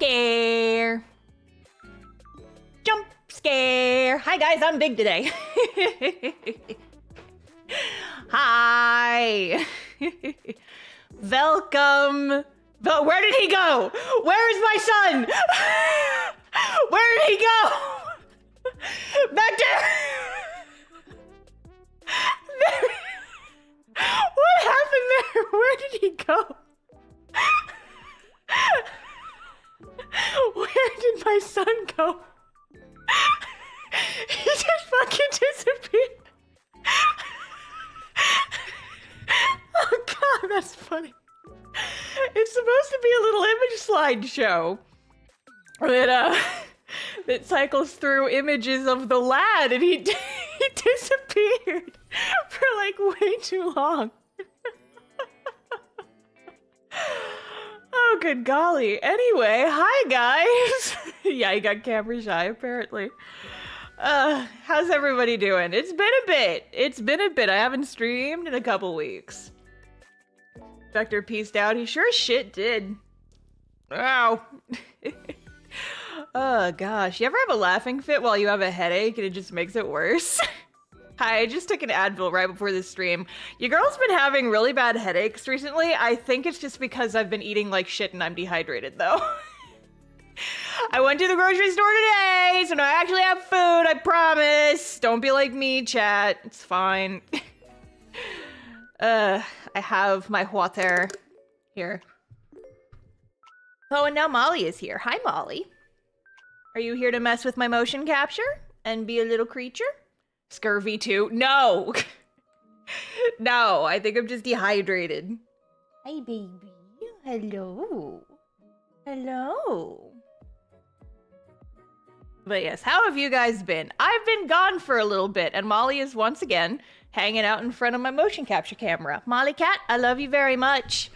scare. Jump scare. Hi guys, I'm big today. Hi. Welcome. Where did he go? Where is my son? Where did he go? Back there. What happened there? Where did he go? Where did my son go? He just fucking disappeared. Oh god, that's funny. It's supposed to be a little image slideshow that cycles through images of the lad, and he disappeared for like way too long. Oh, good golly. Anyway, hi guys. Yeah, he got camera shy apparently. How's everybody doing? It's been a bit. I haven't streamed in a couple weeks. Vector peaced out. He sure as shit did. Wow. Oh gosh. You ever have a laughing fit while you have a headache and it just makes it worse? Hi, I just took an Advil right before this stream. Your girl's been having really bad headaches recently. I think it's just because I've been eating like shit and I'm dehydrated though. I went to the grocery store today, so now I actually have food, I promise. Don't be like me, chat. It's fine. I have my water here. Oh, and now Molly is here. Hi, Molly. Are you here to mess with my motion capture and be a little creature? Scurvy too? No! No, I think I'm just dehydrated. Hi, baby. Hello. Hello. But yes, how have you guys been? I've been gone for a little bit, and Molly is once again hanging out in front of my motion capture camera. Molly Cat, I love you very much.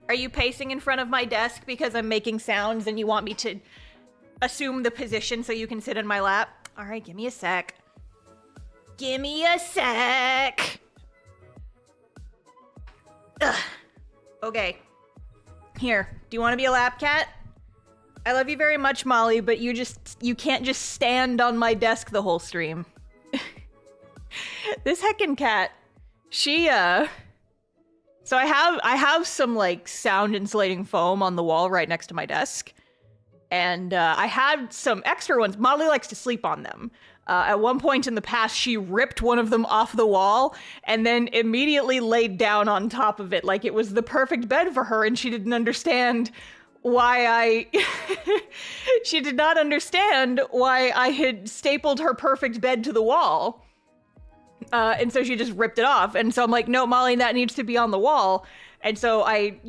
Are you pacing in front of my desk because I'm making sounds and you want me to assume the position so you can sit in my lap? All right, give me a sec. Give me a sec. Ugh. Okay. Here, do you want to be a lap cat? I love you very much, Molly, but you can't just stand on my desk the whole stream. This heckin' cat, she, so I have some, like, sound insulating foam on the wall right next to my desk. And, I had some extra ones. Molly likes to sleep on them. At one point in the past, she ripped one of them off the wall and then immediately laid down on top of it like it was the perfect bed for her, and she didn't understand why she did not understand why I had stapled her perfect bed to the wall. And so she just ripped it off. And so I'm like, no, Molly, that needs to be on the wall. And so I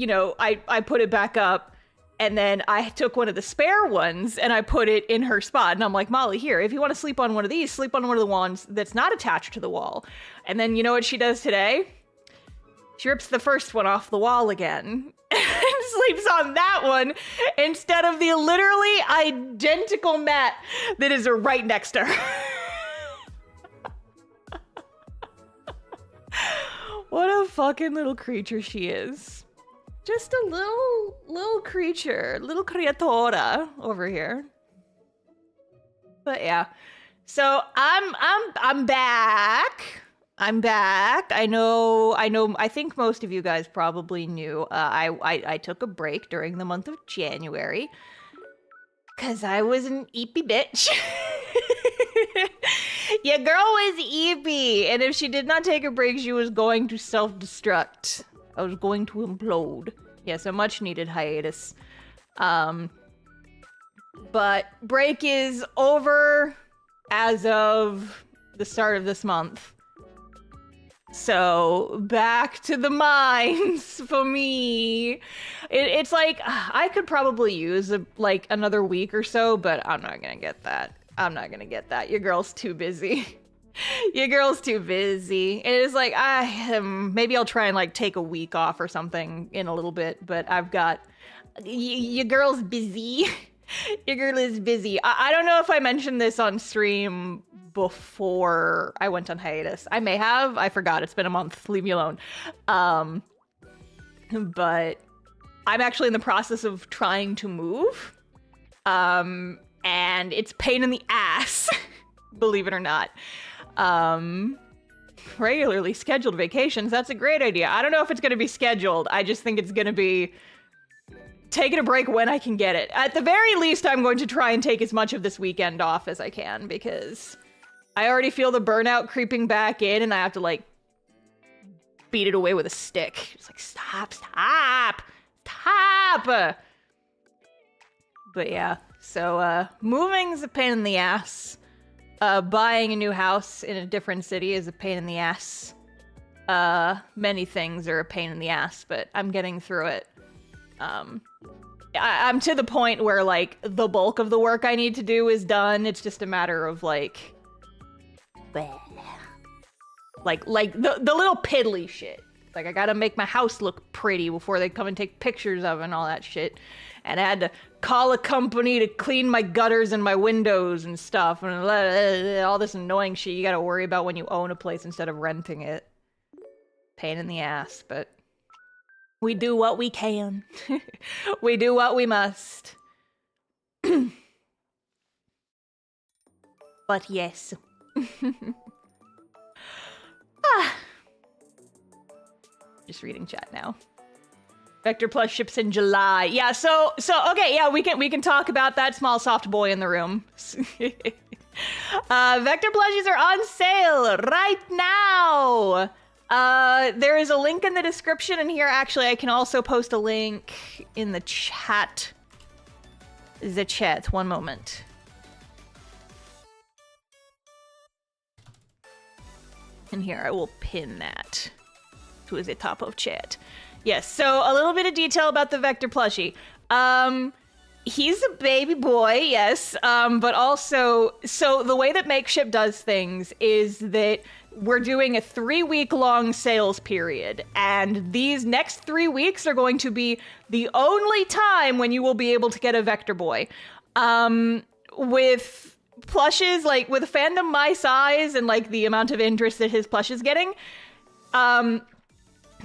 put it back up, and then I took one of the spare ones and I put it in her spot. And I'm like, Molly, here, if you want to sleep on one of these, sleep on one of the ones that's not attached to the wall. And then you know what she does today? She rips the first one off the wall again and sleeps on that one instead of the literally identical mat that is right next to her. What a fucking little creature she is. Just a little creature, little criatura over here. But yeah, so I'm back. I'm back. I know. I think most of you guys probably knew. I took a break during the month of January because I was an eepy bitch. Your girl was eepy, and if she did not take a break, she was going to self-destruct. I was going to implode. Yes, a much-needed hiatus. But break is over as of the start of this month. So back to the mines for me. It's like I could probably use like another week or so, but I'm not gonna get that. I'm not gonna get that. Your girl's too busy. Your girl's too busy. It is like maybe I'll try and like take a week off or something in a little bit, but I've got your girl's busy. Your girl is busy. I don't know if I mentioned this on stream before I went on hiatus. I may have. I forgot. It's been a month. Leave me alone. But I'm actually in the process of trying to move. And it's pain in the ass, believe it or not. Regularly scheduled vacations, that's a great idea. I don't know if it's gonna be scheduled. I just think it's gonna be taking a break when I can get it. At the very least, I'm going to try and take as much of this weekend off as I can, because I already feel the burnout creeping back in, and I have to, like, beat it away with a stick. It's like, stop, stop, stop! But yeah, so, moving's a pain in the ass. Buying a new house in a different city is a pain in the ass. Many things are a pain in the ass, but I'm getting through it. I'm to the point where, like, the bulk of the work I need to do is done. It's just a matter of, like the little piddly shit. Like, I gotta make my house look pretty before they come and take pictures of it and all that shit. And I had to call a company to clean my gutters and my windows and stuff. And all this annoying shit you gotta worry about when you own a place instead of renting it. Pain in the ass, but we do what we can. We do what we must. But yes. Just reading chat now. Vector Plus ships in July. Yeah, so okay, yeah, we can talk about that small soft boy in the room. Vector plushies are on sale right now. There is a link in the description, and here actually I can also post a link in the chat. The chat, one moment. And here I will pin that to the top of chat. Yes, so a little bit of detail about the Vector plushie. He's a baby boy, yes, but also, so the way that Makeship does things is that we're doing a 3-week-long sales period, and these next 3 weeks are going to be the only time when you will be able to get a Vector boy. With plushes, like, with a fandom my size and, like, the amount of interest that his plush is getting,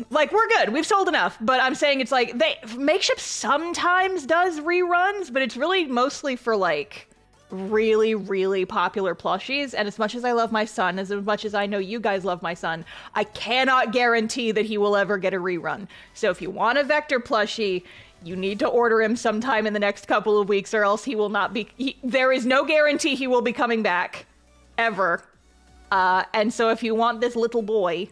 like, we're good. We've sold enough. But I'm saying it's like, Makeship sometimes does reruns, but it's really mostly for, like, really, really popular plushies. And as much as I love my son, as much as I know you guys love my son, I cannot guarantee that he will ever get a rerun. So if you want a Vector plushie, you need to order him sometime in the next couple of weeks, or else he will not be... there is no guarantee he will be coming back. Ever. And so if you want this little boy...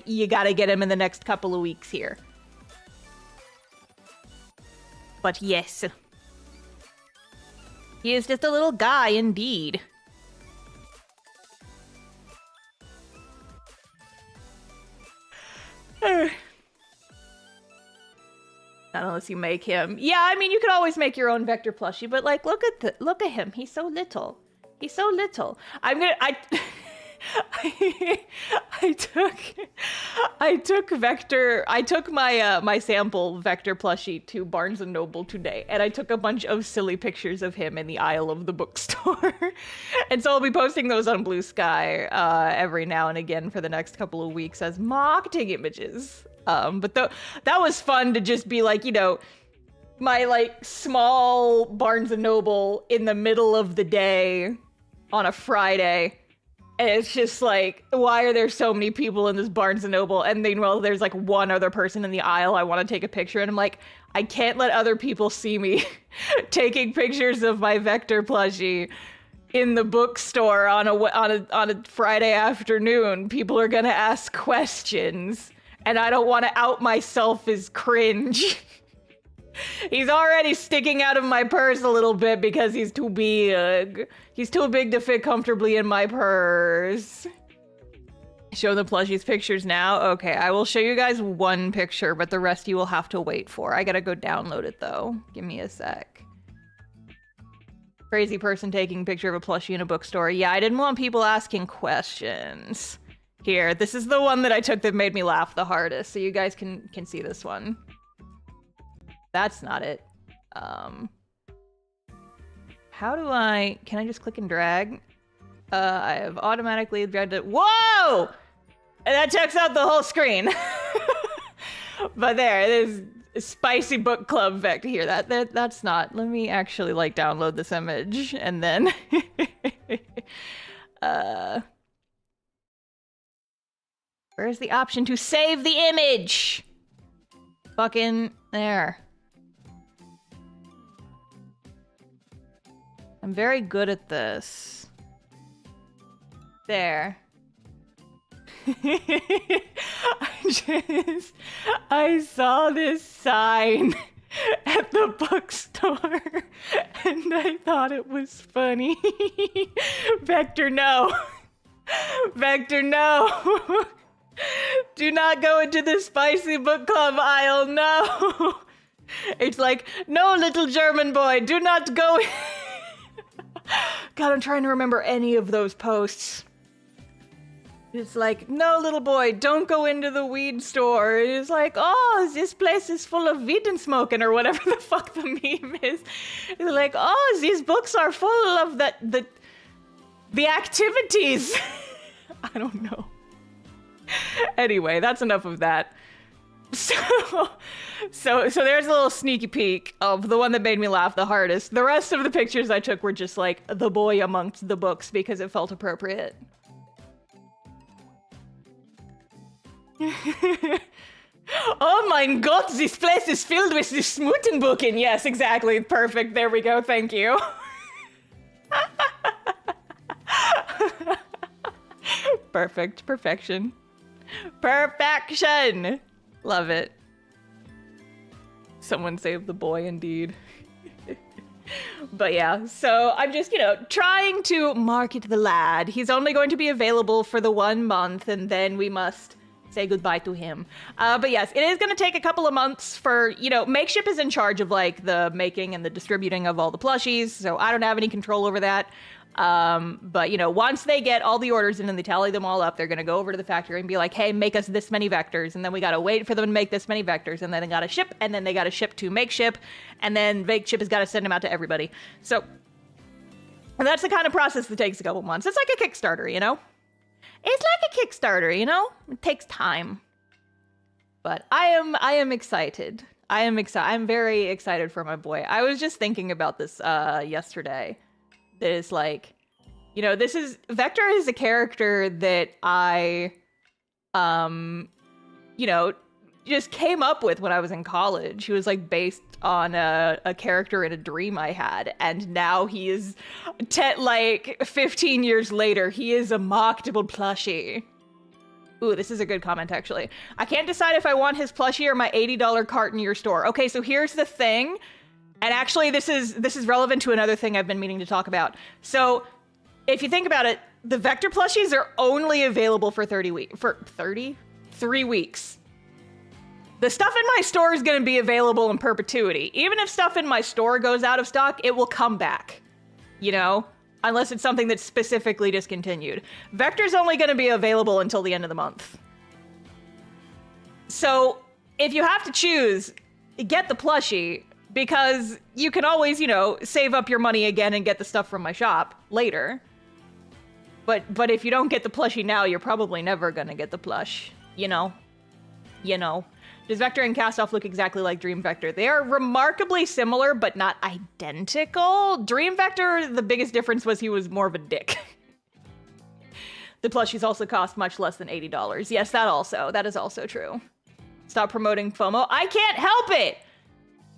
you gotta get him in the next couple of weeks here. But yes. He is just a little guy indeed. Not unless you make him. Yeah, I mean, you could always make your own Vector plushie, but, like, look at him. He's so little. He's so little. I took my sample Vector plushie to Barnes & Noble today, and I took a bunch of silly pictures of him in the aisle of the bookstore. And so I'll be posting those on Blue Sky every now and again for the next couple of weeks as marketing images. But that was fun to just be like, you know, my, like, small Barnes & Noble in the middle of the day on a Friday. And it's just like, why are there so many people in this Barnes & Noble? And then, well, there's like one other person in the aisle I want to take a picture. And I'm like, I can't let other people see me taking pictures of my Vector plushie in the bookstore on a Friday afternoon. People are going to ask questions. And I don't want to out myself as cringe. He's already sticking out of my purse a little bit because he's too big. He's too big to fit comfortably in my purse. Show the plushies pictures now? Okay, I will show you guys one picture, but the rest you will have to wait for. I gotta go download it though. Give me a sec. Crazy person taking a picture of a plushie in a bookstore. Yeah, I didn't want people asking questions. Here, this is the one that I took that made me laugh the hardest, so you guys can see this one. That's not it. How do can I just click and drag? I have automatically dragged it. Whoa! And that checks out the whole screen. But there, Spicy book club Vector here. That's not. Let me actually like download this image and then where's the option to save the image? Fucking there. I'm very good at this. There. I saw this sign at the bookstore and I thought it was funny. Vector, no. Vector, no. Do not go into the spicy book club aisle, no. It's like, no, little German boy, do not go. God, I'm trying to remember any of those posts. It's like, no, little boy, don't go into the weed store. It's like, oh, this place is full of weed and smoking, or whatever the fuck the meme is. It's like, oh, these books are full of the activities. I don't know. Anyway, that's enough of that. So there's a little sneaky peek of the one that made me laugh the hardest. The rest of the pictures I took were just like the boy amongst the books because it felt appropriate. Oh my god, this place is filled with this Smutenbuchen. Yes, exactly. Perfect. There we go. Thank you. Perfect. Perfection. Perfection. Love it. Someone save the boy, indeed. But yeah, so I'm just, trying to market the lad. He's only going to be available for the 1 month, and then we must say goodbye to him. But yes, it is going to take a couple of months for, Makeship is in charge of, like, the making and the distributing of all the plushies, so I don't have any control over that. But, once they get all the orders in and they tally them all up, they're going to go over to the factory and be like, hey, make us this many vectors. And then we got to wait for them to make this many vectors. And then they got to ship, and then they got to ship to Makeship. And then Makeship has got to send them out to everybody. So and that's the kind of process that takes a couple months. It's like a Kickstarter, It's like a Kickstarter, It takes time. But I am excited. I'm very excited for my boy. I was just thinking about this yesterday. That is like, Vector is a character that I, just came up with when I was in college. He was like based on a character in a dream I had. And now he is, 15 years later, he is a marketable plushie. Ooh, this is a good comment, actually. I can't decide if I want his plushie or my $80 cart in your store. Okay, so here's the thing. And actually, this is relevant to another thing I've been meaning to talk about. So, if you think about it, the Vector plushies are only available for 3 weeks. The stuff in my store is going to be available in perpetuity. Even if stuff in my store goes out of stock, it will come back. Unless it's something that's specifically discontinued. Vector's only going to be available until the end of the month. So, if you have to choose, get the plushie. Because you can always, save up your money again and get the stuff from my shop later. But if you don't get the plushie now, you're probably never gonna get the plush. Does Vector and Castoff look exactly like Dream Vector? They are remarkably similar, but not identical. Dream Vector, the biggest difference was he was more of a dick. The plushies also cost much less than $80. Yes, that is also true. Stop promoting FOMO. I can't help it!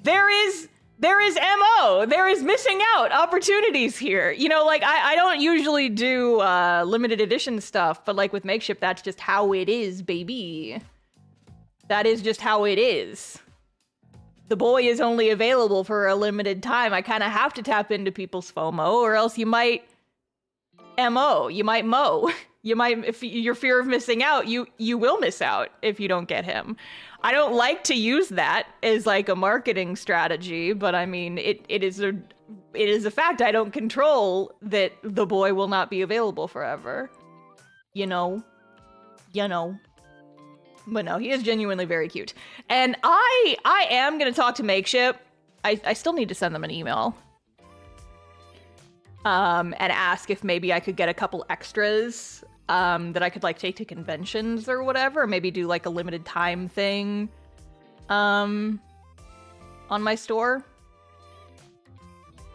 There is MO. There is missing out opportunities here. I don't usually do limited edition stuff, but like with Makeship, that's just how it is, baby. That is just how it is. The boy is only available for a limited time. I kind of have to tap into people's FOMO, or else you might MO. You might mow. You might, if your fear of missing out, you will miss out if you don't get him. I don't like to use that as like a marketing strategy, but I mean, it is a fact. I don't control that the boy will not be available forever. But no, he is genuinely very cute. And I am going to talk to Makeship. I still need to send them an email. And ask if maybe I could get a couple extras that I could like take to conventions or whatever, or maybe do like a limited time thing. on my store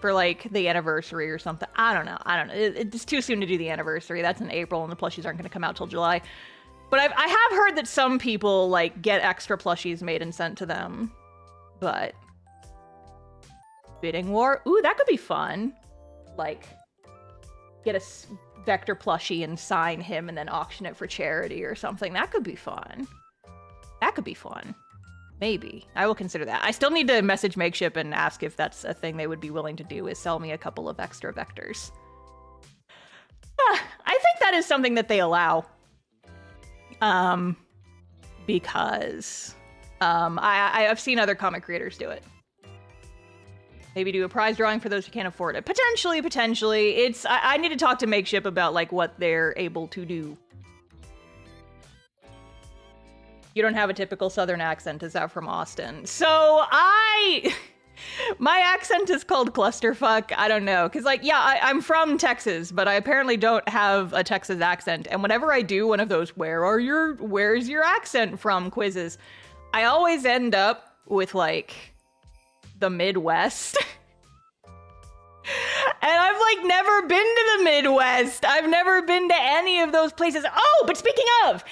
for like the anniversary or something. I don't know. It's too soon to do the anniversary. That's in April and the plushies aren't going to come out till July. But I have heard that some people like get extra plushies made and sent to them. But bidding war, ooh, that could be fun. Like get a Vector plushie and sign him and then auction it for charity or something. That could be fun. That could be fun. Maybe. I will consider that. I still need to message Makeship and ask if that's a thing they would be willing to do, is sell me a couple of extra vectors. I think that is something that they allow. Because I've seen other comic creators do it. Maybe do a prize drawing for those who can't afford it. Potentially. I need to talk to Makeship about like what they're able to do. You don't have a typical Southern accent, is that from Austin? So my accent is called clusterfuck. I don't know, because like, yeah, I'm from Texas, but I apparently don't have a Texas accent. And whenever I do one of those where's your accent from quizzes, I always end up with like the Midwest. And I've like never been to the Midwest. I've never been to any of those places. Oh, but speaking of,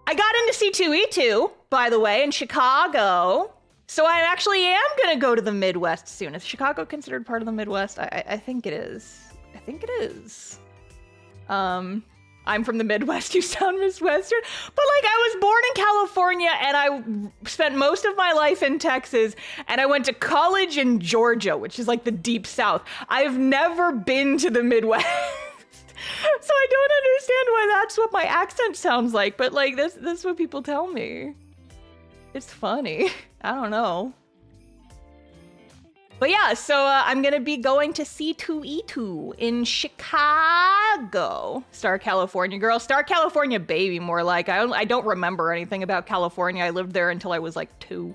I got into C2E2, by the way, in Chicago. So I actually am going to go to the Midwest soon. Is Chicago considered part of the Midwest? I think it is. I think it is. I'm from the Midwest. You sound Midwestern. But like, I was born in California and I spent most of my life in Texas. And I went to college in Georgia, which is like the deep South. I've never been to the Midwest. So I don't understand why that's what my accent sounds like, but like this is what people tell me. It's funny. I don't know. But yeah, so I'm gonna be going to C2E2 in Chicago. Star California girl. Star California baby, more like. I don't remember anything about California. I lived there until I was like 2.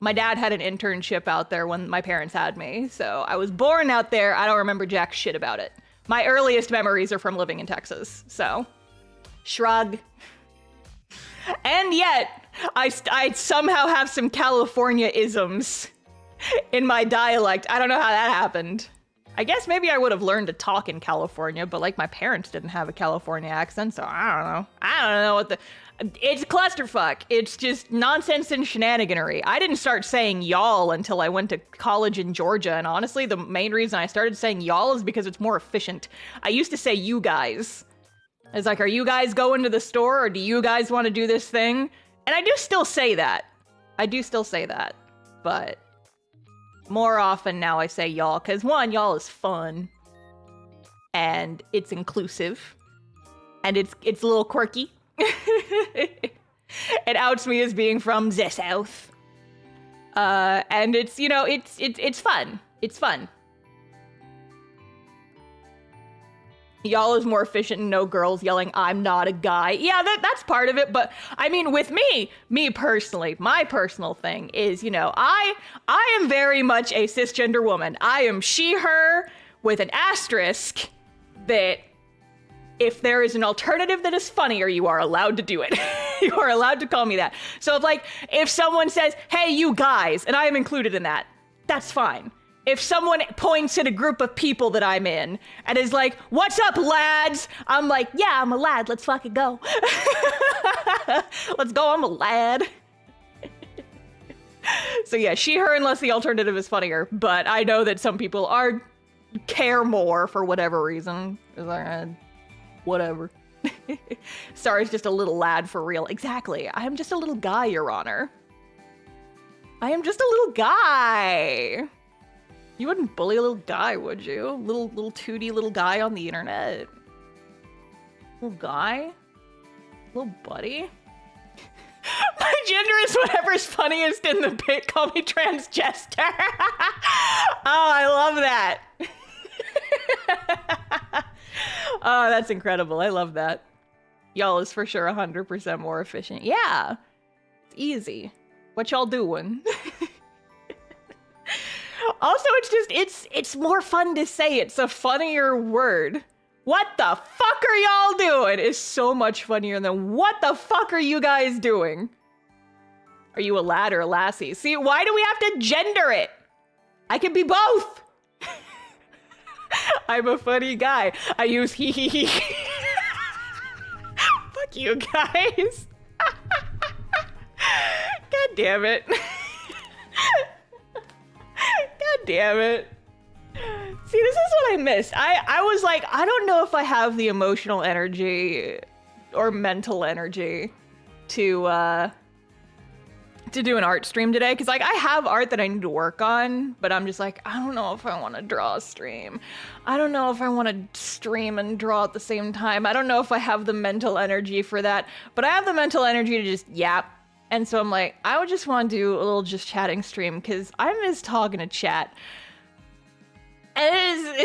My dad had an internship out there when my parents had me, so I was born out there. I don't remember jack shit about it. My earliest memories are from living in Texas, so shrug. And yet, I somehow have some California-isms in my dialect. I don't know how that happened. I guess maybe I would have learned to talk in California, but like my parents didn't have a California accent, so I don't know. I don't know what the... It's clusterfuck. It's just nonsense and shenaniganery. I didn't start saying y'all until I went to college in Georgia, and honestly, the main reason I started saying y'all is because it's more efficient. I used to say you guys. It's like, are you guys going to the store, or do you guys want to do this thing? And I do still say that. But more often now I say y'all, because one, y'all is fun, and it's inclusive, and it's a little quirky. It outs me as being from the South. And it's, you know, it's fun. It's fun. Y'all is more efficient and no girls yelling, I'm not a guy. Yeah, that's part of it. But I mean, with me personally, my personal thing is, you know, I am very much a cisgender woman. I am she, her with an asterisk that if there is an alternative that is funnier, you are allowed to do it. You are allowed to call me that. So if someone says, hey, you guys, and I am included in that, that's fine. If someone points at a group of people that I'm in and is like, what's up, lads? I'm like, yeah, I'm a lad. Let's fucking go. Let's go. I'm a lad. So yeah, she, her, unless the alternative is funnier. But I know that some people care more for whatever reason. Whatever. Sorry's just a little lad for real. Exactly. I am just a little guy, Your Honor. I am just a little guy. You wouldn't bully a little guy, would you? Little 2D little guy on the internet. Little guy? Little buddy? My gender is whatever's funniest in the pit. Call me transgender. Oh, I love that. Oh, that's incredible. I love that. Y'all is for sure 100% more efficient. Yeah. It's easy. What y'all doing? Also, it's more fun to say. It's a funnier word. What the fuck are y'all doing? Is so much funnier than what the fuck are you guys doing? Are you a lad or a lassie? See, why do we have to gender it? I can be both. I'm a funny guy. I use he. Fuck you guys. God damn it. God damn it. See, this is what I missed. I was like, I don't know if I have the emotional energy or mental energy to do an art stream today, because like I have art that I need to work on, but I'm just like, I don't know if I want to draw a stream. I don't know if I want to stream and draw at the same time. I don't know if I have the mental energy for that, but I have the mental energy to just yap. And so I'm like, I would just want to do a little just chatting stream, because I miss talking to chat. And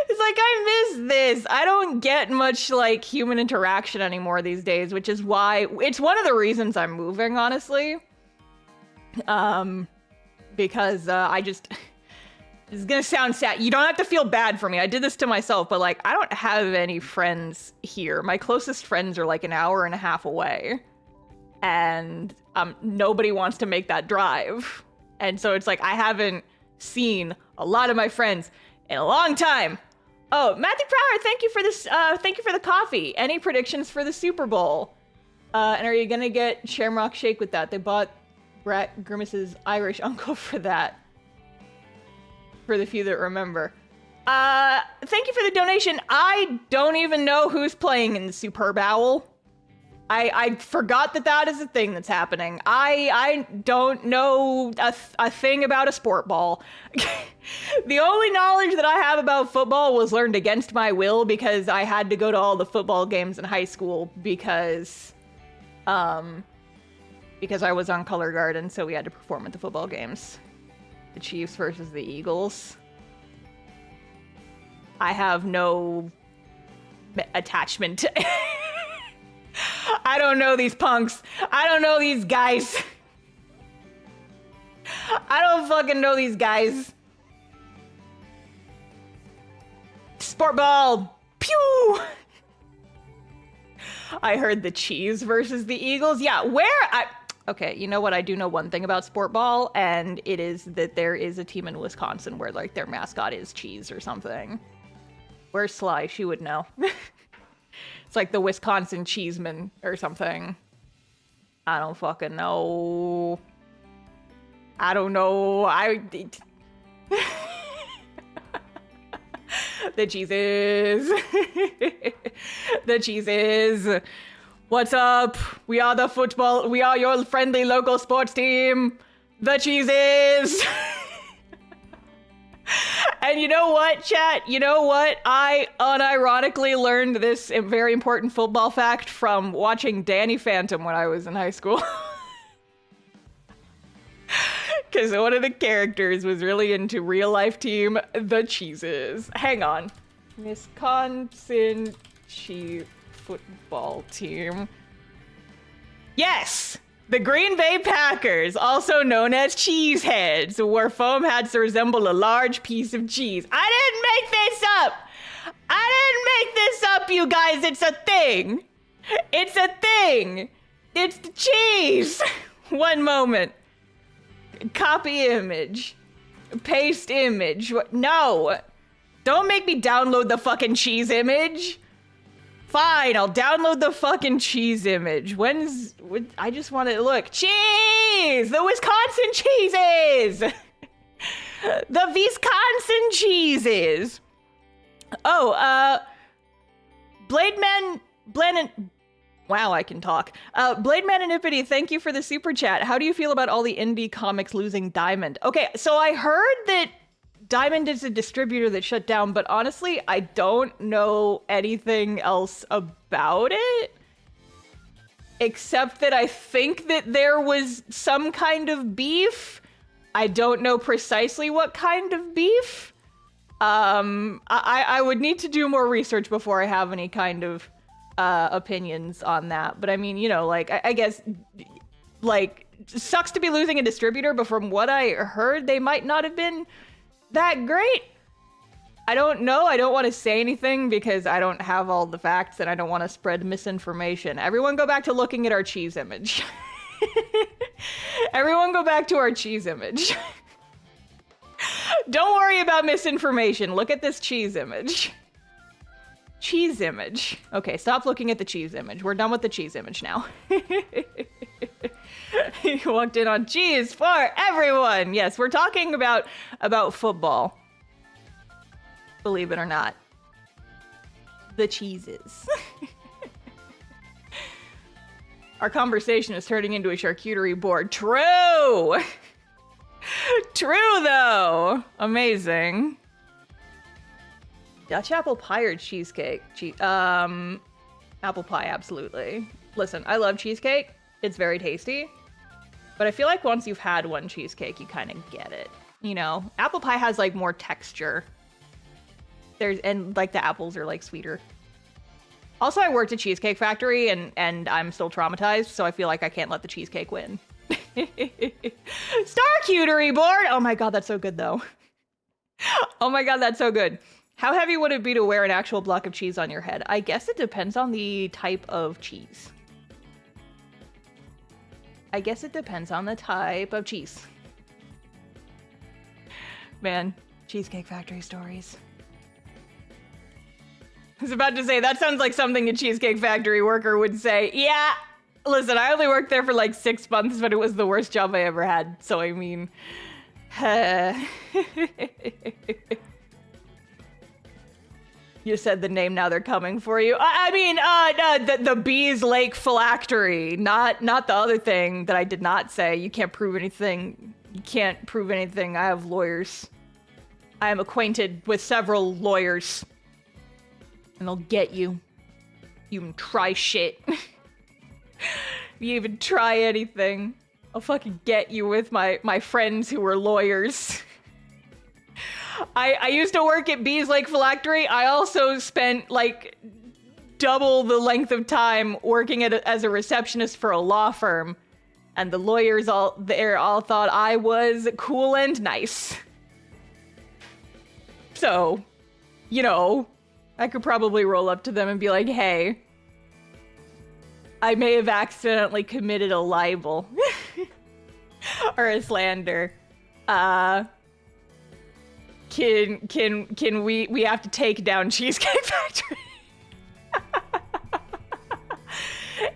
it's like, I miss this. I don't get much like human interaction anymore these days, which is why it's one of the reasons I'm moving, honestly. Because I just, it's gonna sound sad. You don't have to feel bad for me. I did this to myself, but like, I don't have any friends here. My closest friends are like an hour and a half away, and nobody wants to make that drive. And so it's like, I haven't seen a lot of my friends in a long time. Oh, Matthew Pryor, thank you for this. Thank you for the coffee. Any predictions for the Super Bowl? And are you gonna get Shamrock Shake with that? They bought Brett Grimace's Irish uncle for that. For the few that remember. Thank you for the donation. I don't even know who's playing in the Superb Owl. I forgot that is a thing that's happening. I don't know a thing about a sport ball. The only knowledge that I have about football was learned against my will, because I had to go to all the football games in high school because I was on color guard, and so we had to perform at the football games. The Chiefs versus the Eagles. I have no attachment to I don't know these punks. I don't know these guys. I don't fucking know these guys. Sport ball. Pew! I heard the Chiefs versus the Eagles. Yeah, okay, you know what? I do know one thing about sport ball, and it is that there is a team in Wisconsin where like their mascot is cheese or something. Where's Sly? She would know. It's like the Wisconsin Cheeseman or something. I don't fucking know. I don't know. The cheeses. The cheeses. What's up? We are your friendly local sports team. The cheeses. And you know what, chat? You know what? I unironically learned this very important football fact from watching Danny Phantom when I was in high school. Because one of the characters was really into real life team, the Cheeses. Hang on. Wisconsin Cheese football team. Yes! The Green Bay Packers, also known as Cheeseheads, where foam hats resemble a large piece of cheese. I didn't make this up! I didn't make this up, you guys! It's a thing! It's a thing! It's the cheese! One moment. Copy image. Paste image. No! Don't make me download the fucking cheese image! Fine, I'll download the fucking cheese image. I just want to look. Cheese! The Wisconsin cheeses! The Wisconsin cheeses! Oh, wow, I can talk. Blade Mananipity, thank you for the super chat. How do you feel about all the indie comics losing Diamond? Okay, so I heard that Diamond is a distributor that shut down, but honestly, I don't know anything else about it. Except that I think that there was some kind of beef. I don't know precisely what kind of beef. I would need to do more research before I have any kind of opinions on that. But I mean, you know, like, I guess, like, sucks to be losing a distributor, but from what I heard, they might not have been that great. I don't know. I don't want to say anything because I don't have all the facts and I don't want to spread misinformation. Everyone go back to looking at our cheese image. Everyone go back to our cheese image. Don't worry about misinformation. Look at this cheese image. Cheese image. Okay, stop looking at the cheese image. We're done with the cheese image now. He walked in on cheese for everyone. Yes, we're talking about football. Believe it or not. The cheeses. Our conversation is turning into a charcuterie board. True! True, though! Amazing. Dutch apple pie or cheesecake? Apple pie, absolutely. Listen, I love cheesecake. It's very tasty. But I feel like once you've had one cheesecake, you kind of get it. You know? Apple pie has, like, more texture. And, like, the apples are, like, sweeter. Also, I worked at Cheesecake Factory, and I'm still traumatized, so I feel like I can't let the cheesecake win. Starcuterie board! Oh my god, that's so good, though. Oh my god, that's so good. How heavy would it be to wear an actual block of cheese on your head? I guess it depends on the type of cheese. I guess it depends on the type of cheese. Man, Cheesecake Factory stories. I was about to say, that sounds like something a Cheesecake Factory worker would say. Yeah, listen, I only worked there for like 6 months, but it was the worst job I ever had. So, I mean... You said the name, now they're coming for you. I mean, the Bees Lake Phylactery, not the other thing that I did not say. You can't prove anything. You can't prove anything. I have lawyers. I am acquainted with several lawyers. And they'll get you. You even try shit. You even try anything. I'll fucking get you with my friends who were lawyers. I used to work at Bees Lake Phylactery. I also spent like double the length of time working as a receptionist for a law firm. And the lawyers all thought I was cool and nice. So, you know, I could probably roll up to them and be like, hey, I may have accidentally committed a libel or a slander. Can we have to take down Cheesecake Factory?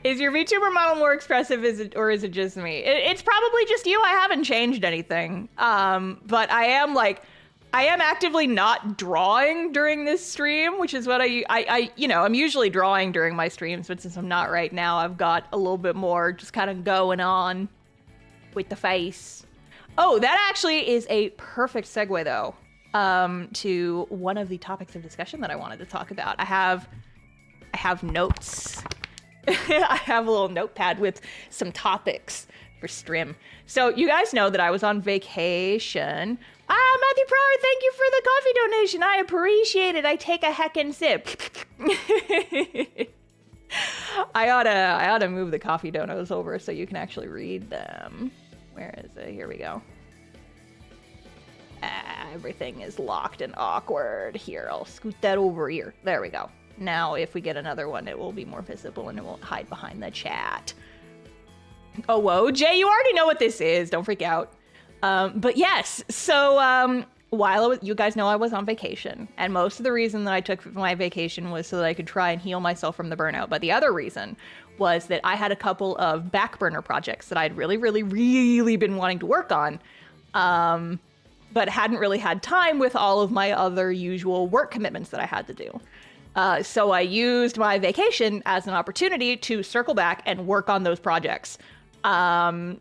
Is your VTuber model more expressive, or is it just me? It's probably just you. I haven't changed anything. But I am actively not drawing during this stream, which is what I you know, I'm usually drawing during my streams, but since I'm not right now, I've got a little bit more just kind of going on with the face. Oh, that actually is a perfect segue though, to one of the topics of discussion that I wanted to talk about. I have notes. I have a little notepad with some topics for stream. So you guys know that I was on vacation. Matthew Prower, thank you for the coffee donation. I appreciate it. I take a heckin' sip. I ought to move the coffee donos over so you can actually read them. Where is it? Here we go. Everything is locked and awkward. Here, I'll scoot that over here. There we go. Now, if we get another one, it will be more visible and it won't hide behind the chat. Oh, whoa, Jay, you already know what this is. Don't freak out. But yes, so while you guys know I was on vacation, and most of the reason that I took my vacation was so that I could try and heal myself from the burnout. But the other reason was that I had a couple of back burner projects that I'd really, really, really been wanting to work on, but hadn't really had time with all of my other usual work commitments that I had to do. So I used my vacation as an opportunity to circle back and work on those projects. And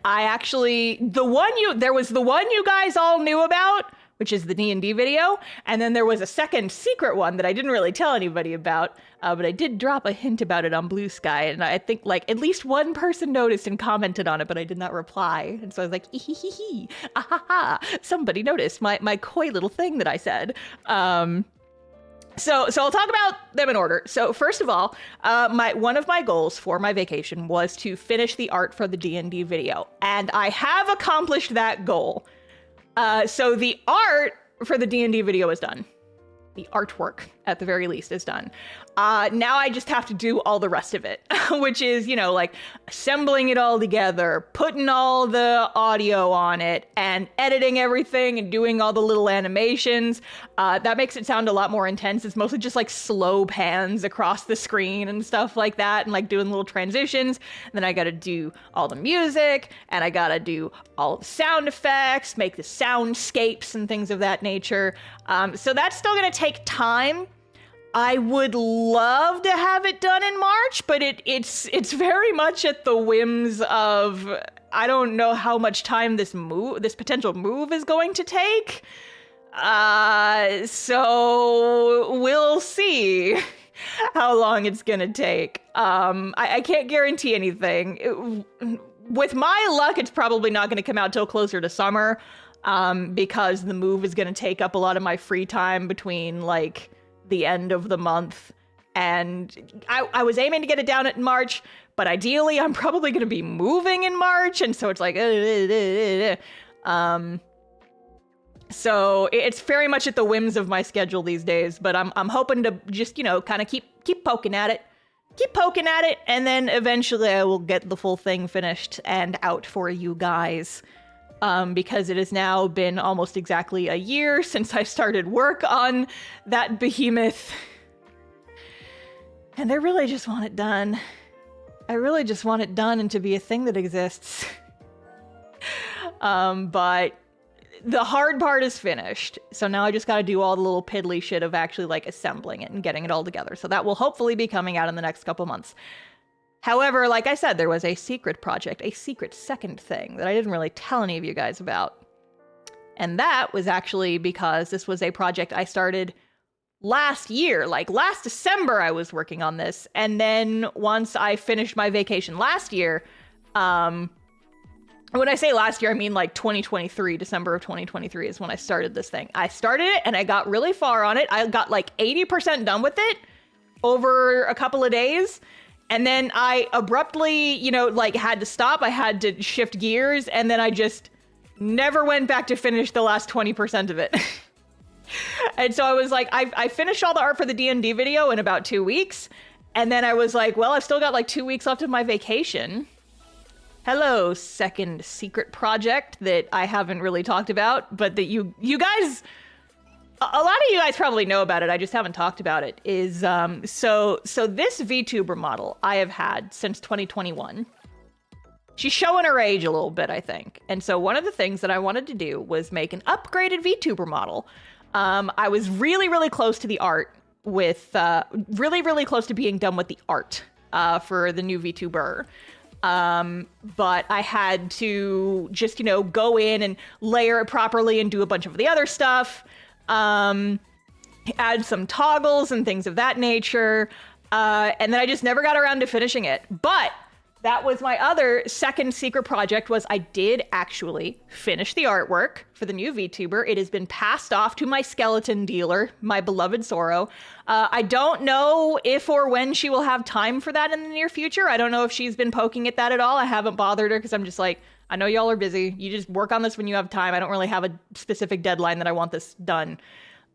I actually, there was the one you guys all knew about, which is the D&D video. And then there was a second secret one that I didn't really tell anybody about, but I did drop a hint about it on Blue Sky. And I think like at least one person noticed and commented on it, but I did not reply. And so I was like, hee, ah ha ha, somebody noticed my coy little thing that I said. So I'll talk about them in order. So first of all, one of my goals for my vacation was to finish the art for the D&D video, and I have accomplished that goal. So the art for the D&D video is done. The artwork, at the very least, is done. Now I just have to do all the rest of it, which is, you know, like assembling it all together, putting all the audio on it, and editing everything and doing all the little animations. That makes it sound a lot more intense. It's mostly just like slow pans across the screen and stuff like that, and like doing little transitions. And then I gotta do all the music, and I gotta do all the sound effects, make the soundscapes and things of that nature. So that's still gonna take time. I would love to have it done in March, but it's very much at the whims of, I don't know how much time this potential move is going to take. So we'll see how long it's gonna take. I can't guarantee anything. With my luck, it's probably not gonna come out till closer to summer, because the move is gonna take up a lot of my free time between like the end of the month, and I was aiming to get it down in March, but ideally I'm probably going to be moving in March, and so it's like so it's very much at the whims of my schedule these days, but I'm hoping to just, you know, kind of keep poking at it, and then eventually I will get the full thing finished and out for you guys. Because it has now been almost exactly a year since I started work on that behemoth. And I really just want it done. I really just want it done and to be a thing that exists. But the hard part is finished. So now I just gotta do all the little piddly shit of actually like assembling it and getting it all together. So that will hopefully be coming out in the next couple months. However, like I said, there was a secret project, a secret second thing that I didn't really tell any of you guys about. And that was actually because this was a project I started last year. Like last December, I was working on this. And then once I finished my vacation last year, when I say last year, I mean like 2023, December of 2023 is when I started this thing. I started it and I got really far on it. I got like 80% done with it over a couple of days. And then I abruptly, you know, like had to stop. I had to shift gears, and then I just never went back to finish the last 20% of it. And so I was like, I finished all the art for the D&D video in about 2 weeks. And then I was like, well, I've still got like 2 weeks left of my vacation. Hello, second secret project that I haven't really talked about, but that you guys... A lot of you guys probably know about it, I just haven't talked about it, is, so this VTuber model I have had since 2021. She's showing her age a little bit, I think. And so one of the things that I wanted to do was make an upgraded VTuber model. I was really, really close to the art with, really, really close to being done with the art, for the new VTuber. But I had to just, you know, go in and layer it properly and do a bunch of the other stuff. Add some toggles and things of that nature, and then I just never got around to finishing it. But that was my other second secret project, was I did actually finish the artwork for the new VTuber. It has been passed off to my skeleton dealer, my beloved Sorrow. I don't know if or when she will have time for that in the near future. I don't know if she's been poking at that at all. I haven't bothered her because I'm just like, I know y'all are busy. You just work on this when you have time. I don't really have a specific deadline that I want this done.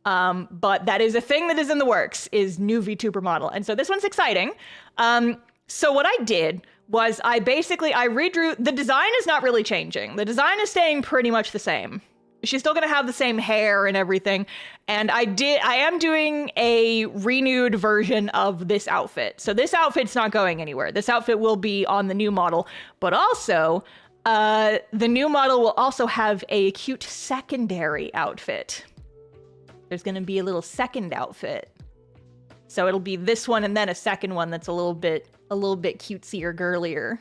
But that is a thing that is in the works, is new VTuber model. And so this one's exciting. So what I did was I redrew, the design is not really changing. The design is staying pretty much the same. She's still gonna have the same hair and everything. And I am doing a renewed version of this outfit. So this outfit's not going anywhere. This outfit will be on the new model, but also, the new model will also have a cute secondary outfit. There's gonna be a little second outfit. So it'll be this one and then a second one that's a little bit cutesier, girlier.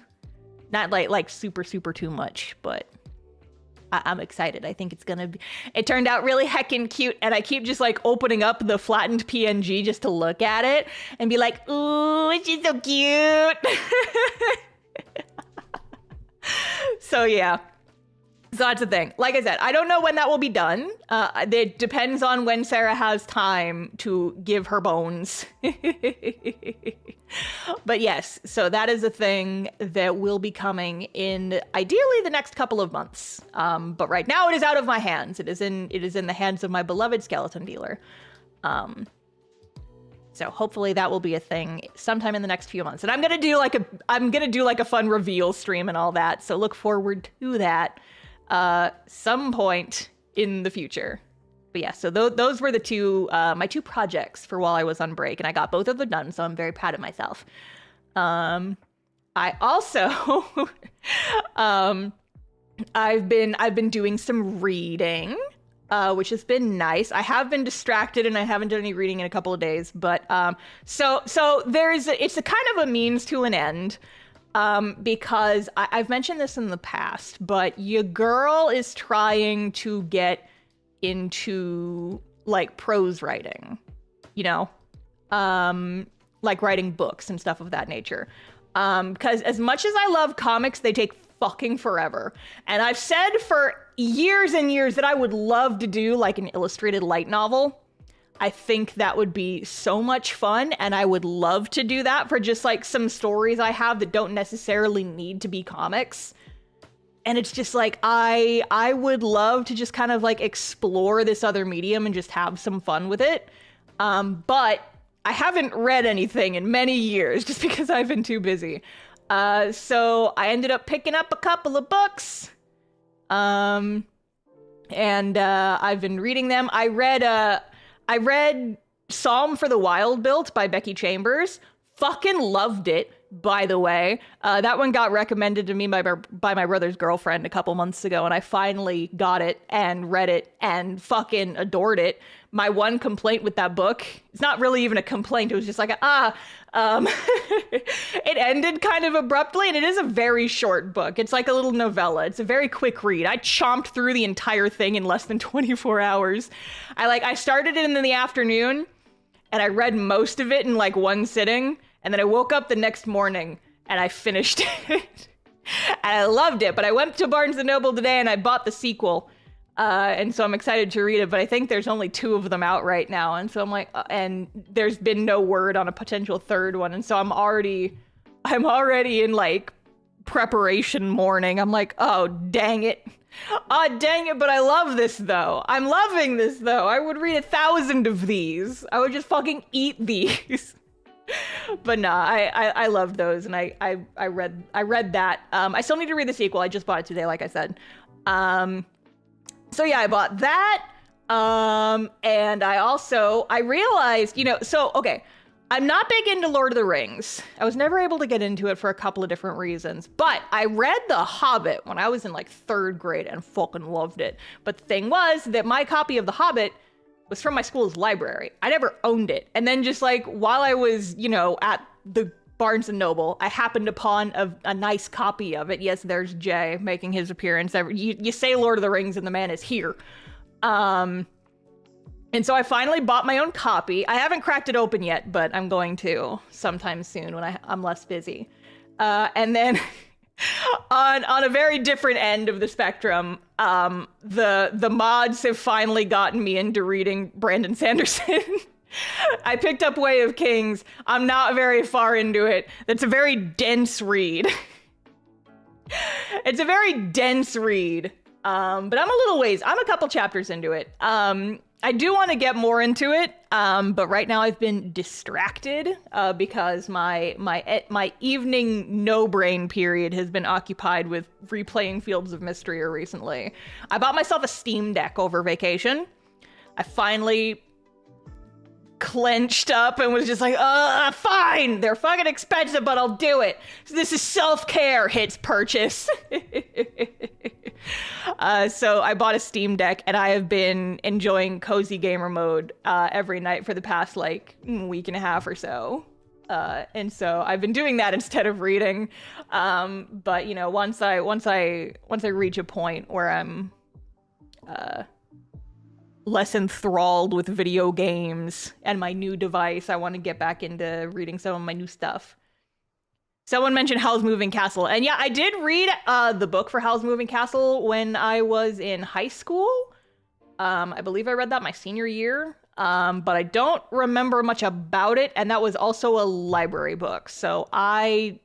Not like super too much, but I'm excited. I think it's gonna be, it turned out really heckin' cute, and I keep just like opening up the flattened PNG just to look at it and be like, ooh, she's so cute. So yeah. So that's the thing. Like I said, I don't know when that will be done. It depends on when Sarah has time to give her bones. But yes, so that is a thing that will be coming in ideally the next couple of months. But right now it is out of my hands. It is in the hands of my beloved skeleton dealer. So hopefully that will be a thing sometime in the next few months. And I'm gonna do like a fun reveal stream and all that. So look forward to that some point in the future. But yeah, so those were the two my two projects for while I was on break, and I got both of them done, so I'm very proud of myself. I also I've been doing some reading. Which has been nice. I have been distracted and I haven't done any reading in a couple of days, but so it's a kind of a means to an end, because I've mentioned this in the past, but your girl is trying to get into like prose writing, you know, like writing books and stuff of that nature. Because as much as I love comics, they take fucking forever. And I've said for years and years that I would love to do like an illustrated light novel. I think that would be so much fun, and I would love to do that for just like some stories I have that don't necessarily need to be comics. And it's just like, I would love to just kind of like explore this other medium and just have some fun with it. But I haven't read anything in many years just because I've been too busy. So I ended up picking up a couple of books. And I've been reading them. I read Psalm for the Wild Built by Becky Chambers. Fucking loved it, by the way. That one got recommended to me by my brother's girlfriend a couple months ago, and I finally got it and read it and fucking adored it. My one complaint with that book, it's not really even a complaint, it was just like, it ended kind of abruptly, and it is a very short book. It's like a little novella. It's a very quick read. I chomped through the entire thing in less than 24 hours. I started it in the afternoon, and I read most of it in like one sitting, and then I woke up the next morning, and I finished it. And I loved it, but I went to Barnes & Noble today, and I bought the sequel. And so I'm excited to read it, but I think there's only 2 of them out right now. And so I'm like, and there's been no word on a potential third one. And so I'm already in like preparation morning. I'm like, oh, dang it. Oh, dang it. But I love this though. I'm loving this though. I would read 1,000 of these. I would just fucking eat these. But nah, I love those. And I read that. I still need to read the sequel. I just bought it today, like I said. So yeah, I bought that, and I realized, okay, I'm not big into Lord of the Rings. I was never able to get into it for a couple of different reasons, but I read The Hobbit when I was in like 3rd grade and fucking loved it. But the thing was that my copy of The Hobbit was from my school's library. I never owned it. And then just like while I was, at the Barnes & Noble, I happened upon a nice copy of it. Yes, there's Jay making his appearance. You say Lord of the Rings and the man is here. And so I finally bought my own copy. I haven't cracked it open yet, but I'm going to sometime soon when I'm less busy. And then on a very different end of the spectrum, the mods have finally gotten me into reading Brandon Sanderson. I picked up Way of Kings. I'm not very far into it. That's a very dense read. It's a very dense read. But I'm a little ways. I'm a couple chapters into it. I do want to get more into it. But right now I've been distracted because my evening no brain period has been occupied with replaying Fields of Mystery recently. I bought myself a Steam Deck over vacation. I finally clenched up and was just like, fine, they're fucking expensive, but I'll do it. So this is self-care, hits purchase. So I bought a Steam Deck, and I have been enjoying cozy gamer mode every night for the past like week and a half or so. And so I've been doing that instead of reading. But once I reach a point where I'm less enthralled with video games and my new device, I want to get back into reading some of my new stuff. Someone mentioned Howl's Moving Castle. And yeah, I did read the book for Howl's Moving Castle when I was in high school. I believe I read that my senior year. But I don't remember much about it. And that was also a library book. So I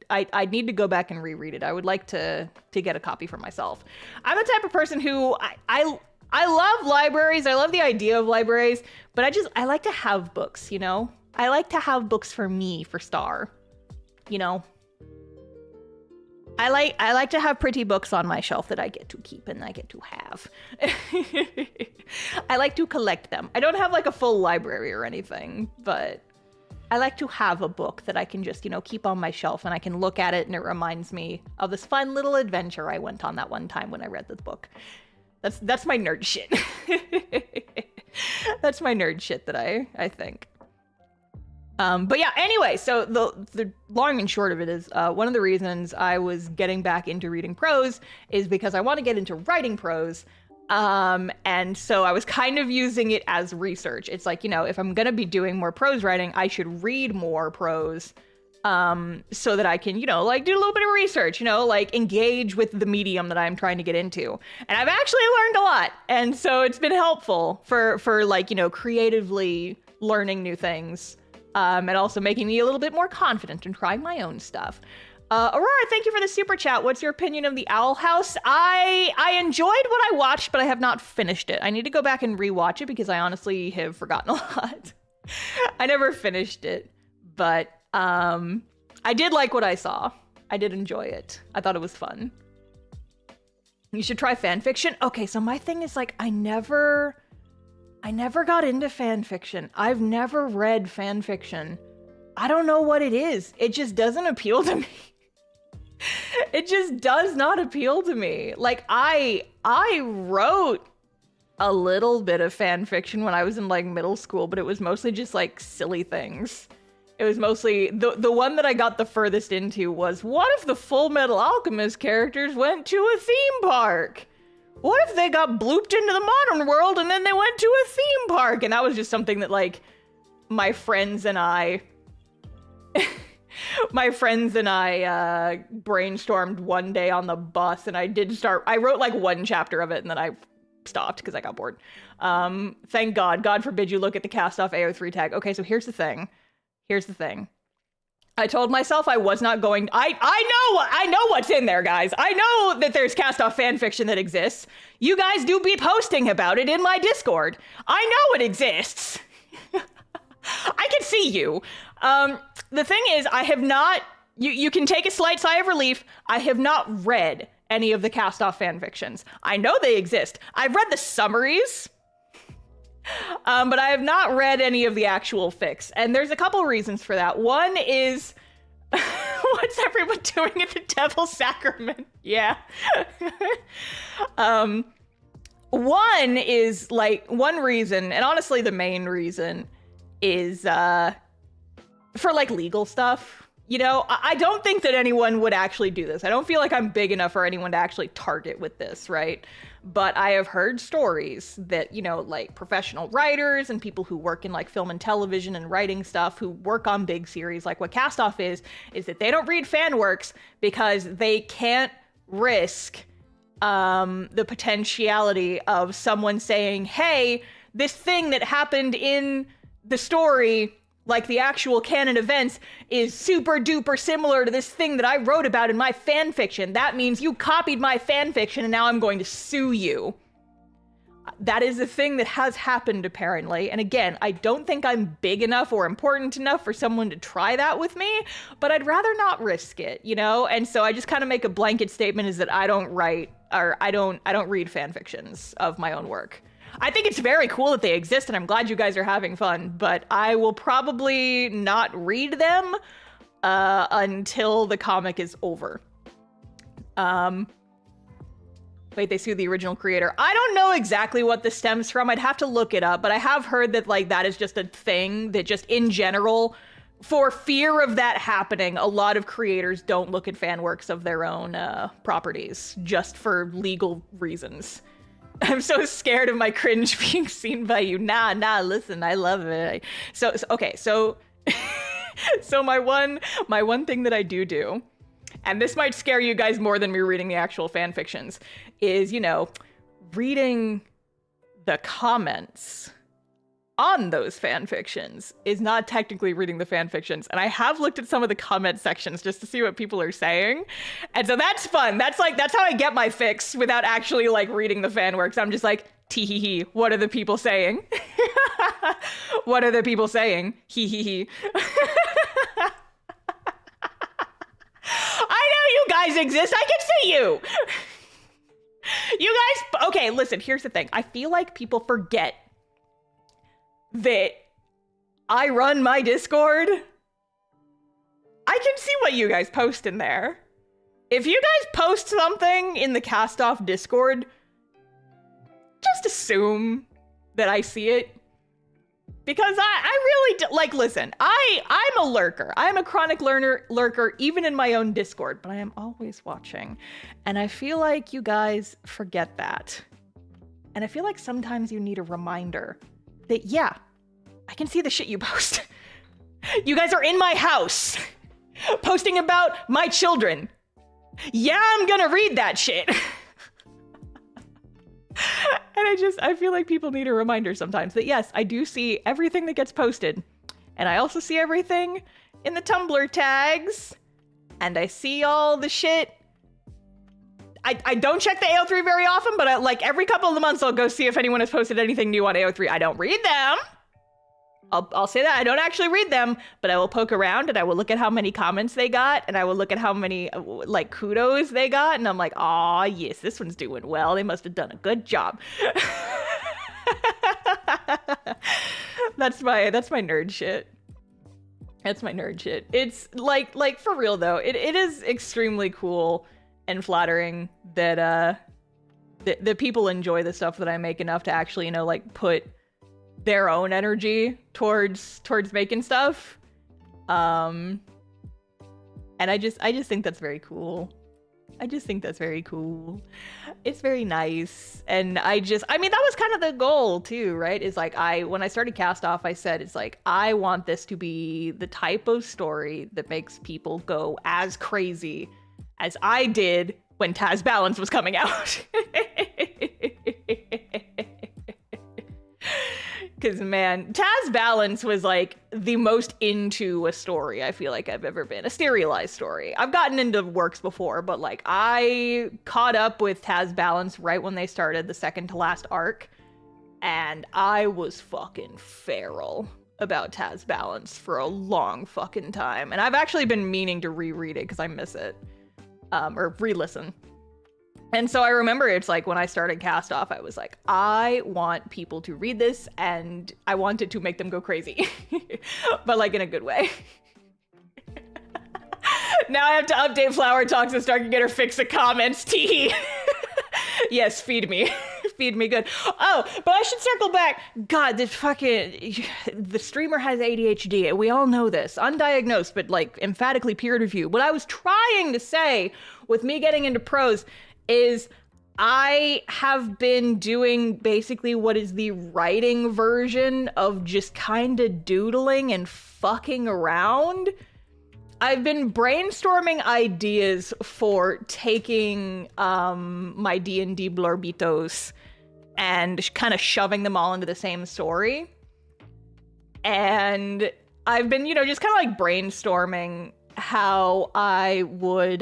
need to go back and reread it. I would like to get a copy for myself. I'm the type of person who I love libraries. I love the idea of libraries, but I like to have books, you know? I like to have books for me, for Star, you know? I like to have pretty books on my shelf that I get to keep and I get to have. I like to collect them. I don't have like a full library or anything, but I like to have a book that I can just, you know, keep on my shelf and I can look at it and it reminds me of this fun little adventure I went on that one time when I read this book. That's my nerd shit. That's my nerd shit that I think. But yeah, anyway, so the long and short of it is one of the reasons I was getting back into reading prose is because I want to get into writing prose. And so I was kind of using it as research. It's like, you know, if I'm going to be doing more prose writing, I should read more prose so that I can, you know, like do a little bit of research, you know, like engage with the medium that I'm trying to get into. And I've actually learned a lot. And so it's been helpful for like, you know, creatively learning new things. And also making me a little bit more confident in trying my own stuff. Aurora, thank you for the super chat. What's your opinion of the Owl House? I enjoyed what I watched, but I have not finished it. I need to go back and rewatch it because I honestly have forgotten a lot. I never finished it, but I did like what I saw. I did enjoy it. I thought it was fun. You should try fan fiction. Okay, so my thing is like I never got into fan fiction. I've never read fan fiction. I don't know what it is. It just doesn't appeal to me. It just does not appeal to me. Like I wrote a little bit of fan fiction when I was in like middle school, but it was mostly just like silly things. It was mostly the one that I got the furthest into was, what if the Full Metal Alchemist characters went to a theme park? What if they got blooped into the modern world and then they went to a theme park? And that was just something that like my friends and I brainstormed one day on the bus, and I wrote like one chapter of it and then I stopped because I got bored. Thank God forbid you look at the cast off AO3 tag. Okay, so here's the thing. I told myself I was not going. I know what's in there, guys. I know that there's cast off fan fiction that exists. You guys do be posting about it in my Discord. I know it exists. I can see you. The thing is, I have not. You can take a slight sigh of relief. I have not read any of the cast off fan fictions. I know they exist. I've read the summaries. But I have not read any of the actual fics, and there's a couple reasons for that. One is, what's everyone doing at the Devil's Sacrament? Yeah. One is like, one reason, and honestly the main reason, is for like legal stuff. You know, I don't think that anyone would actually do this. I don't feel like I'm big enough for anyone to actually target with this, right? But I have heard stories that, you know, like professional writers and people who work in like film and television and writing stuff who work on big series, like what Cast Off is that they don't read fan works because they can't risk the potentiality of someone saying, hey, this thing that happened in the story, like the actual canon events, is super duper similar to this thing that I wrote about in my fan fiction. That means you copied my fan fiction and now I'm going to sue you. That is a thing that has happened apparently. And again, I don't think I'm big enough or important enough for someone to try that with me, but I'd rather not risk it, you know? And so I just kind of make a blanket statement is that I don't write, or I don't read fan fictions of my own work. I think it's very cool that they exist, and I'm glad you guys are having fun, but I will probably not read them until the comic is over. Wait, they sued the original creator. I don't know exactly what this stems from. I'd have to look it up, but I have heard that like that is just a thing that just in general, for fear of that happening, a lot of creators don't look at fan works of their own properties just for legal reasons. I'm so scared of my cringe being seen by you. Nah, listen, I love it. So okay, so so my one thing that I do and this might scare you guys more than me reading the actual fan fictions, is, you know, reading the comments on those fan fictions is not technically reading the fan fictions. And I have looked at some of the comment sections just to see what people are saying. And so that's fun. That's how I get my fix without actually like reading the fan works. I'm just like, tee hee hee, what are the people saying? What are the people saying? Hee hee hee. I know you guys exist. I can see you. You guys, okay, listen, here's the thing. I feel like people forget that I run my Discord. I can see what you guys post in there. If you guys post something in the Cast Off Discord, just assume that I see it. Because I really do, like, listen, I'm a lurker. I'm a chronic lurker, even in my own Discord, but I am always watching. And I feel like you guys forget that. And I feel like sometimes you need a reminder that, yeah, I can see the shit you post. You guys are in my house, posting about my children. Yeah, I'm gonna read that shit. And I feel like people need a reminder sometimes that yes, I do see everything that gets posted. And I also see everything in the Tumblr tags. And I see all the shit. I don't check the AO3 very often, but like every couple of months I'll go see if anyone has posted anything new on AO3. I don't read them. I'll say that I don't actually read them, but I will poke around and I will look at how many comments they got, and I will look at how many like kudos they got, and I'm like, aw, yes, this one's doing well. They must have done a good job. That's my nerd shit. That's my nerd shit. It's like for real though, it is extremely cool and flattering that that people enjoy the stuff that I make enough to actually, you know, like put their own energy towards making stuff. And I just think that's very cool. I just think that's very cool. It's very nice. And I mean, that was kind of the goal too, right? Is like, when I started Cast Off, I said, it's like, I want this to be the type of story that makes people go as crazy as I did when Taz Balance was coming out. Because, man, Taz Balance was, like, the most into a story I feel like I've ever been. A serialized story. I've gotten into works before, but, like, I caught up with Taz Balance right when they started the second to last arc. And I was fucking feral about Taz Balance for a long fucking time. And I've actually been meaning to reread it because I miss it. Or re-listen. And so I remember it's like when I started Cast Off, I was like, I want people to read this and I want it to make them go crazy, but like in a good way. Now I have to update Flower Talks and start to get her fix the comments. Tee. Yes, feed me. Feed me good. Oh, but I should circle back. God, the streamer has ADHD. We all know this. Undiagnosed, but like emphatically peer reviewed. What I was trying to say with me getting into prose is I have been doing basically what is the writing version of just kind of doodling and fucking around. I've been brainstorming ideas for taking my D&D blurbitos and kind of shoving them all into the same story. And I've been, you know, just kind of like brainstorming how I would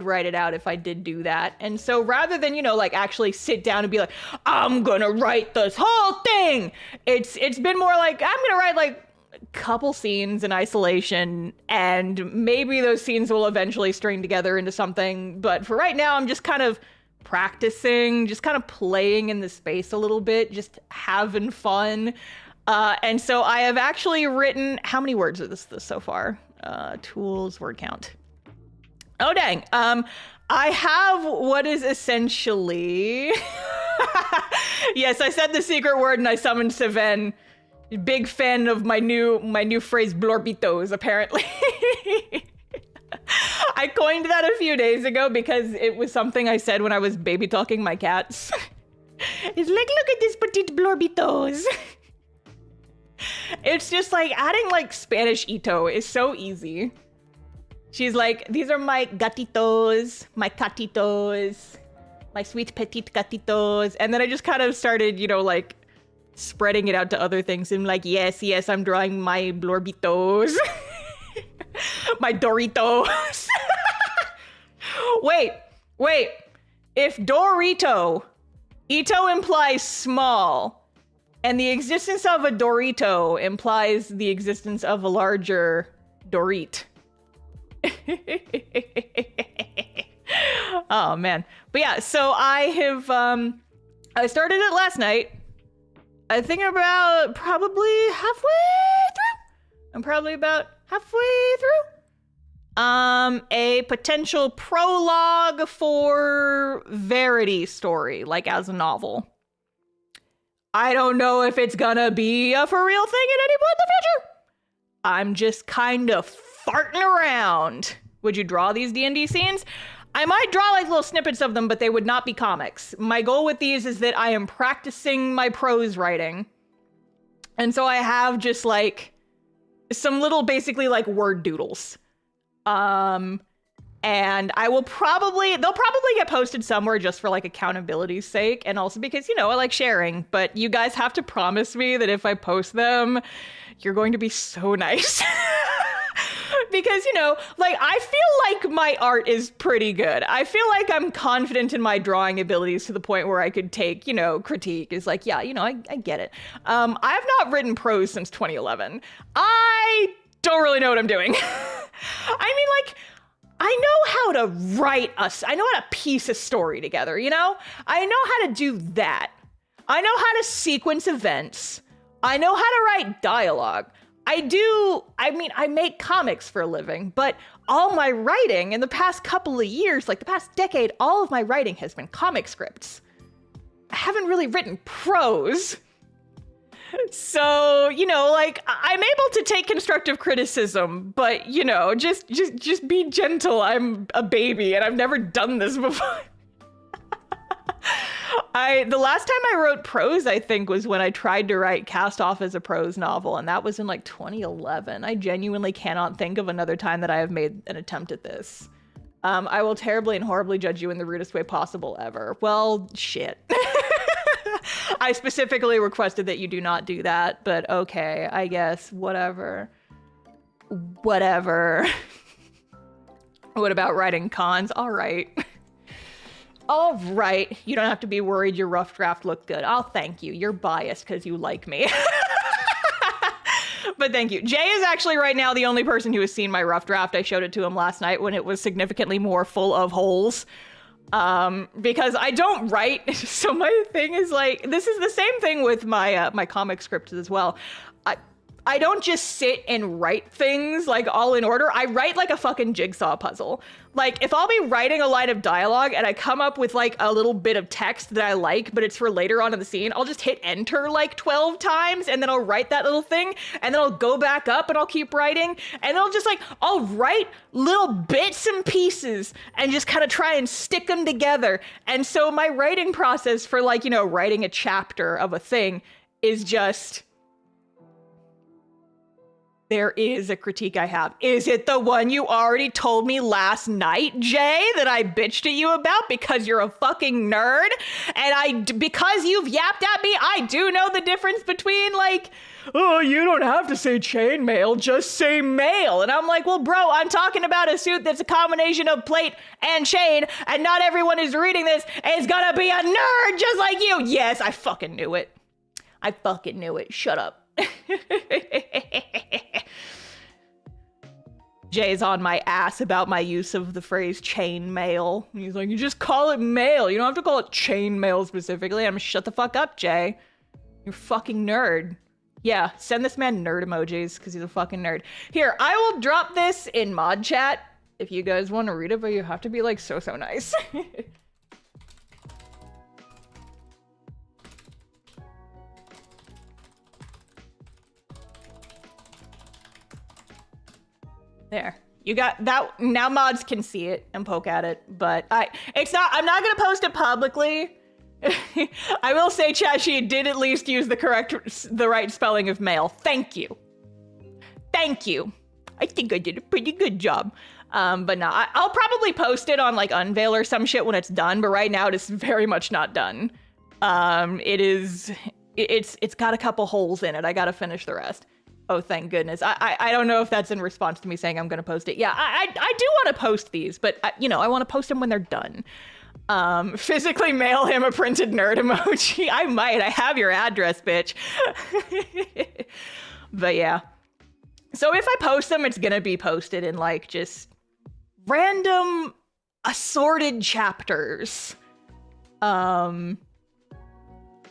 write it out if I did do that. And so rather than, you know, like actually sit down and be like, I'm gonna write this whole thing, it's been more like, I'm gonna write like a couple scenes in isolation, and maybe those scenes will eventually string together into something. But for right now, I'm just kind of practicing, just kind of playing in the space a little bit, just having fun. And so I have actually written, how many words are this so far? Tools, word count. Oh, dang. I have what is essentially... Yes, I said the secret word and I summoned Seven. Big fan of my new phrase, blorbitos, apparently. I coined that a few days ago because it was something I said when I was baby talking my cats. It's like, look at this petite blorbitos. It's just like adding like Spanish ito is so easy. She's like, these are my gatitos, my catitos, my sweet petite gatitos. And then I just kind of started, you know, like spreading it out to other things. And like, yes, I'm drawing my blorbitos, my Doritos. Wait. If Dorito, Ito implies small, and the existence of a Dorito implies the existence of a larger Dorit. Oh man. But yeah, so I have I started it last night. I think about probably halfway through. I'm probably about halfway through. A potential prologue for Verity story, like as a novel. I don't know if it's gonna be a for real thing at any point in the future. I'm just kind of farting around. Would you draw these D&D scenes? I might draw like little snippets of them, but they would not be comics. My goal with these is that I am practicing my prose writing. And so I have just like some little basically like word doodles. And they'll probably get posted somewhere just for like accountability's sake. And also because, you know, I like sharing, but you guys have to promise me that if I post them, you're going to be so nice. Because, you know, like I feel like my art is pretty good. I feel like I'm confident in my drawing abilities to the point where I could take, you know, critique. Is like, yeah, you know, I get it. I've not written prose since 2011. I don't really know what I'm doing. I mean, like, I know how to write I know how to piece a story together, you know? I know how to do that. I know how to sequence events. I know how to write dialogue. I make comics for a living, but all my writing in the past couple of years, like the past decade, all of my writing has been comic scripts. I haven't really written prose. So, you know, like I'm able to take constructive criticism, but you know, just be gentle. I'm a baby and I've never done this before. The last time I wrote prose, I think, was when I tried to write Cast Off as a prose novel, and that was in like 2011. I genuinely cannot think of another time that I have made an attempt at this. I will terribly and horribly judge you in the rudest way possible ever. Well, shit. I specifically requested that you do not do that, but okay, I guess, whatever. What about writing cons? All right. All right. You don't have to be worried your rough draft looked good. I'll thank you. You're biased because you like me. But thank you. Jay is actually right now the only person who has seen my rough draft. I showed it to him last night when it was significantly more full of holes. Because I don't write. So my thing is like, this is the same thing with my my comic scripts as well. I don't just sit and write things like all in order. I write like a fucking jigsaw puzzle. Like if I'll be writing a line of dialogue and I come up with like a little bit of text that I like, but it's for later on in the scene, I'll just hit enter like 12 times and then I'll write that little thing and then I'll go back up and I'll keep writing and then I'll write little bits and pieces and just kind of try and stick them together. And so my writing process for like, you know, writing a chapter of a thing is just... There is a critique I have. Is it the one you already told me last night, Jay, that I bitched at you about because you're a fucking nerd? And because you've yapped at me, I do know the difference between like, oh, you don't have to say chainmail, just say mail. And I'm like, well, bro, I'm talking about a suit that's a combination of plate and chain, and not everyone who's reading this is gonna be a nerd just like you. Yes, I fucking knew it. I fucking knew it. Shut up. Jay's on my ass about my use of the phrase chain mail. He's like, you just call it mail. You don't have to call it chain mail specifically. I'm shut the fuck up, Jay. You're a fucking nerd. Yeah, send this man nerd emojis because he's a fucking nerd. Here, I will drop this in mod chat if you guys want to read it, but you have to be like so nice. There. You got that. Now mods can see it and poke at it, but I'm not going to post it publicly. I will say Chashi did at least use the right spelling of mail. Thank you. Thank you. I think I did a pretty good job. But no, I'll probably post it on like Unveil or some shit when it's done, but right now it is very much not done. It's got a couple holes in it. I gotta finish the rest. Oh, thank goodness. I don't know if that's in response to me saying I'm gonna post it. Yeah, I do want to post these, but I want to post them when they're done. Physically mail him a printed nerd emoji. I might. I have your address, bitch. But yeah. So if I post them, it's gonna be posted in like just random assorted chapters.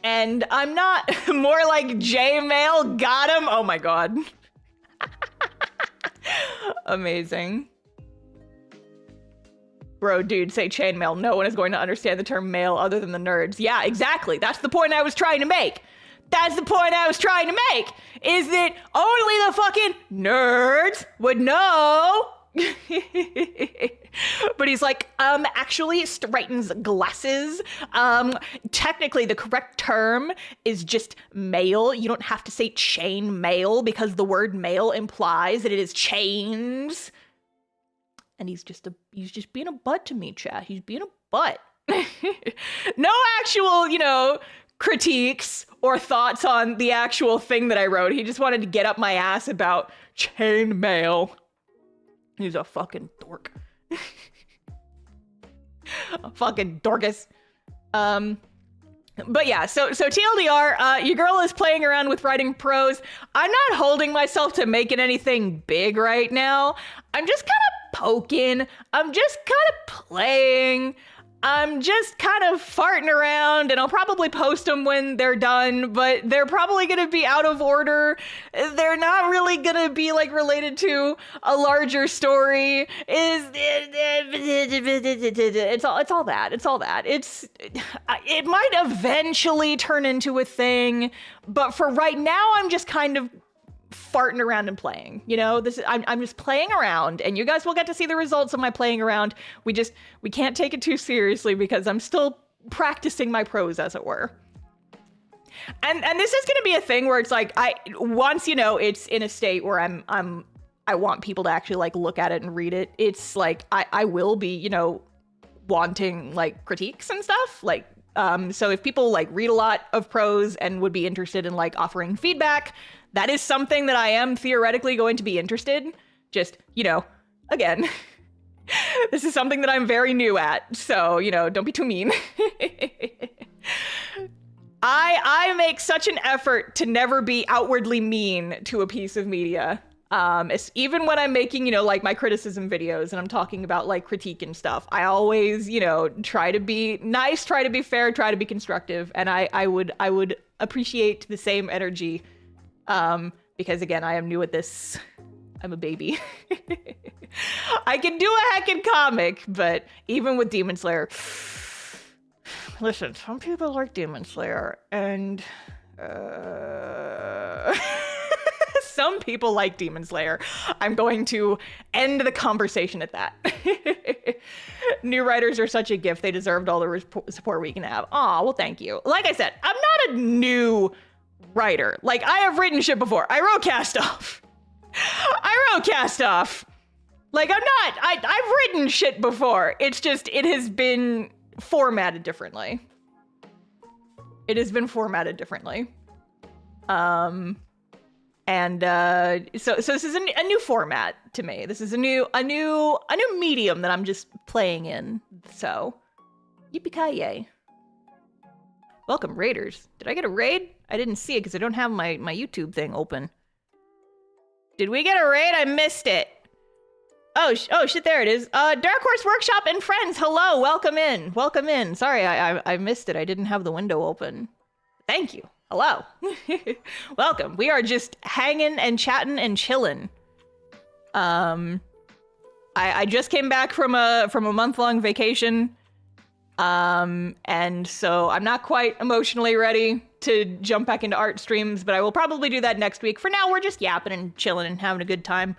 And I'm not more like Jmail. Got him. Oh my god. Amazing. Bro, dude, say chainmail. No one is going to understand the term mail other than the nerds. Yeah, exactly. That's the point I was trying to make. That's the point I was trying to make. Is that only the fucking nerds would know. But he's like, actually straightens glasses. Technically the correct term is just mail. You don't have to say chain mail because the word mail implies that it is chains. And he's just being a butt to me, chat. He's being a butt. No actual, critiques or thoughts on the actual thing that I wrote. He just wanted to get up my ass about chain mail. He's a fucking dork. A fucking dorcas. But yeah, so TLDR, your girl is playing around with writing prose. I'm not holding myself to making anything big right now. I'm just kind of poking. I'm just kind of playing. I'm just kind of farting around, and I'll probably post them when they're done, but they're probably going to be out of order. They're not really going to be like related to a larger story. It's all that. It might eventually turn into a thing, but for right now, I'm just kind of farting around and playing. I'm just playing around, and you guys will get to see the results of my playing around. We can't take it too seriously because I'm still practicing my prose, as it were. And this is going to be a thing where it's like once it's in a state where I want people to actually like look at it and read it. It's like I will be wanting like critiques and stuff like. So if people like read a lot of prose and would be interested in like offering feedback, that is something that I am theoretically going to be interested. Just, again, this is something that I'm very new at. So, don't be too mean. I make such an effort to never be outwardly mean to a piece of media. Even when I'm making, like my criticism videos and I'm talking about like critique and stuff, I always, try to be nice, try to be fair, try to be constructive. And I would appreciate the same energy. Because again, I am new at this. I'm a baby. I can do a heckin' comic, but even with Demon Slayer, listen, some people like Demon Slayer and, some people like Demon Slayer. I'm going to end the conversation at that. New writers are such a gift. They deserved all the support we can have. Aw, well, thank you. Like I said, I'm not a new writer. Like, I have written shit before. I wrote Cast Off. Like, I've written shit before. It's just, it has been formatted differently. So this is a new format to me. This is a new medium that I'm just playing in. So, yippee-ki-yay. Welcome, raiders. Did I get a raid? I didn't see it because I don't have my YouTube thing open. Did we get a raid? I missed it. Oh shit, there it is. Dark Horse Workshop and friends, hello, welcome in. Sorry, I missed it. I didn't have the window open. Thank you. Hello. Welcome. We are just hanging and chatting and chilling. I just came back from a month-long vacation. And so I'm not quite emotionally ready to jump back into art streams, but I will probably do that next week. For now, we're just yapping and chilling and having a good time.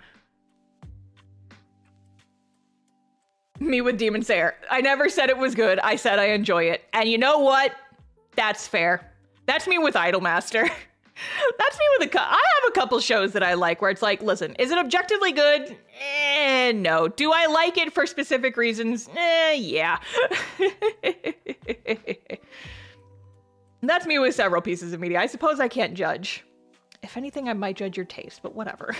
Me with Demon Slayer. I never said it was good. I said I enjoy it. And you know what? That's fair. That's me with Idolmaster. That's me with I have a couple shows that I like where it's like, listen, is it objectively good? No. Do I like it for specific reasons? Yeah. That's me with several pieces of media. I suppose I can't judge. If anything, I might judge your taste, but whatever.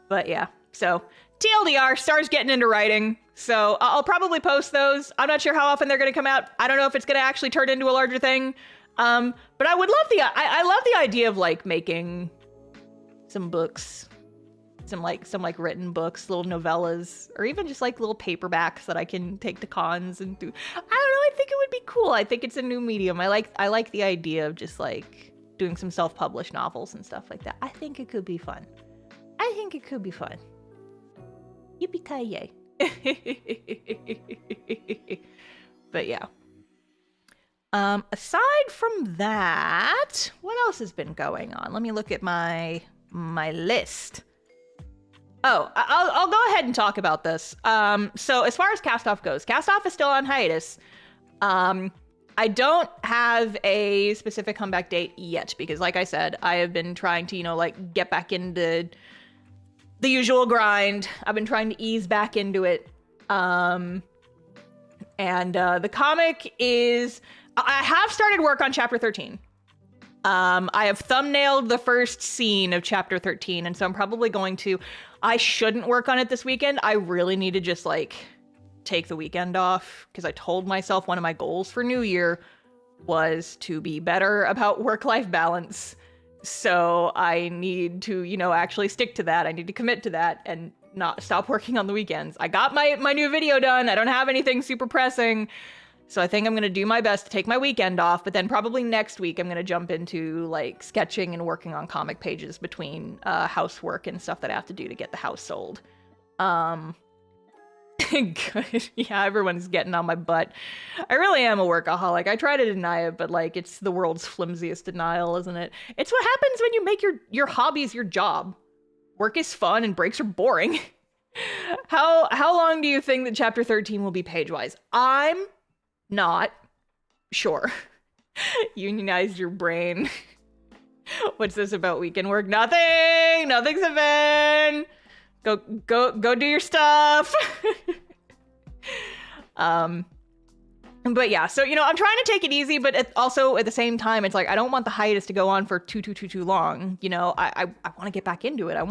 But yeah, so TLDR, Star's getting into writing, so I'll probably post those. I'm not sure how often they're going to come out. I don't know if it's going to actually turn into a larger thing. But I would love I love the idea of like making some books, some written books, little novellas, or even just like little paperbacks that I can take to cons and do. I don't know. I think it would be cool. I think it's a new medium. I like the idea of just like doing some self-published novels and stuff like that. I think it could be fun. Yippee-ki-yay. But yeah. Aside from that, what else has been going on? Let me look at my list. Oh, I'll go ahead and talk about this. So as far as Cast-Off goes, Cast-Off is still on hiatus. I don't have a specific comeback date yet because, like I said, I have been trying to, like get back into the usual grind. I've been trying to ease back into it. And the comic is... I have started work on Chapter 13. I have thumbnailed the first scene of Chapter 13, and so I'm probably going to... I shouldn't work on it this weekend. I really need to just, like, take the weekend off, because I told myself one of my goals for New Year was to be better about work-life balance. So I need to, actually stick to that. I need to commit to that and not stop working on the weekends. I got my new video done. I don't have anything super pressing. So I think I'm going to do my best to take my weekend off, but then probably next week I'm going to jump into like sketching and working on comic pages between housework and stuff that I have to do to get the house sold. Good. Yeah, everyone's getting on my butt. I really am a workaholic. I try to deny it, but like it's the world's flimsiest denial, isn't it? It's what happens when you make your hobbies your job. Work is fun and breaks are boring. How long do you think that Chapter 13 will be page-wise? I'm not sure. Unionize your brain. What's this about weekend work? Nothing! Nothing's event! Go do your stuff. But yeah, so, I'm trying to take it easy, but also at the same time, it's like, I don't want the hiatus to go on for too long. I want to get back into it. I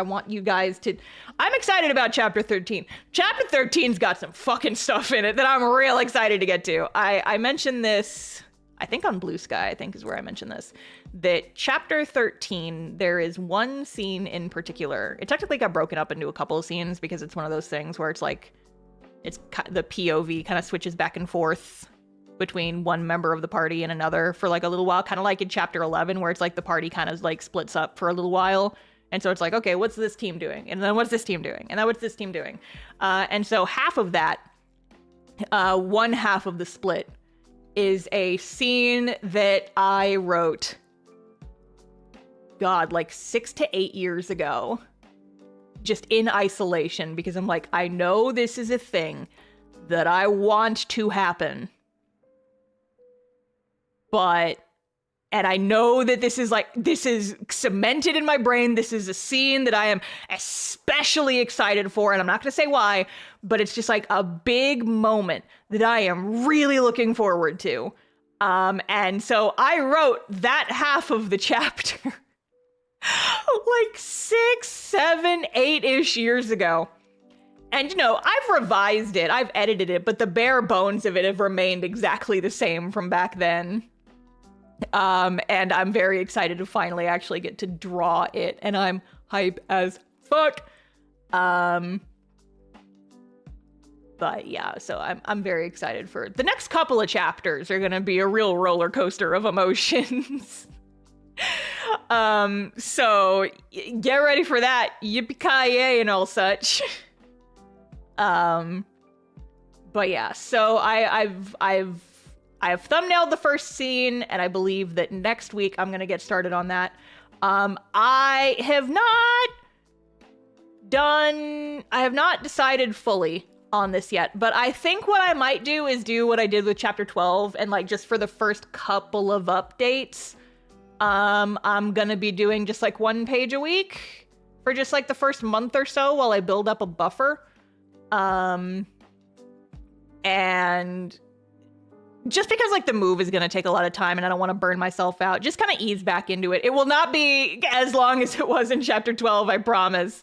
want you guys to, I'm excited about Chapter 13. Chapter 13's got some fucking stuff in it that I'm real excited to get to. I mentioned this, I think on Blue Sky, I think is where I mentioned this, that Chapter 13, there is one scene in particular. It technically got broken up into a couple of scenes because it's one of those things where it's like, it's the POV kind of switches back and forth between one member of the party and another for like a little while, kind of like in Chapter 11 where it's like the party kind of like splits up for a little while. And so it's like, okay, what's this team doing? And then what's this team doing? And then what's this team doing? And so half of that, one half of the split is a scene that I wrote, God, like 6 to 8 years ago. Just in isolation, because I'm like, I know this is a thing that I want to happen. And I know that this is cemented in my brain. This is a scene that I am especially excited for, and I'm not going to say why, but it's just like a big moment that I am really looking forward to. And so I wrote that half of the chapter like 6, 7, 8-ish years ago. And, I've revised it, I've edited it, but the bare bones of it have remained exactly the same from back then. And I'm very excited to finally actually get to draw it, and I'm hype as fuck. But yeah, so I'm very excited for the next couple of chapters are gonna be a real roller coaster of emotions. So get ready for that. Yippee-ki-yay and all such. But yeah, so I've thumbnailed the first scene, and I believe that next week I'm gonna get started on that. I have not decided fully on this yet, but I think what I might do is do what I did with chapter 12 and like just for the first couple of updates, I'm gonna be doing just like 1 page a week for just like the first month or so while I build up a buffer. And just because like the move is gonna take a lot of time and I don't want to burn myself out, just kind of ease back into it. It will not be as long as it was in chapter 12, I promise.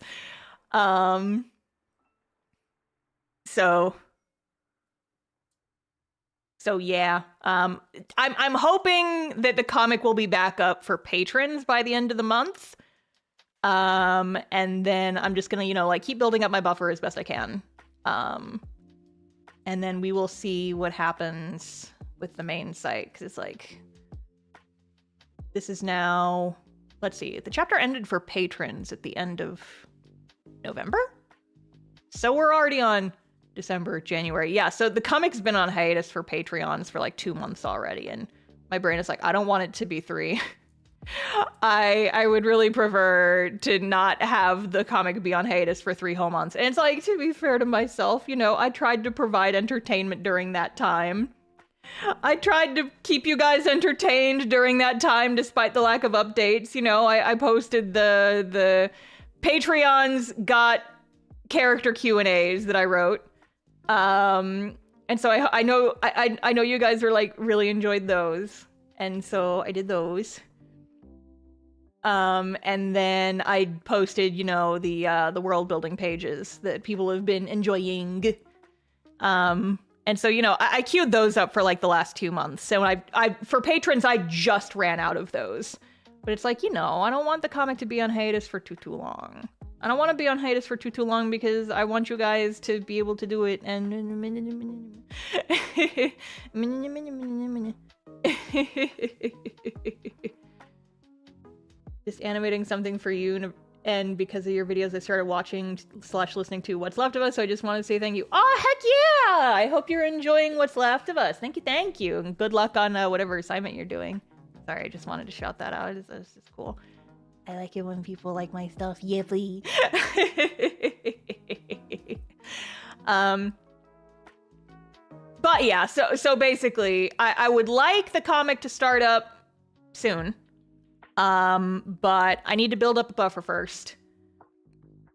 So yeah, I'm hoping that the comic will be back up for patrons by the end of the month. And then I'm just gonna, you know, like keep building up my buffer as best I can. And then we will see what happens with the main site, because it's like, this is now, let's see, the chapter ended for patrons at the end of November? So we're already on December, January. Yeah, so the comic's been on hiatus for Patreons for like 2 months already, and my brain is like, I don't want it to be 3. I would really prefer to not have the comic be on hiatus for 3 whole months. And it's like, to be fair to myself, you know, I tried to provide entertainment during that time. I tried to keep you guys entertained during that time despite the lack of updates. You know, I posted the Patreons got character Q&As that I wrote. And so I know you guys were like really enjoyed those. And so I did those. And then I posted, you know, the world building pages that people have been enjoying. And so, you know, I queued those up for like the last 2 months. So I for patrons, I just ran out of those. But it's like, you know, I don't want the comic to be on hiatus for too long. I don't want to be on hiatus for too long because I want you guys to be able to do it and just animating something for you, and because of your videos I started watching / listening to What's Left of Us, so I just want to say thank you. Oh, heck yeah! I hope you're enjoying What's Left of Us. Thank you, and good luck on whatever assignment you're doing. Sorry, I just wanted to shout that out. It's just cool. I like it when people like my stuff. Yeah, please. But yeah, so basically, I would like the comic to start up soon. But I need to build up a buffer first.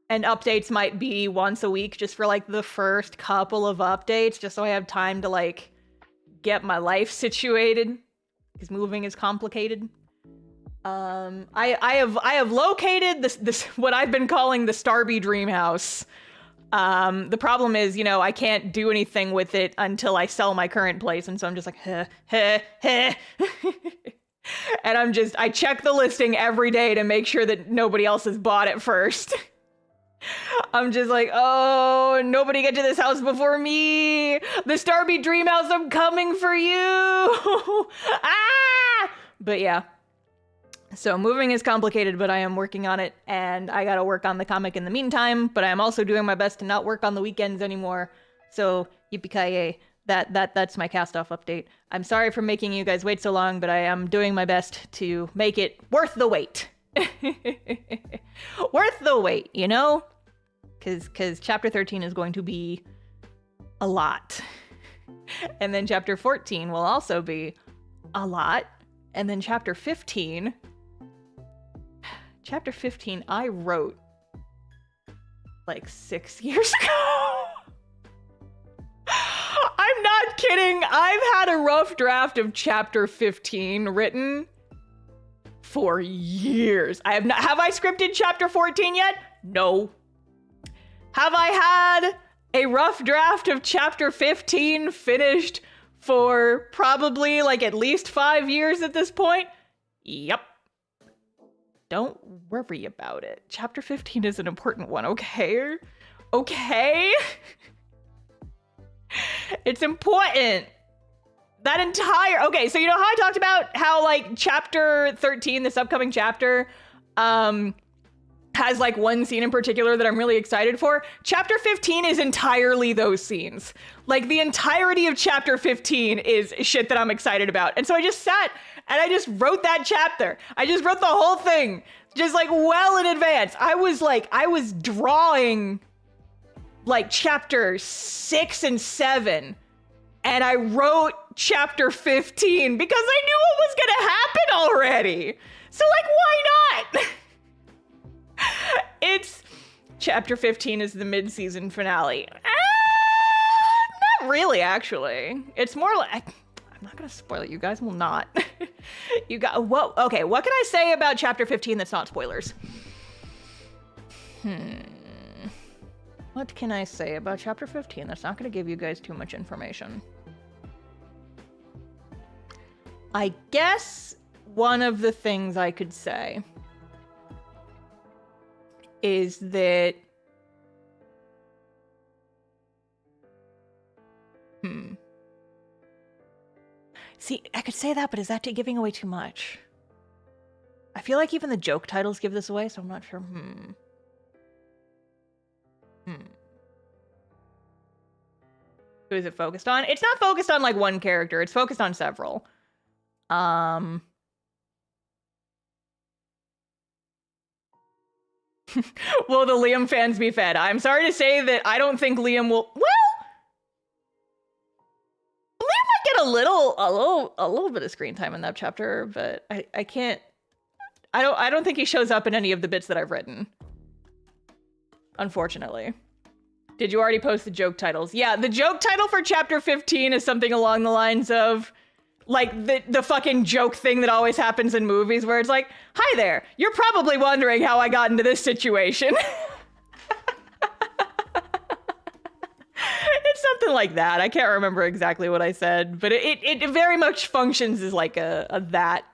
And updates might be once a week just for like the first couple of updates, just so I have time to like get my life situated, because moving is complicated. I have located this what I've been calling the Starby dream house. The problem is, you know, I can't do anything with it until I sell my current place, and so I'm just like, and I check the listing every day to make sure that nobody else has bought it first. I'm just like, oh, nobody get to this house before me. The Starby dream house, I'm coming for you. Ah! But yeah. So moving is complicated, but I am working on it, and I gotta work on the comic in the meantime, but I'm also doing my best to not work on the weekends anymore. So yippee-ki-yay. That's my cast-off update. I'm sorry for making you guys wait so long, but I am doing my best to make it worth the wait. Worth the wait, you know? Because chapter 13 is going to be a lot. And then chapter 14 will also be a lot. And then chapter 15... Chapter 15 I wrote like 6 years ago. I'm not kidding. I've had a rough draft of chapter 15 written for years. Have I scripted chapter 14 yet? No. Have I had a rough draft of chapter 15 finished for probably like at least 5 years at this point? Yep. Don't worry about it. Chapter 15 is an important one, okay? Okay? It's important. That entire... Okay, so you know how I talked about how, like, chapter 13, this upcoming chapter, has, like, one scene in particular that I'm really excited for? Chapter 15 is entirely those scenes. Like, the entirety of chapter 15 is shit that I'm excited about. And so I just sat and I just wrote that chapter. I just wrote the whole thing, just, like, well in advance. I was drawing like chapter 6 and 7, and I wrote chapter 15 because I knew what was gonna happen already. So like, why not? It's chapter 15 is the mid-season finale. Not really, actually. It's more like, I'm not gonna spoil it. You guys will not. You got what? Okay, what can I say about chapter 15 that's not spoilers? What can I say about chapter 15 that's not gonna give you guys too much information? I guess one of the things I could say is that see, I could say that, but is that giving away too much? I feel like even the joke titles give this away, so I'm not sure. Who is it focused on? It's not focused on like one character, it's focused on several. Will the Liam fans be fed? I'm sorry to say that I don't think Liam will. Well, Liam might get a little bit of screen time in that chapter, but I can't. I don't think he shows up in any of the bits that I've written. Unfortunately. Did you already post the joke titles? Yeah, the joke title for chapter 15 is something along the lines of like the fucking joke thing that always happens in movies where it's like, hi there, you're probably wondering how I got into this situation. It's something like that. I can't remember exactly what I said, but it very much functions as like a that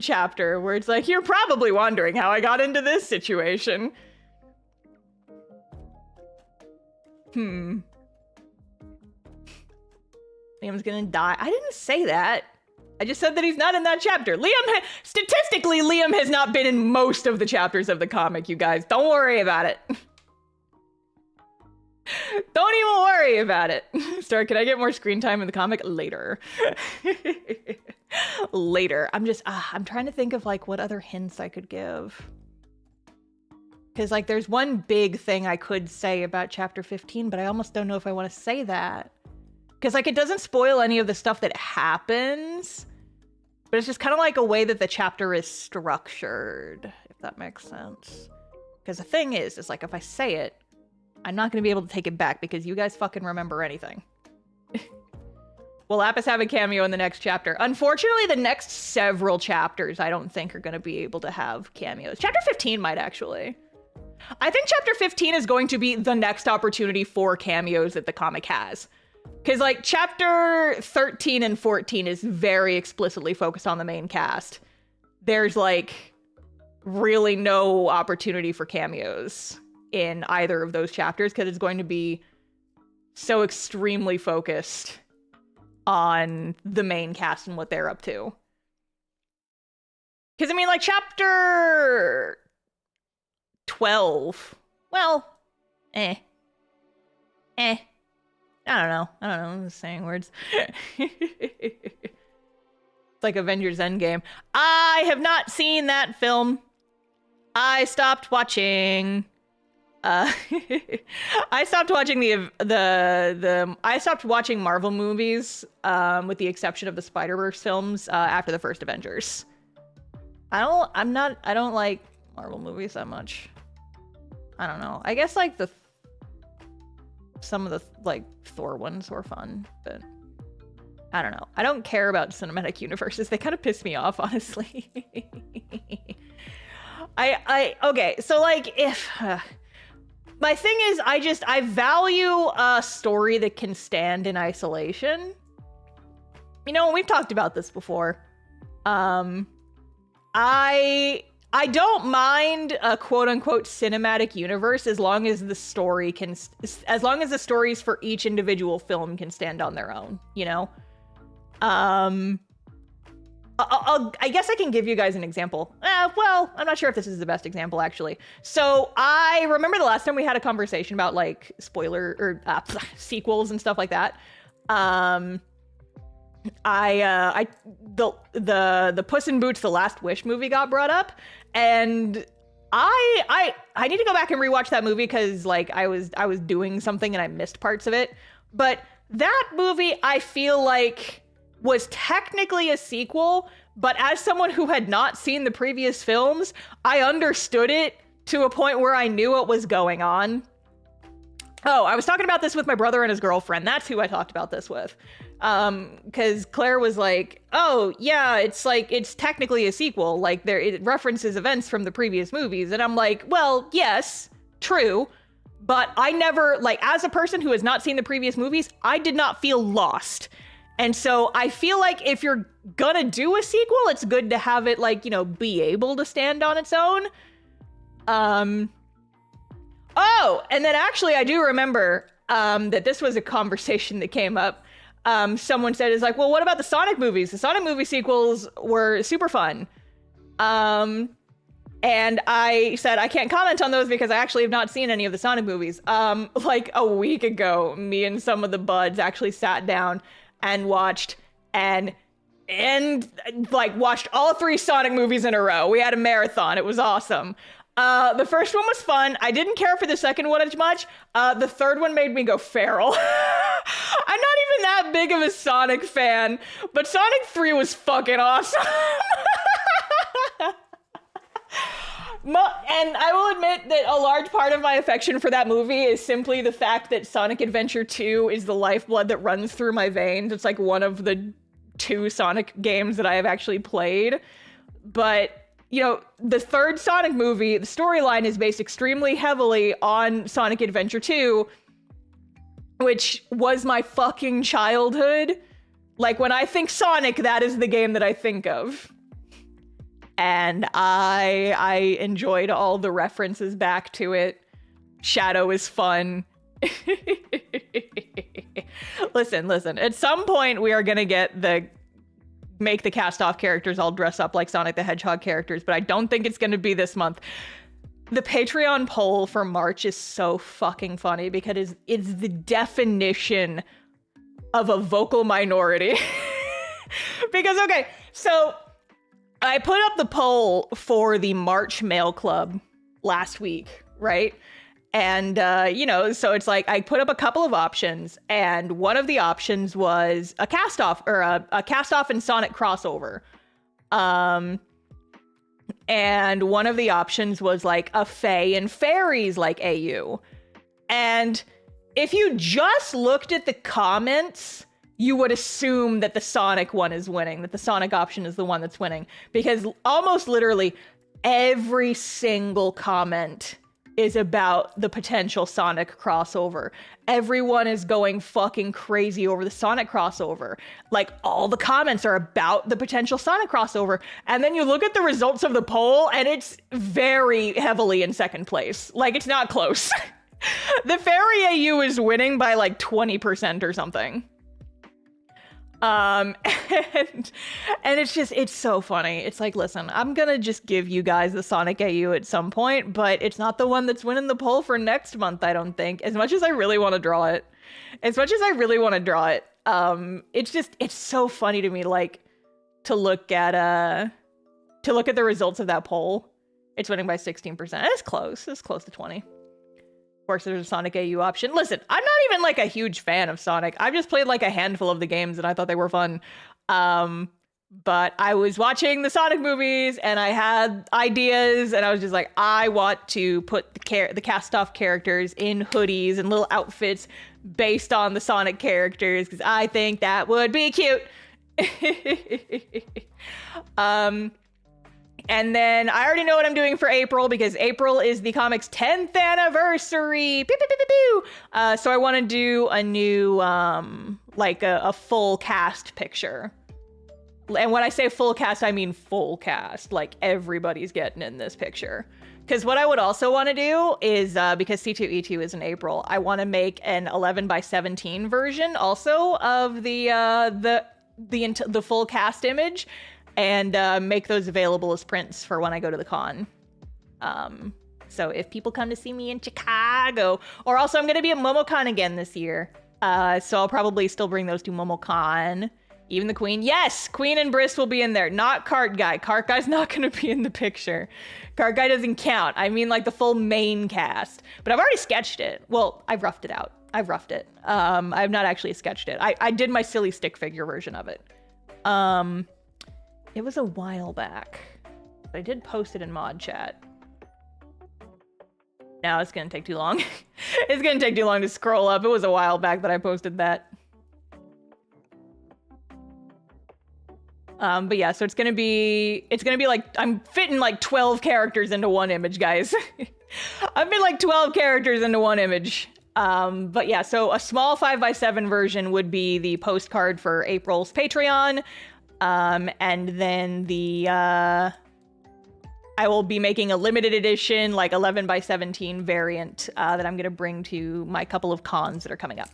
chapter where it's like, you're probably wondering how I got into this situation. Liam's gonna die. I didn't say that. I just said that he's not in that chapter. Statistically, Liam has not been in most of the chapters of the comic, you guys. Don't worry about it. Don't even worry about it. Sorry, can I get more screen time in the comic? Later. Later. I'm trying to think of like what other hints I could give. Because like there's one big thing I could say about chapter 15, but I almost don't know if I want to say that. Because like it doesn't spoil any of the stuff that happens, but it's just kind of like a way that the chapter is structured, if that makes sense. Because the thing is like if I say it, I'm not going to be able to take it back because you guys fucking remember anything. Will Lapis have a cameo in the next chapter? Unfortunately, the next several chapters I don't think are going to be able to have cameos. Chapter 15 might actually. I think chapter 15 is going to be the next opportunity for cameos that the comic has. Because like chapter 13 and 14 is very explicitly focused on the main cast. There's like really no opportunity for cameos in either of those chapters because it's going to be so extremely focused on the main cast and what they're up to. Because I mean like chapter 12, well, I don't know. I'm just saying words. It's like Avengers Endgame. I have not seen that film. I stopped watching. I stopped watching I stopped watching Marvel movies, with the exception of the Spider-Verse films, after the first Avengers. I don't like Marvel movies that much. I don't know. I guess like some of the like Thor ones were fun, but I don't know. I don't care about cinematic universes. They kind of piss me off, honestly. Okay, so like if my thing is I value a story that can stand in isolation. You know, we've talked about this before. I don't mind a quote-unquote cinematic universe as long as the stories for each individual film can stand on their own, you know? I guess I can give you guys an example. Well, I'm not sure if this is the best example, actually. So I remember the last time we had a conversation about like spoiler or sequels and stuff like that. The Puss in Boots: The Last Wish movie got brought up, and I need to go back and rewatch that movie because like I was doing something and I missed parts of it. But that movie I feel like was technically a sequel, but as someone who had not seen the previous films, I understood it to a point where I knew what was going on. Oh, I was talking about this with my brother and his girlfriend. That's who I talked about this with. Because Claire was like, oh, yeah, it's technically a sequel. Like, it references events from the previous movies. And I'm like, well, yes, true. But I never, like, as a person who has not seen the previous movies, I did not feel lost. And so I feel like if you're gonna do a sequel, it's good to have it, like, you know, be able to stand on its own. Oh, and then actually I do remember that this was a conversation that came up. Someone said, is like, well, what about the Sonic movies? The Sonic movie sequels were super fun. And I said, I can't comment on those because I actually have not seen any of the Sonic movies. Like a week ago, me and some of the buds actually sat down and watched watched all 3 Sonic movies in a row. We had a marathon. It was awesome. The first one was fun. I didn't care for the second one as much. The third one made me go feral. I'm not even that big of a Sonic fan, but Sonic 3 was fucking awesome. And I will admit that a large part of my affection for that movie is simply the fact that Sonic Adventure 2 is the lifeblood that runs through my veins. It's like one of the 2 Sonic games that I have actually played. But you know, the third Sonic movie, the storyline is based extremely heavily on Sonic Adventure 2, which was my fucking childhood. Like, when I think Sonic, that is the game that I think of. And I enjoyed all the references back to it. Shadow is fun. Listen. At some point, we are gonna get make the cast-off characters all dress up like Sonic the Hedgehog characters, but I don't think it's going to be this month. The Patreon poll for March is so fucking funny because it's the definition of a vocal minority. Because, okay, so I put up the poll for the March Mail Club last week, right? And, you know, so it's like I put up a couple of options, and one of the options was a cast-off or a cast-off and Sonic crossover. And one of the options was like a Fae and Fairies like AU. And if you just looked at the comments, you would assume that the Sonic one is winning, that the Sonic option is the one that's winning, because almost literally every single comment is about the potential Sonic crossover. Everyone is going fucking crazy over the Sonic crossover. Like, all the comments are about the potential Sonic crossover. And then you look at the results of the poll, and it's very heavily in second place. Like, it's not close. The Fairy AU is winning by like 20% or something. And it's so funny. It's like, listen, I'm gonna just give you guys the Sonic AU at some point, but it's not the one that's winning the poll for next month, I don't think. As much as I really want to draw it. It's so funny to me, like, to look at the results of that poll. It's winning by 16%. It's close to 20. Of course, there's a Sonic AU option. Listen, I'm not even like a huge fan of Sonic. I've just played like a handful of the games and I thought they were fun. But I was watching the Sonic movies and I had ideas and I was just like, I want to put the cast-off characters in hoodies and little outfits based on the Sonic characters because I think that would be cute. And then I already know what I'm doing for April because April is the comic's 10th anniversary. Pew, pew, pew, pew, pew. So I want to do a new, like a full cast picture. And when I say full cast, I mean full cast. Like, everybody's getting in this picture. Because what I would also want to do is, because C2E2 is in April, I want to make an 11:17 version also of the full cast image. And make those available as prints for when I go to the con. So if people come to see me in Chicago, or also I'm going to be at MomoCon again this year. So I'll probably still bring those to MomoCon. Even the Queen. Yes, Queen and Briss will be in there. Not Cart Guy. Cart Guy's not going to be in the picture. Cart Guy doesn't count. I mean, like, the full main cast. But I've already sketched it. Well, I've roughed it out. I've roughed it. I've not actually sketched it. I did my silly stick figure version of it. It was a while back. But I did post it in mod chat. Now it's going to take too long. It's going to take too long to scroll up. It was a while back that I posted that. But yeah, so it's gonna be like, I'm fitting like 12 characters into one image, guys. I've been like 12 characters into one image. But yeah, so a small 5x7 version would be the postcard for April's Patreon. And then I will be making a limited edition, like 11x17 variant, that I'm gonna bring to my couple of cons that are coming up.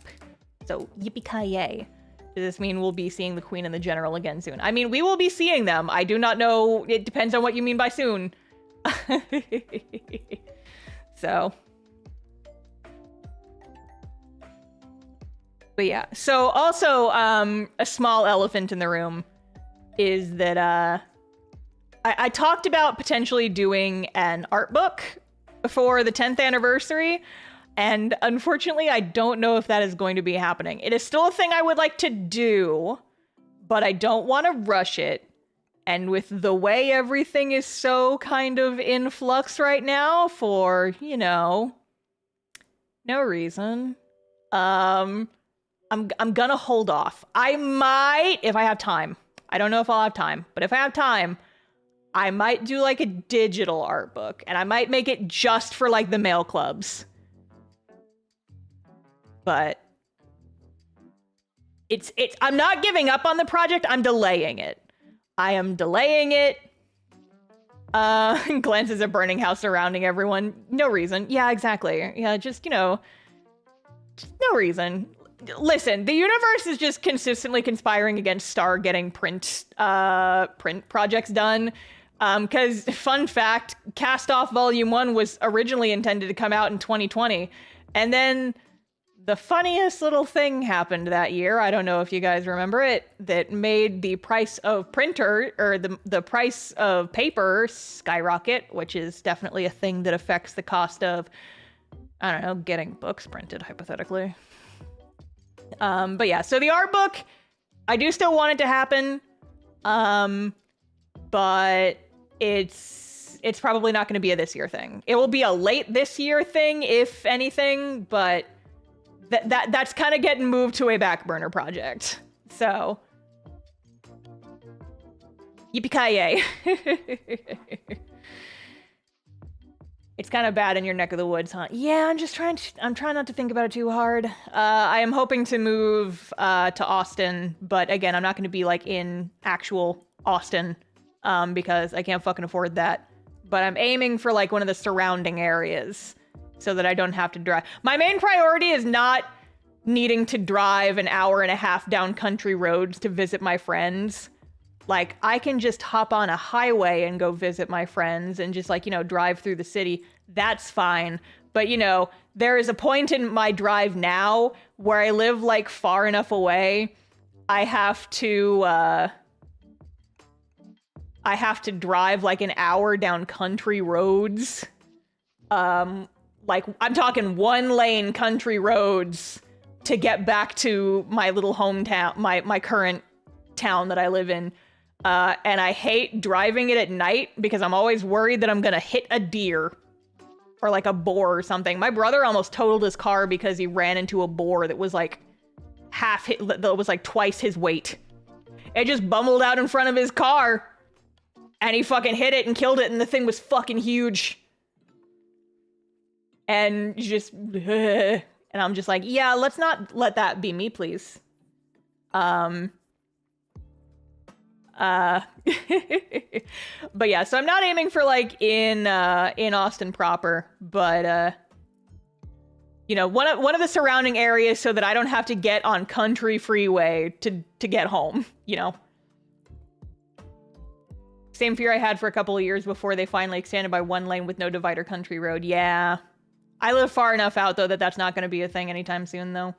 So yippee-ki-yay. Does this mean we'll be seeing the Queen and the General again soon? I mean, we will be seeing them. I do not know. It depends on what you mean by soon. So. But yeah. So also, a small elephant in the room is that I talked about potentially doing an art book for the 10th anniversary. And unfortunately, I don't know if that is going to be happening. It is still a thing I would like to do, but I don't want to rush it. And with the way everything is so kind of in flux right now for, you know, no reason, I'm gonna hold off. I might, if I have time. I don't know if I'll have time, but if I have time, I might do like a digital art book, and I might make it just for like the mail clubs. But I'm not giving up on the project. I'm delaying it. I am delaying it. Glances at burning house surrounding everyone. No reason. Yeah, exactly. Yeah, just, you know, just no reason. Listen, the universe is just consistently conspiring against Star getting print projects done. Because, fun fact, Cast Off Volume 1 was originally intended to come out in 2020. And then the funniest little thing happened that year, I don't know if you guys remember it, that made the price of printer, or the price of paper skyrocket, which is definitely a thing that affects the cost of, I don't know, getting books printed, hypothetically. But yeah, so the art book, I do still want it to happen, but it's probably not going to be a this year thing. It will be a late this year thing, if anything, but that's kind of getting moved to a back burner project. So, yippee-ki-yay. It's kind of bad in your neck of the woods, huh? Yeah, I'm trying not to think about it too hard. I am hoping to move to Austin, but again, I'm not going to be like in actual Austin, because I can't fucking afford that. But I'm aiming for like one of the surrounding areas, so that I don't have to drive. My main priority is not needing to drive an hour and a half down country roads to visit my friends. Like, I can just hop on a highway and go visit my friends and just, like, you know, drive through the city. That's fine. But, you know, there is a point in my drive now where I live, like, far enough away. I have to drive, like, an hour down country roads. Like, I'm talking 1-lane country roads to get back to my little hometown, my current town that I live in. And I hate driving it at night because I'm always worried that I'm gonna hit a deer or like a boar or something. My brother almost totaled his car because he ran into a boar that was like that was like twice his weight. It just bumbled out in front of his car and he fucking hit it and killed it, and the thing was fucking huge. And just, and I'm just like, yeah, let's not let that be me, please. But yeah, so I'm not aiming for like in Austin proper, but you know, one of the surrounding areas so that I don't have to get on country freeway to get home, you know. Same fear I had for a couple of years before they finally extended by 1 lane with no divider country road. Yeah. I live far enough out though that that's not going to be a thing anytime soon though.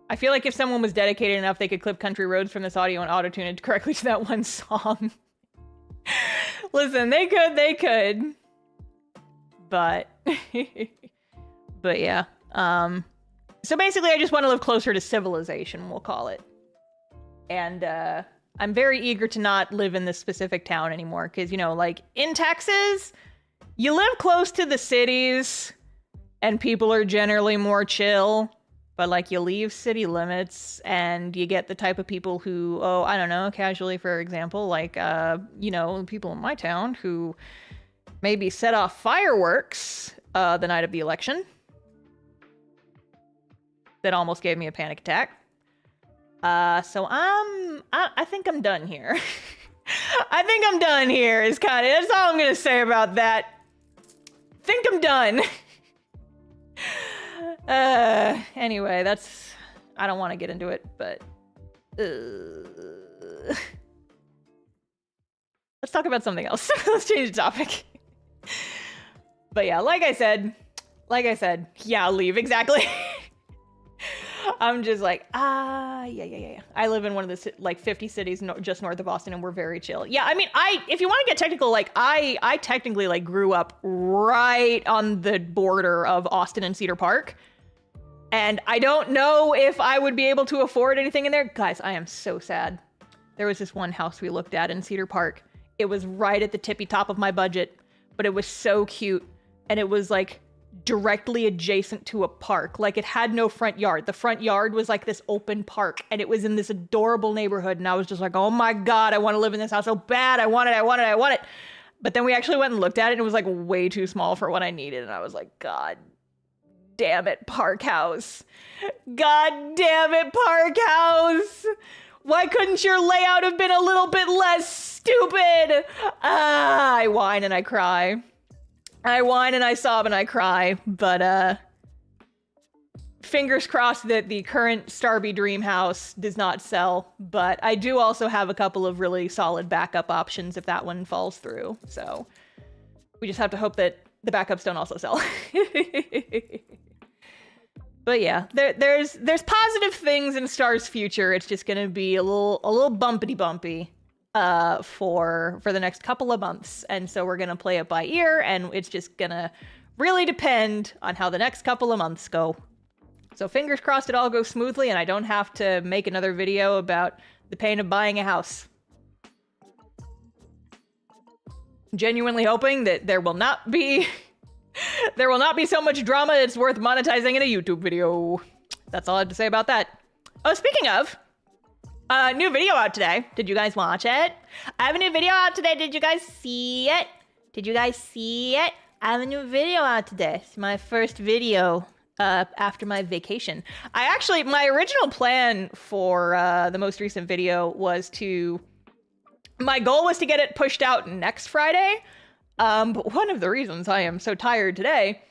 I feel like if someone was dedicated enough, they could clip country roads from this audio and auto-tune it correctly to that one song. Listen, they could. But, but yeah. So basically, I just want to live closer to civilization, we'll call it. And I'm very eager to not live in this specific town anymore. Because, you know, like, in Texas, you live close to the cities, and people are generally more chill. But, like, you leave city limits, and you get the type of people who, oh, I don't know, casually, for example, like, you know, people in my town who maybe set off fireworks the night of the election. That almost gave me a panic attack. So I think I'm done here. I think I'm done here is that's all I'm gonna say about that. Think I'm done. Anyway, I don't want to get into it, but let's talk about something else. Let's change the topic. But yeah, like I said, yeah, I'll leave, exactly. I'm just like, yeah. I live in one of the, like, 50 cities just north of Austin, and we're very chill. Yeah, I mean, if you want to get technical, like, I technically, like, grew up right on the border of Austin and Cedar Park. And I don't know if I would be able to afford anything in there. Guys, I am so sad. There was this one house we looked at in Cedar Park. It was right at the tippy top of my budget, but it was so cute. And it was, like, directly adjacent to a park. Like, it had no front yard. The front yard was like this open park, and it was in this adorable neighborhood, and I was just like, oh my god, I want to live in this house so bad. I want it. But then we actually went and looked at it, and it was like way too small for what I needed, and I was like, god damn it, park house. God damn it, park house. Why couldn't your layout have been a little bit less stupid? I whine and I cry. I whine and I sob and I cry, but fingers crossed that the current Starby Dream house does not sell, but I do also have a couple of really solid backup options if that one falls through, so we just have to hope that the backups don't also sell. But yeah, there's positive things in Star's future. It's just gonna be a little bumpy. For the next couple of months, and so we're gonna play it by ear, and it's just gonna really depend on how the next couple of months go. So fingers crossed it all goes smoothly and I don't have to make another video about the pain of buying a house. Genuinely hoping that there will not be so much drama it's worth monetizing in a YouTube video. That's all I have to say about that. Oh, speaking of, new video out today. Did you guys watch it? I have a new video out today. Did you guys see it? I have a new video out today. It's my first video after my vacation. My original plan for the most recent video was my goal was to get it pushed out next Friday. But one of the reasons I am so tired today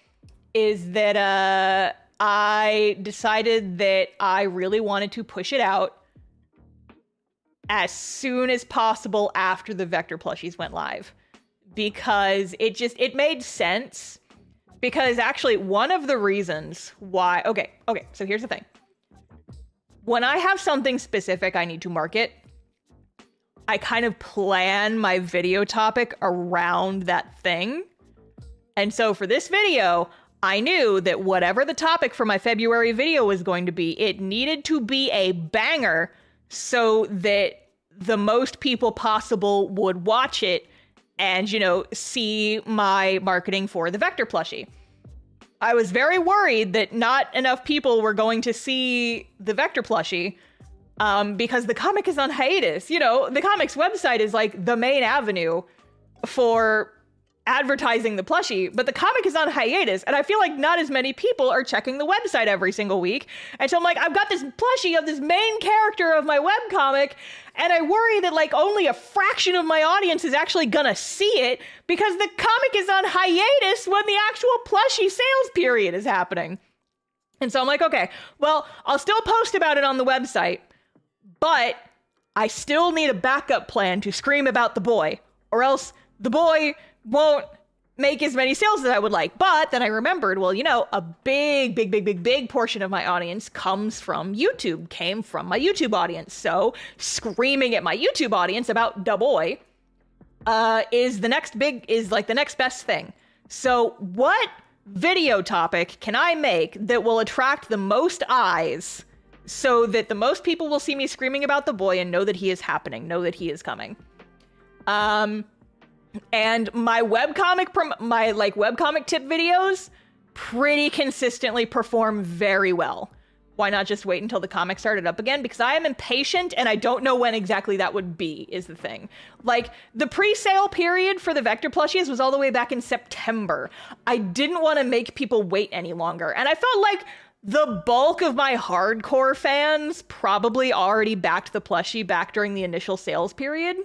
is that I decided that I really wanted to push it out as soon as possible after the Vector plushies went live, because it made sense. Because actually one of the reasons why, okay, so here's the thing. When I have something specific I need to market, I kind of plan my video topic around that thing. And so for this video, I knew that whatever the topic for my February video was going to be, it needed to be a banger so that the most people possible would watch it and, see my marketing for the Vector plushie. I was very worried that not enough people were going to see the Vector plushie because the comic is on hiatus. The comic's website is like the main avenue for advertising the plushie, but the comic is on hiatus, and I feel like not as many people are checking the website every single week. And so I'm like, I've got this plushie of this main character of my webcomic, and I worry that like only a fraction of my audience is actually gonna see it because the comic is on hiatus when the actual plushie sales period is happening. And so I'm like, okay, well, I'll still post about it on the website, but I still need a backup plan to scream about the boy, or else the boy won't make as many sales as I would like. But then I remembered, well, you know, a big portion of my audience comes from YouTube, came from my YouTube audience. So screaming at my YouTube audience about Da Boy is the next best thing. So what video topic can I make that will attract the most eyes so that the most people will see me screaming about the boy and know that he is happening, know that he is coming? And my webcomic tip videos pretty consistently perform very well. Why not just wait until the comic started up again? Because I am impatient and I don't know when exactly that would be, is the thing. Like, the pre-sale period for the Vector plushies was all the way back in September. I didn't want to make people wait any longer. And I felt like the bulk of my hardcore fans probably already backed the plushie back during the initial sales period.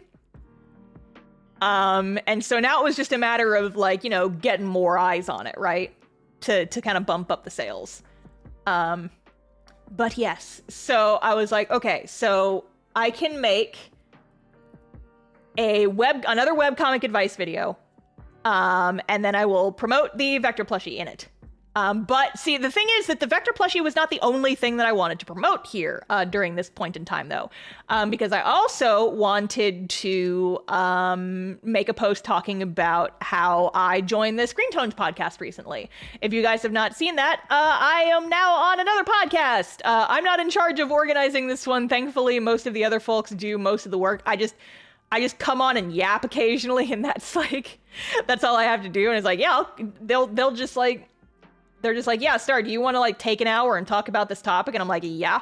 And so now it was just a matter of, like, you know, getting more eyes on it, right? To kind of bump up the sales. But yes, so I was like, okay, so I can make another webcomic advice video. And then I will promote the Vector plushie in it. But see, the thing is that the Vector plushie was not the only thing that I wanted to promote here during this point in time, though, because I also wanted to make a post talking about how I joined the Screen Tones podcast recently. If you guys have not seen that, I am now on another podcast. I'm not in charge of organizing this one. Thankfully, most of the other folks do most of the work. I just come on and yap occasionally, and that's all I have to do. And it's like, yeah, they'll just like. They're just like, yeah, Star, do you want to like take an hour and talk about this topic? And I'm like, yeah.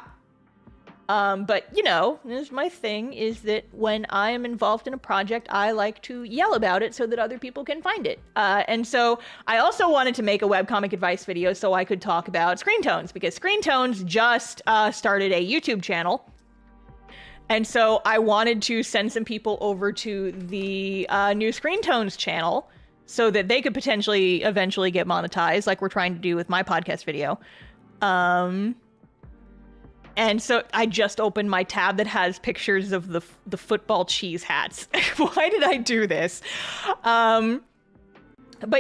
But you know, my thing is that when I am involved in a project, I like to yell about it so that other people can find it. And so I also wanted to make a webcomic advice video so I could talk about Screen Tones, because Screen Tones just started a YouTube channel. And so I wanted to send some people over to the new Screen Tones channel so that they could potentially eventually get monetized, like we're trying to do with my podcast video. And so I just opened my tab that has pictures of the football cheese hats. Why did I do this? But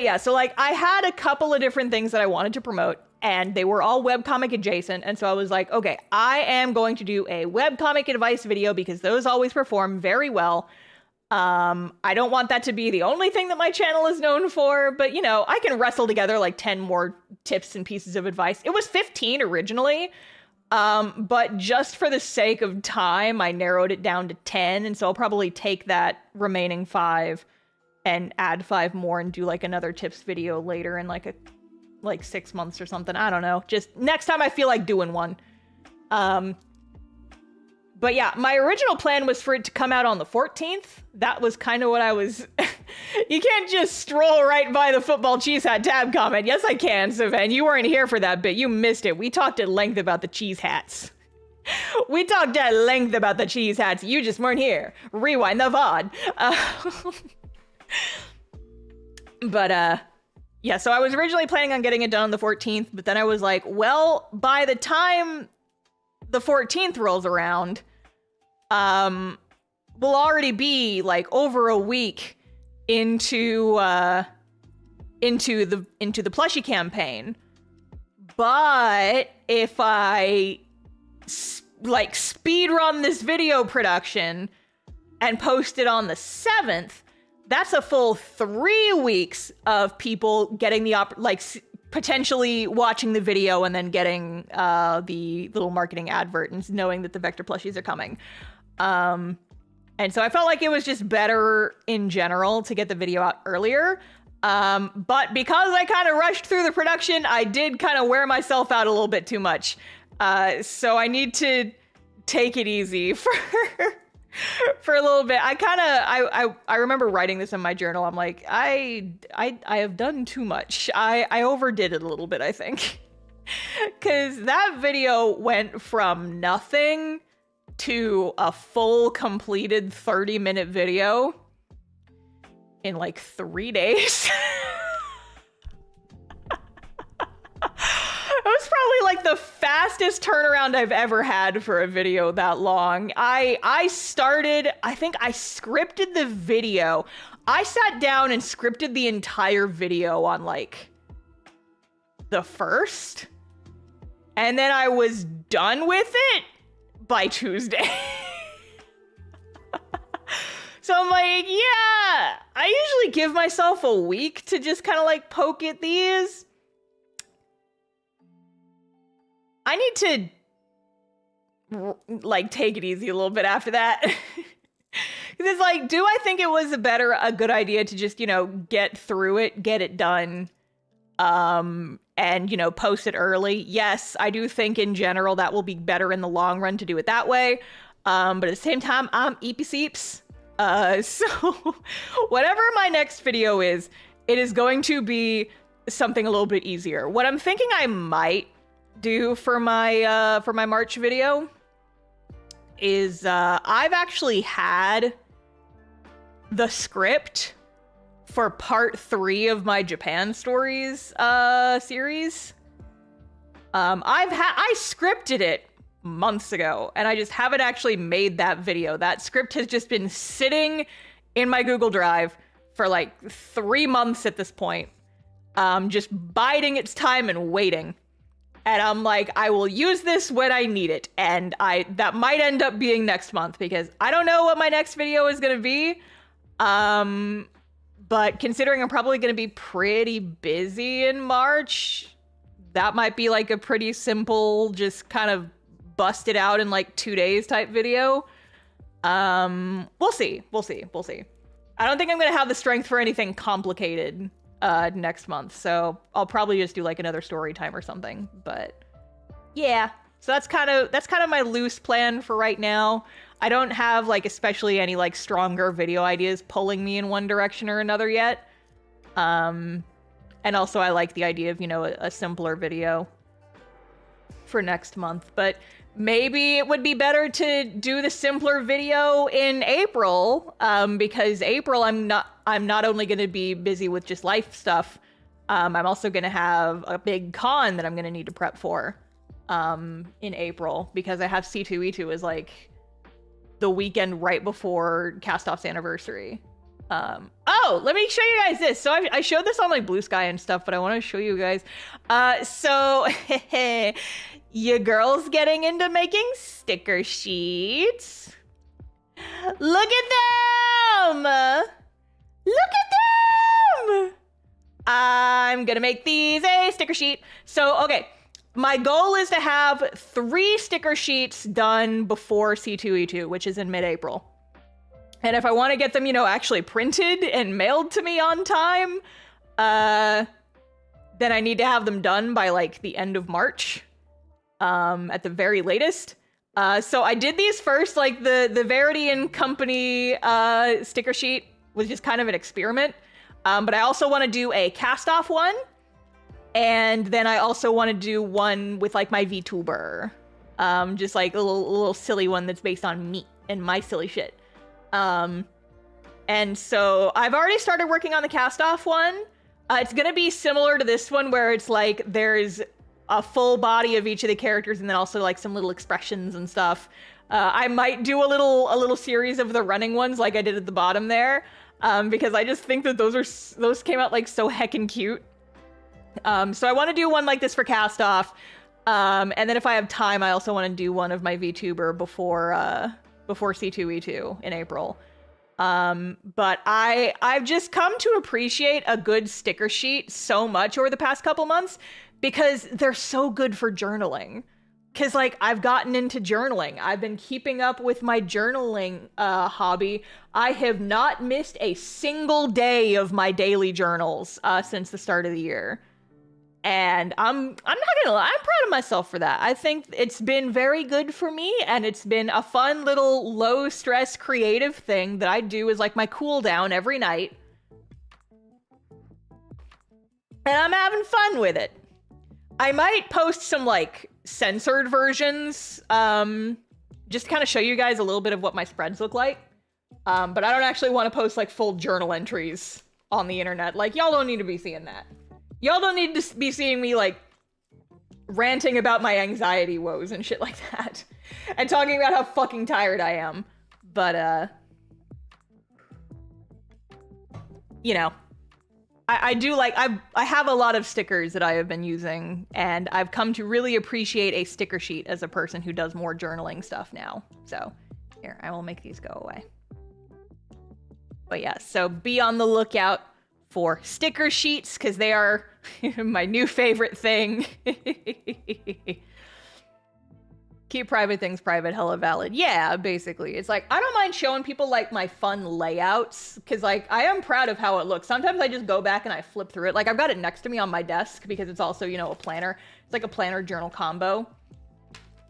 yeah, so like I had a couple of different things that I wanted to promote, and they were all webcomic adjacent. And so I was like, okay, I am going to do a webcomic advice video because those always perform very well. I don't want that to be the only thing that my channel is known for, but you know, I can wrestle together like 10 more tips and pieces of advice. It was 15 originally, but just for the sake of time, I narrowed it down to 10. And so I'll probably take that remaining 5 and add 5 more and do like another tips video later in like 6 months or something. I don't know. Just next time I feel like doing one. But yeah, my original plan was for it to come out on the 14th. That was kind of what I was... You can't just stroll right by the football cheese hat tab comment. Yes, I can, Savan. You weren't here for that bit. You missed it. We talked at length about the cheese hats. We talked at length about the cheese hats. You just weren't here. Rewind the VOD. Yeah, so I was originally planning on getting it done on the 14th, but then I was like, well, by the time the 14th rolls around, we'll already be like over a week into the plushie campaign. But if I like speed run this video production and post it on the 7th, that's a full 3 weeks of people getting the potentially watching the video and then getting the little marketing advert and knowing that the Vector plushies are coming. And so I felt like it was just better in general to get the video out earlier. But because I kind of rushed through the production, I did kind of wear myself out a little bit too much. So I need to take it easy for a little bit. I remember writing this in my journal. I'm like, I have done too much. I overdid it a little bit, I think. Cause that video went from nothing to a full completed 30-minute video in like 3 days. It was probably like the fastest turnaround I've ever had for a video that long. I think I scripted the video. I sat down and scripted the entire video on like the 1st, and then I was done with it by Tuesday. So I'm like, yeah, I usually give myself a week to just kind of like poke at these. I need to like take it easy a little bit after that. Because it's like, do I think it was a good idea to just, you know, get through it, get it done, and, you know, post it early? Yes, I do think in general that will be better in the long run to do it that way. But at the same time, I'm eepy seeps. So whatever my next video is, it is going to be something a little bit easier. What I'm thinking I might do for my March video is I've actually had the script for part 3 of my Japan stories series. I scripted it months ago, and I just haven't actually made that video. That script has just been sitting in my Google Drive for like 3 months at this point, just biding its time and waiting. And I'm like, I will use this when I need it, and that might end up being next month, because I don't know what my next video is gonna be. But considering I'm probably gonna be pretty busy in March, that might be like a pretty simple, just kind of bust it out in like 2 days type video. We'll see. I don't think I'm gonna have the strength for anything complicated next month, so I'll probably just do like another story time or something. But yeah, so that's kind of my loose plan for right now. I don't have like especially any like stronger video ideas pulling me in one direction or another yet. And also I like the idea of, you know, a simpler video for next month. But maybe it would be better to do the simpler video in April, because April I'm not only going to be busy with just life stuff, I'm also going to have a big con that I'm going to need to prep for in April, because I have C2E2 as like the weekend right before Castoff's anniversary. Oh, let me show you guys this. So I showed this on like Blue Sky and stuff, but I want to show you guys. So your girl's getting into making sticker sheets. Look at them! Look at them! I'm gonna make these a sticker sheet. So, okay, my goal is to have 3 sticker sheets done before C2E2, which is in mid-April. And if I want to get them, you know, actually printed and mailed to me on time, then I need to have them done by like the end of March, at the very latest. So I did these first, like the Verity and Company sticker sheet was just kind of an experiment. But I also want to do a cast-off one, and then I also want to do one with like my VTuber, just like a little silly one that's based on me and my silly shit. And so I've already started working on the cast-off one. It's gonna be similar to this one, where it's like there's a full body of each of the characters and then also like some little expressions and stuff. I might do a little series of the running ones like I did at the bottom there, because I just think that those came out like so heckin' cute. So I want to do one like this for cast-off. And then if I have time, I also want to do one of my VTuber before C2E2 in April. But I've just come to appreciate a good sticker sheet so much over the past couple months, because they're so good for journaling. Because like I've gotten into journaling. I've been keeping up with my journaling hobby. I have not missed a single day of my daily journals since the start of the year. And I'm not gonna lie, I'm proud of myself for that. I think it's been very good for me, and it's been a fun little low stress creative thing that I do as like my cool down every night. And I'm having fun with it. I might post some like censored versions, just to kind of show you guys a little bit of what my spreads look like. But I don't actually want to post like full journal entries on the internet. Like, y'all don't need to be seeing that. Y'all don't need to be seeing me, like, ranting about my anxiety woes and shit like that. And talking about how fucking tired I am. But, you know, I do like, I have a lot of stickers that I have been using, and I've come to really appreciate a sticker sheet as a person who does more journaling stuff now. So here, I will make these go away. But yeah, so be on the lookout for sticker sheets, because they are my new favorite thing. Keep private things private, hella valid. Yeah, basically. It's like, I don't mind showing people like my fun layouts, because like, I am proud of how it looks. Sometimes I just go back and I flip through it. Like, I've got it next to me on my desk because it's also, you know, a planner. It's like a planner journal combo.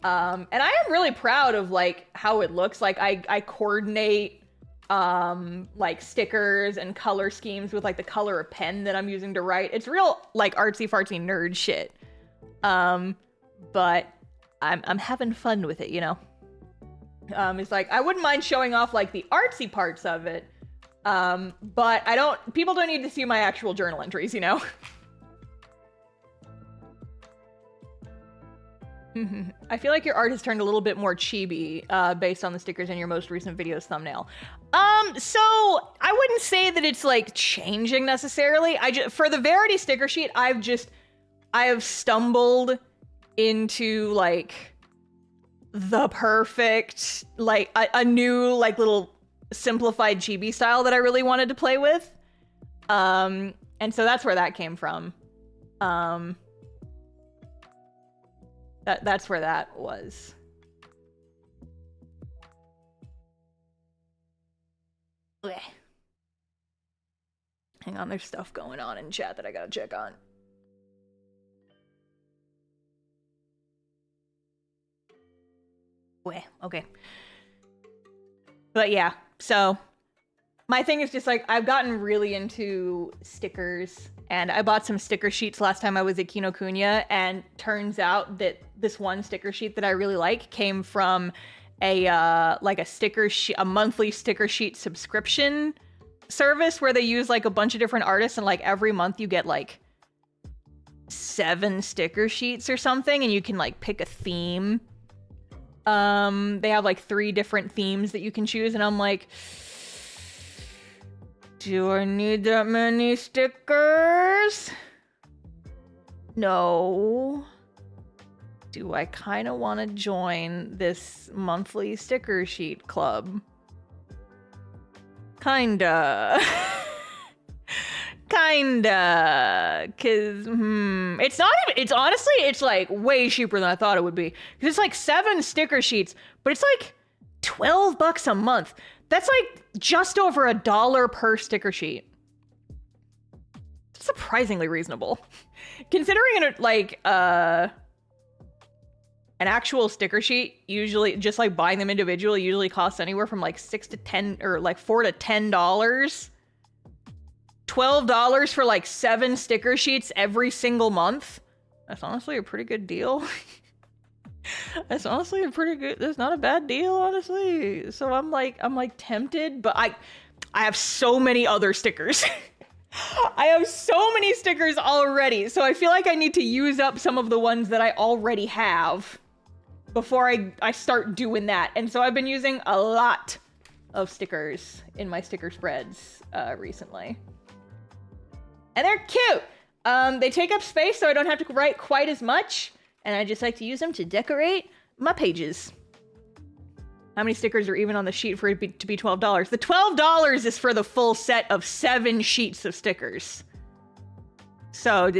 And I am really proud of like how it looks. Like I coordinate like stickers and color schemes with like the color of pen that I'm using to write. It's real like artsy fartsy nerd shit. But I'm having fun with it, you know? It's like, I wouldn't mind showing off like the artsy parts of it. But people don't need to see my actual journal entries, you know? I feel like your art has turned a little bit more chibi, based on the stickers in your most recent video's thumbnail. So I wouldn't say that it's like changing necessarily. For the Verity sticker sheet, I have stumbled into like the perfect, like a new like little simplified chibi style that I really wanted to play with. And so that's where that came from. That's where that was. Blech. Hang on, there's stuff going on in chat that I gotta check on. Okay. But yeah, so my thing is just like, I've gotten really into stickers, and I bought some sticker sheets last time I was at Kinokuniya, and turns out that this one sticker sheet that I really like came from a like a monthly sticker sheet subscription service where they use like a bunch of different artists, and like every month you get like 7 sticker sheets or something, and you can like pick a theme. They have like 3 different themes that you can choose, and I'm like, do I need that many stickers? No. Do I kind of want to join this monthly sticker sheet club? Kinda. Kinda. Cause, it's not even, it's honestly, it's like way cheaper than I thought it would be. Cause it's like 7 sticker sheets, but it's like $12 a month. That's like just over $1 per sticker sheet. Surprisingly reasonable. Considering it like, an actual sticker sheet, usually just like buying them individually usually costs anywhere from like $6 to $10 or like $4 to $10. $12 for like 7 sticker sheets every single month. That's honestly a pretty good deal. That's honestly a pretty good, that's not a bad deal, honestly. So I'm like tempted, but I have so many other stickers. I have so many stickers already. So I feel like I need to use up some of the ones that I already have before I start doing that. And so I've been using a lot of stickers in my sticker spreads recently. And they're cute. They take up space, so I don't have to write quite as much. And I just like to use them to decorate my pages. How many stickers are even on the sheet for it to be $12? The $12 is for the full set of 7 sheets of stickers. So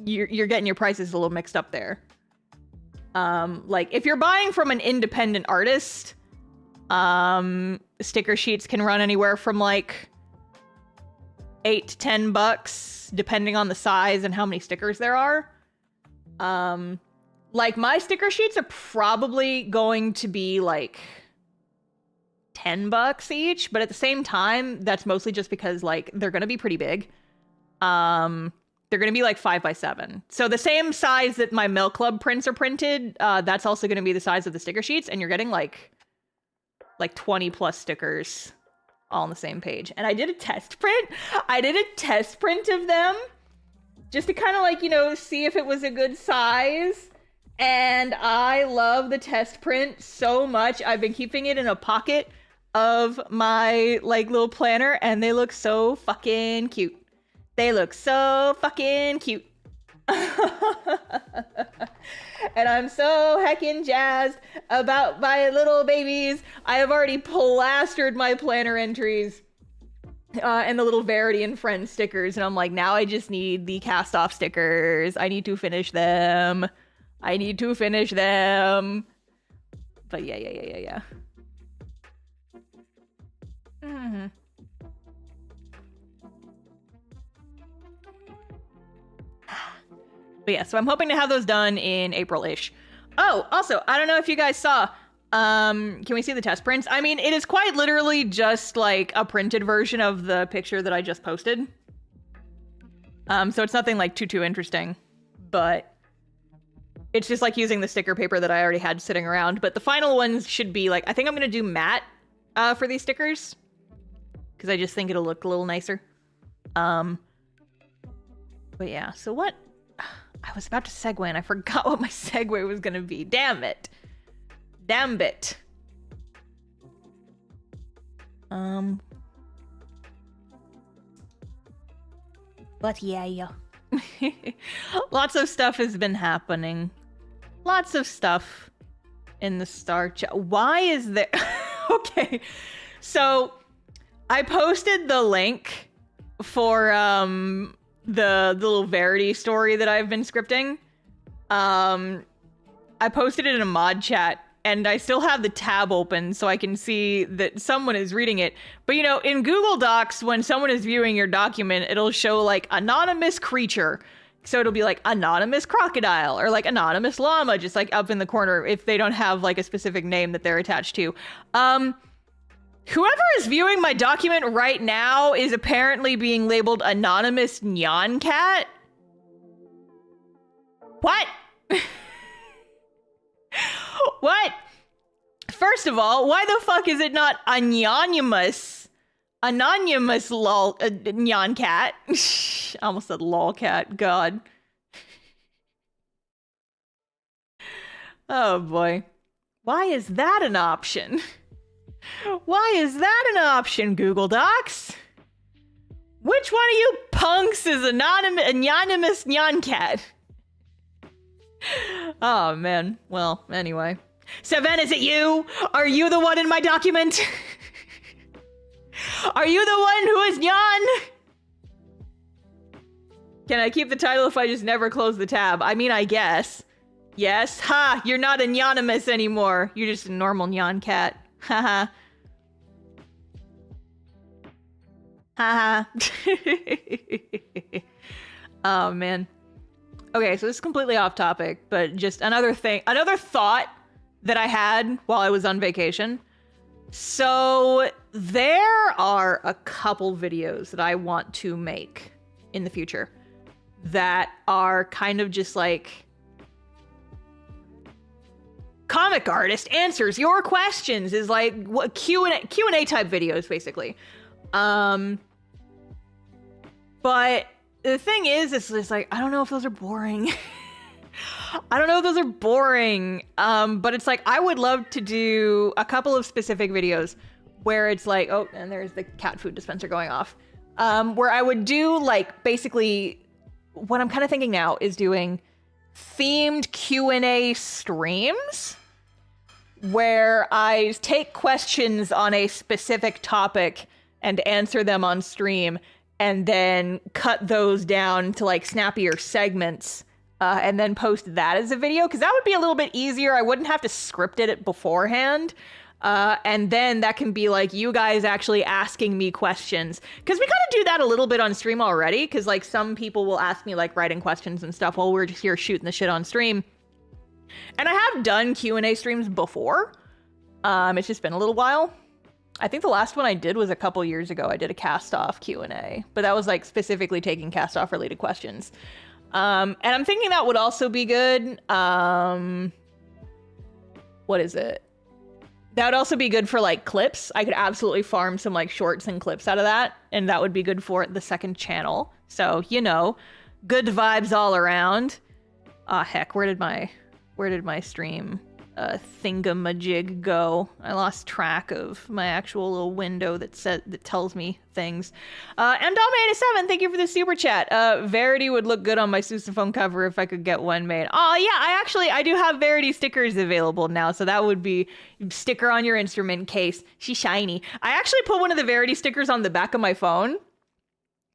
you're getting your prices a little mixed up there. Like if you're buying from an independent artist, sticker sheets can run anywhere from like $8 to $10, depending on the size and how many stickers there are. Like my sticker sheets are probably going to be like $10 each, but at the same time, that's mostly just because like they're gonna be pretty big. They're gonna be like 5x7. So the same size that my Milk Club prints are printed, that's also gonna be the size of the sticker sheets, and you're getting like 20 plus stickers all on the same page. And I did a test print. I did a test print of them just to kind of like, you know, see if it was a good size. And I love the test print so much. I've been keeping it in a pocket of my like little planner, and they look so fucking cute. They look so fucking cute. And I'm so heckin' jazzed about my little babies. I have already plastered my planner entries and the little Verity and Friends stickers, and I'm like, now I just need the cast off stickers. I need to finish them. But yeah. Mm-hmm. But yeah, so I'm hoping to have those done in April-ish. Oh, also, I don't know if you guys saw, can we see the test prints? I mean, it is quite literally just like a printed version of the picture that I just posted. So it's nothing like too interesting, but it's just like using the sticker paper that I already had sitting around. But the final ones should be like, I think I'm going to do matte for these stickers, because I just think it'll look a little nicer. But yeah, so what? I was about to segue and I forgot what my segue was gonna be. Damn it. But yeah. Lots of stuff has been happening. Lots of stuff in the Star Chat. Why is there... Okay, so I posted the link for the little Verity story that I've been scripting. I posted it in a mod chat, and I still have the tab open so I can see that someone is reading it. But you know, in Google Docs, when someone is viewing your document, it'll show like anonymous creature. So it'll be like anonymous crocodile or like anonymous llama, just like up in the corner if they don't have like a specific name that they're attached to. Whoever is viewing my document right now is apparently being labeled anonymous Nyan Cat. What? What? First of all, why the fuck is it not anonymous lol Nyan Cat? I almost said lol cat. God. Oh boy. Why is that an option? Why is that an option, Google Docs? Which one of you punks is anonymous Nyan Cat? Oh man. Well, anyway. Seven, is it you? Are you the one in my document? Are you the one who is Nyan? Can I keep the title if I just never close the tab? I mean, I guess. Yes. Ha! You're not anonymous anymore. You're just a normal Nyan Cat. Haha. Haha. Oh man. Okay, so this is completely off topic, but just another thought that I had while I was on vacation. So there are a couple videos that I want to make in the future that are kind of just like comic artist answers your questions, is like what Q&A type videos basically. But the thing is, it's like, I don't know if those are boring. But it's like, I would love to do a couple of specific videos where it's like, oh, and there's the cat food dispenser going off. Where I would do like, basically, what I'm kind of thinking now is doing themed Q&A streams where I take questions on a specific topic and answer them on stream, and then cut those down to like snappier segments, and then post that as a video, because that would be a little bit easier. I wouldn't have to script it beforehand. And then that can be like you guys actually asking me questions, because we kind of do that a little bit on stream already, because like some people will ask me like writing questions and stuff while we're just here shooting the shit on stream. And I have done Q&A streams before. It's just been a little while. I think the last one I did was a couple years ago. I did a cast-off Q&A, but that was like specifically taking cast-off related questions. And I'm thinking that would also be good. What is it? That would also be good for like clips. I could absolutely farm some like shorts and clips out of that, and that would be good for the second channel. So, you know, good vibes all around. Ah, heck, where did my stream thingamajig go. I lost track of my actual little window that tells me things. MDom87, thank you for the super chat. Verity would look good on my sousaphone cover if I could get one made. Oh yeah, I do have Verity stickers available now, so that would be sticker on your instrument case. She's shiny. I actually put one of the Verity stickers on the back of my phone.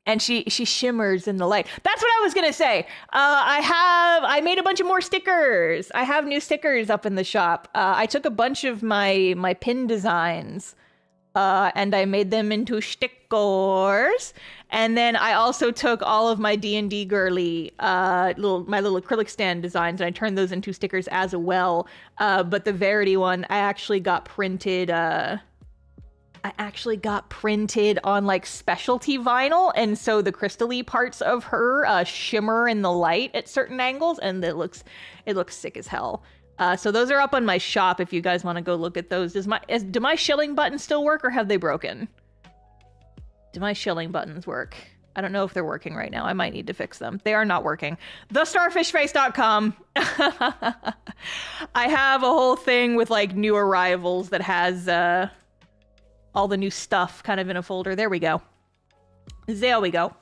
And she shimmers in the light. That's what I was gonna say. I made a bunch of more stickers. I have new stickers up in the shop. I took a bunch of my pin designs, and I made them into stickers. And then I also took all of my D&D girly, my little acrylic stand designs, and I turned those into stickers as well. But the Verity one, I actually got printed on like specialty vinyl, and so the crystal-y parts of her shimmer in the light at certain angles, and it looks sick as hell. So those are up on my shop if you guys want to go look at those. Do my shilling buttons still work, or have they broken? Do my shilling buttons work? I don't know if they're working right now. I might need to fix them. They are not working. TheStarfishface.com. I have a whole thing with like new arrivals that has all the new stuff kind of in a folder. There we go. There we go.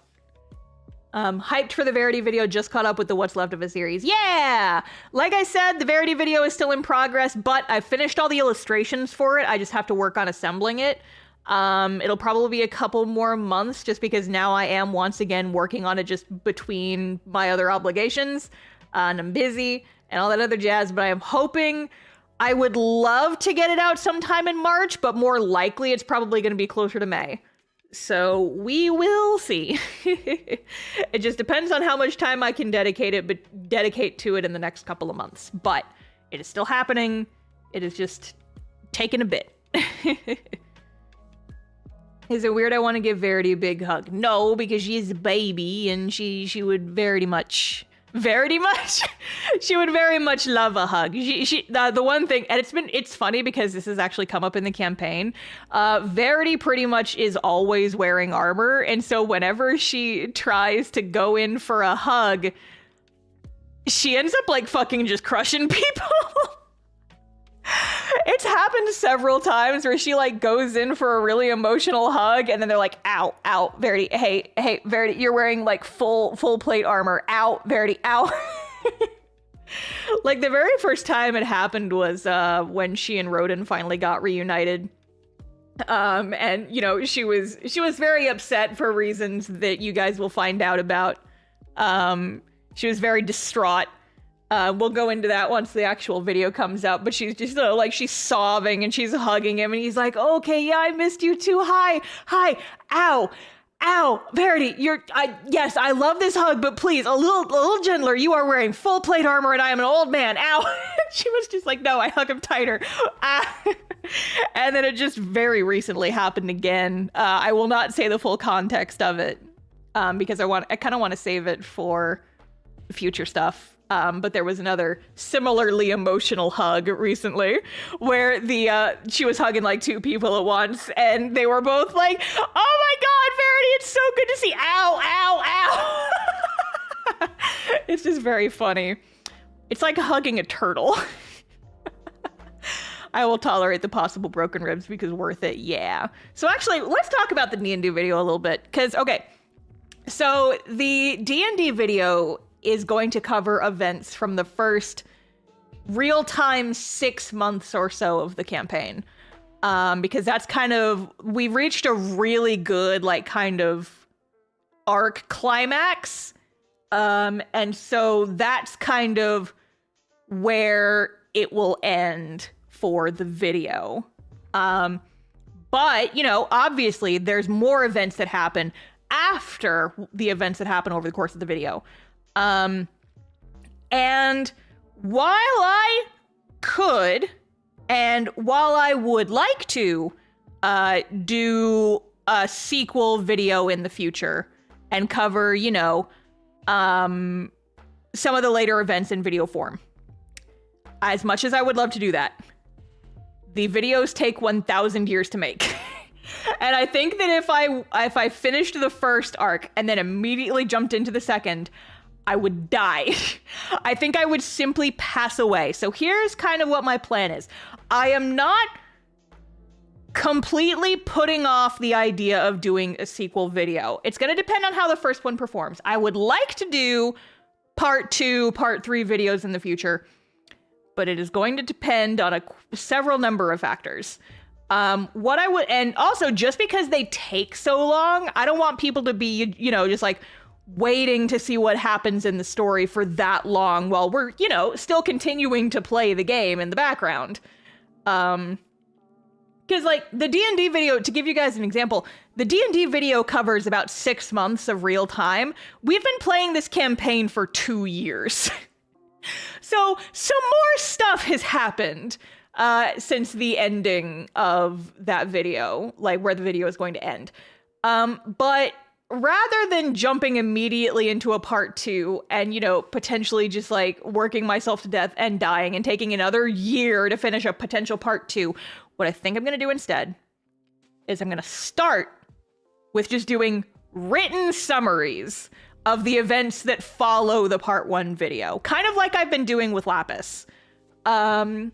Hyped for the Verity video, just caught up with the what's left of a series. Yeah! Like I said, the Verity video is still in progress, but I finished all the illustrations for it. I just have to work on assembling it. It'll probably be a couple more months just because now I am once again working on it just between my other obligations. And I'm busy and all that other jazz, but I am hoping... I would love to get it out sometime in March, but more likely it's probably going to be closer to May. So we will see. It just depends on how much time I can dedicate to it in the next couple of months. But it is still happening. It is just taking a bit. Is it weird I want to give Verity a big hug? No, because she is a baby and she would very much she would very much love a hug. The one thing, and it's funny because this has actually come up in the campaign. Verity pretty much is always wearing armor, and so whenever she tries to go in for a hug, she ends up like fucking just crushing people. It's happened several times where she like goes in for a really emotional hug and then they're like, ow, ow, Verity, hey, Verity, you're wearing like full plate armor. Ow, Verity, ow. Like the very first time it happened was when she and Rodin finally got reunited. And you know, she was very upset for reasons that you guys will find out about. She was very distraught. We'll go into that once the actual video comes out, but she's just like, she's sobbing and she's hugging him and he's like, okay, yeah, I missed you too. Hi, ow, Verity, yes, I love this hug, but please, a little gentler. You are wearing full plate armor and I am an old man. Ow. She was just like, no, I hug him tighter. And then it just very recently happened again. I will not say the full context of it, because I kind of want to save it for future stuff. But there was another similarly emotional hug recently where she was hugging like two people at once and they were both like, oh my God, Verity, it's so good to see. Ow. It's just very funny. It's like hugging a turtle. I will tolerate the possible broken ribs because worth it. Yeah. So actually, let's talk about the D&D video a little bit. Because, okay, so the D&D video is going to cover events from the first real-time 6 months or so of the campaign. Because that's we've reached a really good, like, kind of arc climax. And so that's kind of where it will end for the video. But, you know, obviously there's more events that happen after the events that happen over the course of the video. And while I could, and while I would like to, do a sequel video in the future and cover, you know, some of the later events in video form. As much as I would love to do that, the videos take 1,000 years to make. And I think that if I finished the first arc and then immediately jumped into the second, I would die. I think I would simply pass away. So here's kind of what my plan is. I am not completely putting off the idea of doing a sequel video. It's going to depend on how the first one performs. I would like to do part 2, part 3 videos in the future, but it is going to depend on several number of factors. What I would, and also just because they take so long, I don't want people to be, you know, just like waiting to see what happens in the story for that long while we're, you know, still continuing to play the game in the background. Because, like, the D&D video, to give you guys an example, the D&D video covers about 6 months of real time. We've been playing this campaign for 2 years. So, some more stuff has happened since the ending of that video, like, where the video is going to end. But rather than jumping immediately into a part 2 and, you know, potentially just, like, working myself to death and dying and taking another year to finish a potential part 2, what I think I'm going to do instead is I'm going to start with just doing written summaries of the events that follow the part 1 video, kind of like I've been doing with Lapis. And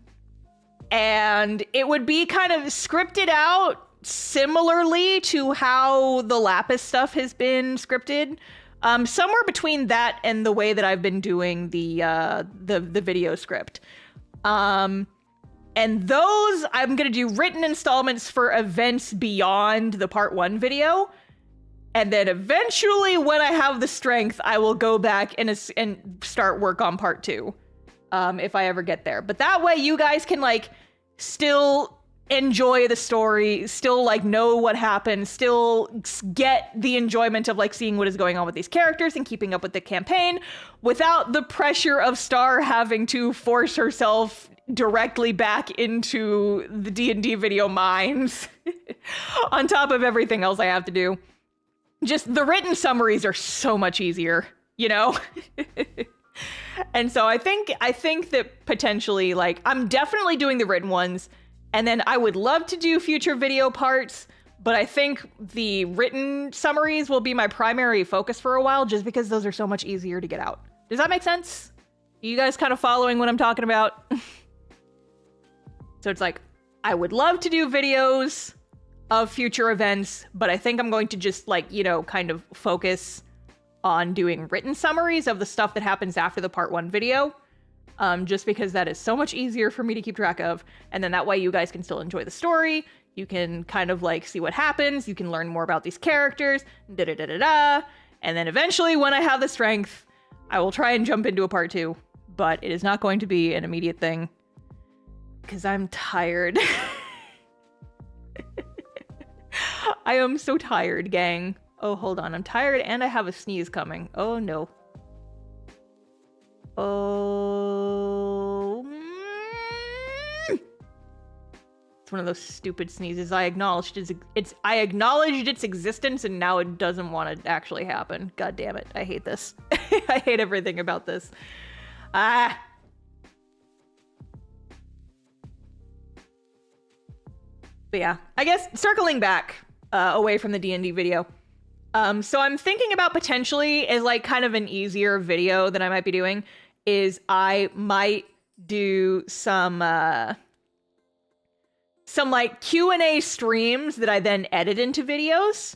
it would be kind of scripted out similarly to how the Lapis stuff has been scripted. Somewhere between that and the way that I've been doing the video script. And those, I'm going to do written installments for events beyond the part 1 video. And then eventually, when I have the strength, I will go back and start work on part 2. If I ever get there. But that way, you guys can, like, still enjoy the story, still, like, know what happened, still get the enjoyment of, like, seeing what is going on with these characters and keeping up with the campaign without the pressure of Star having to force herself directly back into the D&D video mines on top of everything else I have to do. Just the written summaries are so much easier, you know? And so I think that potentially, like, I'm definitely doing the written ones, and then I would love to do future video parts, but I think the written summaries will be my primary focus for a while, just because those are so much easier to get out. Does that make sense? Are you guys kind of following what I'm talking about? So it's like, I would love to do videos of future events, but I think I'm going to just, like, you know, kind of focus on doing written summaries of the stuff that happens after the part 1 video. Just because that is so much easier for me to keep track of. And then that way you guys can still enjoy the story. You can kind of, like, see what happens. You can learn more about these characters. Da-da-da-da-da. And then eventually, when I have the strength, I will try and jump into a part 2. But it is not going to be an immediate thing. Because I'm tired. I am so tired, gang. Oh, hold on. I'm tired and I have a sneeze coming. Oh, no. Oh. It's one of those stupid sneezes. I acknowledged its existence and now it doesn't want to actually happen. God damn it. I hate this. I hate everything about this. Ah. But yeah, I guess circling back away from the D&D video. So I'm thinking about potentially as, like, kind of an easier video that I might be doing is I might do some like Q&A streams that I then edit into videos.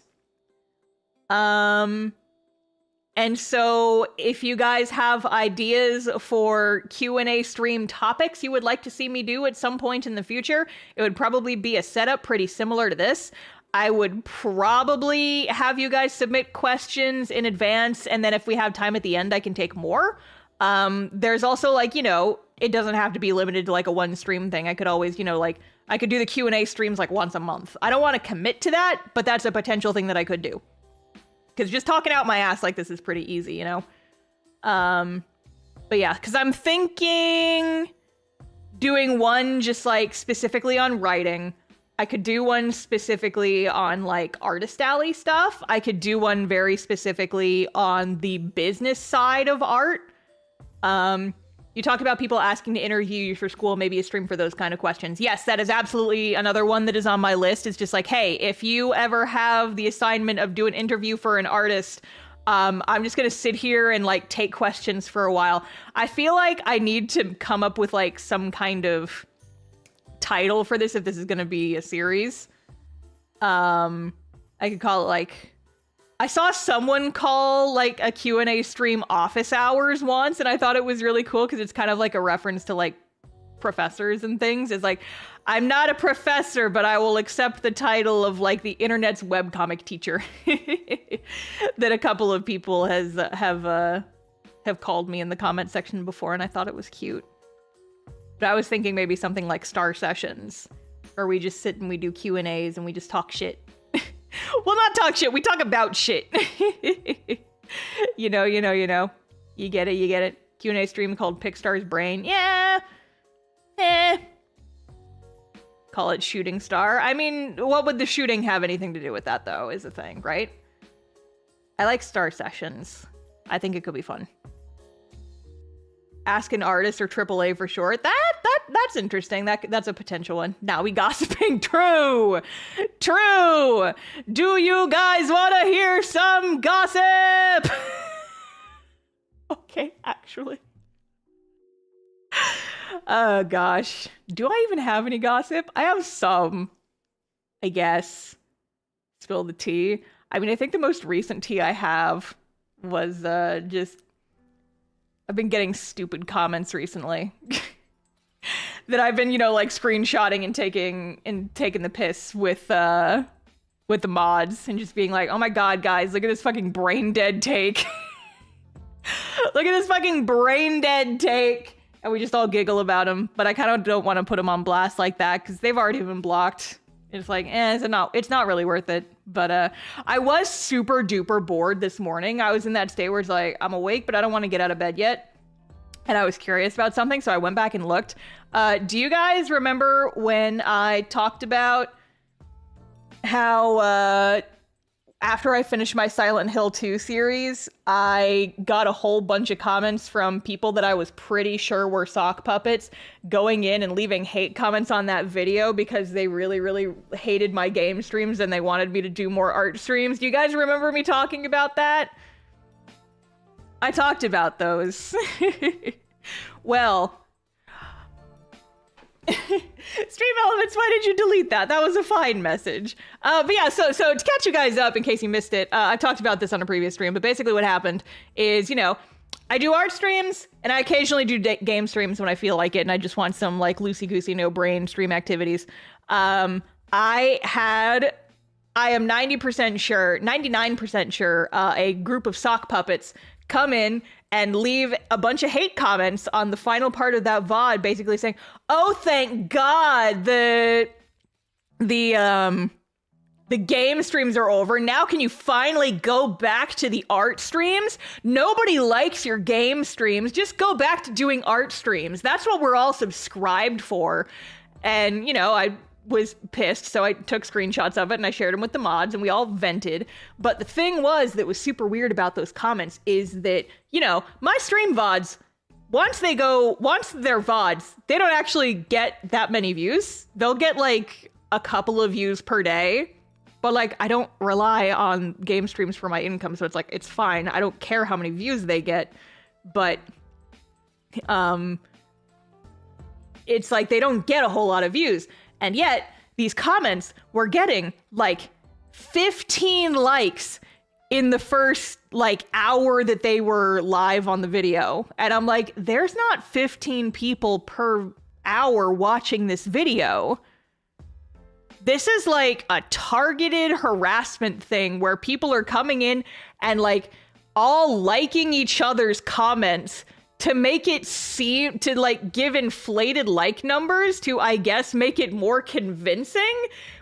And so if you guys have ideas for Q&A stream topics you would like to see me do at some point in the future, it would probably be a setup pretty similar to this. I would probably have you guys submit questions in advance, and then if we have time at the end, I can take more. There's also, like, you know, it doesn't have to be limited to, like, a one stream thing. I could always, you know, like, I could do the Q&A streams, like, once a month. I don't want to commit to that, but that's a potential thing that I could do. Because just talking out my ass like this is pretty easy, you know? But yeah, because I'm thinking doing one just, like, specifically on writing. I could do one specifically on, like, Artist Alley stuff. I could do one very specifically on the business side of art. You talked about people asking to interview you for school, maybe a stream for those kind of questions. Yes, that is absolutely another one that is on my list. It's just like, hey, if you ever have the assignment of do an interview for an artist, I'm just gonna sit here and like take questions for a while. I feel like I need to come up with like some kind of title for this if this is gonna be a series. I could call it like, I saw someone call like a Q&A stream office hours once, and I thought it was really cool because it's kind of like a reference to like professors and things. It's like, I'm not a professor, but I will accept the title of like the internet's webcomic teacher that a couple of people have called me in the comment section before, and I thought it was cute. But I was thinking maybe something like Star Sessions, where we just sit and we do Q&As and we just talk shit. Well, not talk shit, we talk about shit. You know. You get it. Q&A stream called Pickstar's Brain. Yeah. Call it Shooting Star. I mean, what would the shooting have anything to do with that, though, is the thing, right? I like Star Sessions. I think it could be fun. Ask an artist or AAA for short. That's interesting. That's a potential one. Now we gossiping. True. Do you guys want to hear some gossip? Okay, actually. Oh gosh. Do I even have any gossip? I have some, I guess. Spill the tea. I mean, I think the most recent tea I have was just, I've been getting stupid comments recently that I've been, like screenshotting and taking the piss with the mods and just being like, oh my god, guys, look at this fucking brain dead take. Look at this fucking brain dead take. And we just all giggle about them, but I kind of don't want to put them on blast like that because they've already been blocked. It's like, it's not really worth it. But I was super duper bored this morning. I was in that state where it's like, I'm awake, but I don't want to get out of bed yet. And I was curious about something, so I went back and looked. Do you guys remember when I talked about how after I finished my Silent Hill 2 series, I got a whole bunch of comments from people that I was pretty sure were sock puppets going in and leaving hate comments on that video because they really, really hated my game streams and they wanted me to do more art streams. Do you guys remember me talking about that? I talked about those. Well, Stream Elements, why did you delete that? That was a fine message. But yeah, so to catch you guys up in case you missed it, I talked about this on a previous stream, but basically what happened is, I do art streams and I occasionally do game streams when I feel like it and I just want some like loosey-goosey, no-brain stream activities. I am 90% sure, 99% sure, a group of sock puppets come in and leave a bunch of hate comments on the final part of that VOD, basically saying, oh, thank God, the game streams are over. Now can you finally go back to the art streams? Nobody likes your game streams. Just go back to doing art streams. That's what we're all subscribed for. And, I was pissed, so I took screenshots of it and I shared them with the mods and we all vented. But the thing that was super weird about those comments is that, my stream VODs, once they're VODs, they don't actually get that many views. They'll get like a couple of views per day. But like, I don't rely on game streams for my income, so it's like, it's fine. I don't care how many views they get, but it's like they don't get a whole lot of views. And yet, these comments were getting like 15 likes in the first like hour that they were live on the video. And I'm like, there's not 15 people per hour watching this video. This is like a targeted harassment thing where people are coming in and like all liking each other's comments to make it seem, to like give inflated like numbers to, I guess, make it more convincing,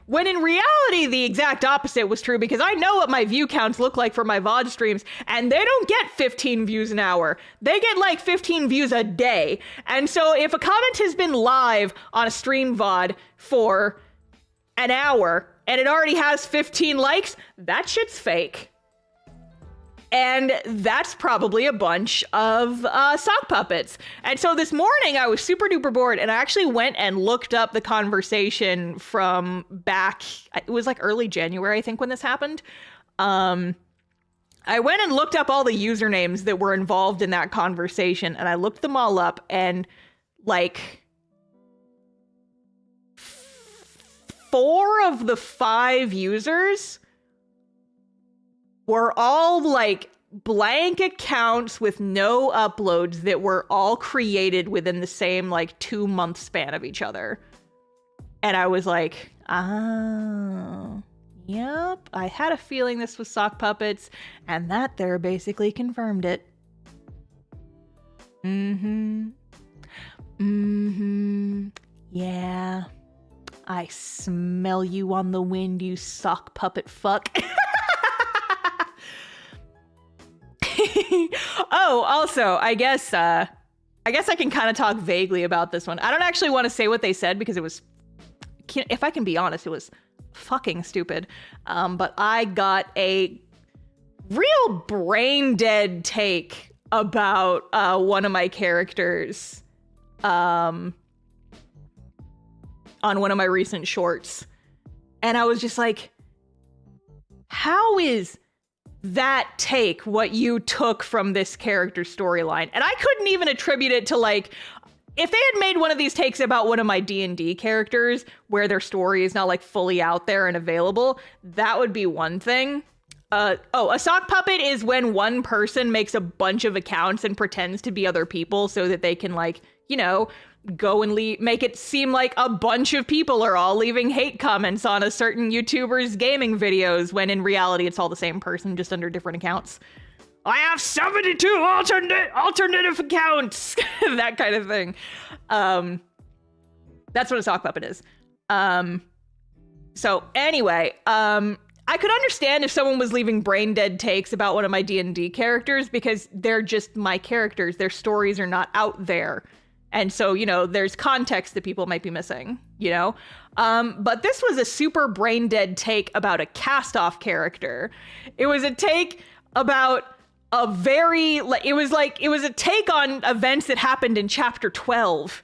when in reality the exact opposite was true, because I know what my view counts look like for my VOD streams, and they don't get 15 views an hour. They get like 15 views a day. And so if a comment has been live on a stream VOD for an hour and it already has 15 likes, that shit's fake. And that's probably a bunch of sock puppets. And so this morning I was super duper bored and I actually went and looked up the conversation from back, it was like early January, I think, when this happened. I I went and looked up all the usernames that were involved in that conversation, and I looked them all up, and like 4 of the 5 users were all like blank accounts with no uploads that were all created within the same like 2-month span of each other. And I was like, oh, yep, I had a feeling this was sock puppets, and that there basically confirmed it. Yeah. I smell you on the wind, you sock puppet fuck. Oh, also, I guess I can kind of talk vaguely about this one. I don't actually want to say what they said because it was, if I can be honest, it was fucking stupid. But I got a real brain dead take about one of my characters on one of my recent shorts. And I was just like, how is that take what you took from this character's storyline? And I couldn't even attribute it to like, if they had made one of these takes about one of my D&D characters where their story is not like fully out there and available, that would be one thing. A sock puppet is when one person makes a bunch of accounts and pretends to be other people so that they can like, you know, go and make it seem like a bunch of people are all leaving hate comments on a certain YouTuber's gaming videos, when in reality it's all the same person, just under different accounts. I have 72 alternative accounts. That kind of thing. That's what a sock puppet is. So anyway, I could understand if someone was leaving brain dead takes about one of my D&D characters because they're just my characters. Their stories are not out there. And so, you know, there's context that people might be missing, you know? But this was a super brain dead take about a cast-off character. It was a take about a very, it was a take on events that happened in chapter 12.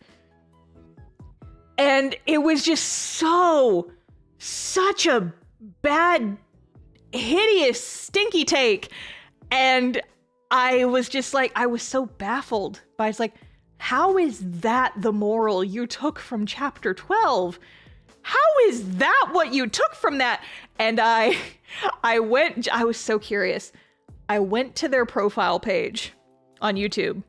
And it was just such a bad, hideous, stinky take. And I was just like, I was so baffled by it's like, how is that the moral you took from chapter 12? How is that what you took from that? And I was so curious. I went to their profile page on YouTube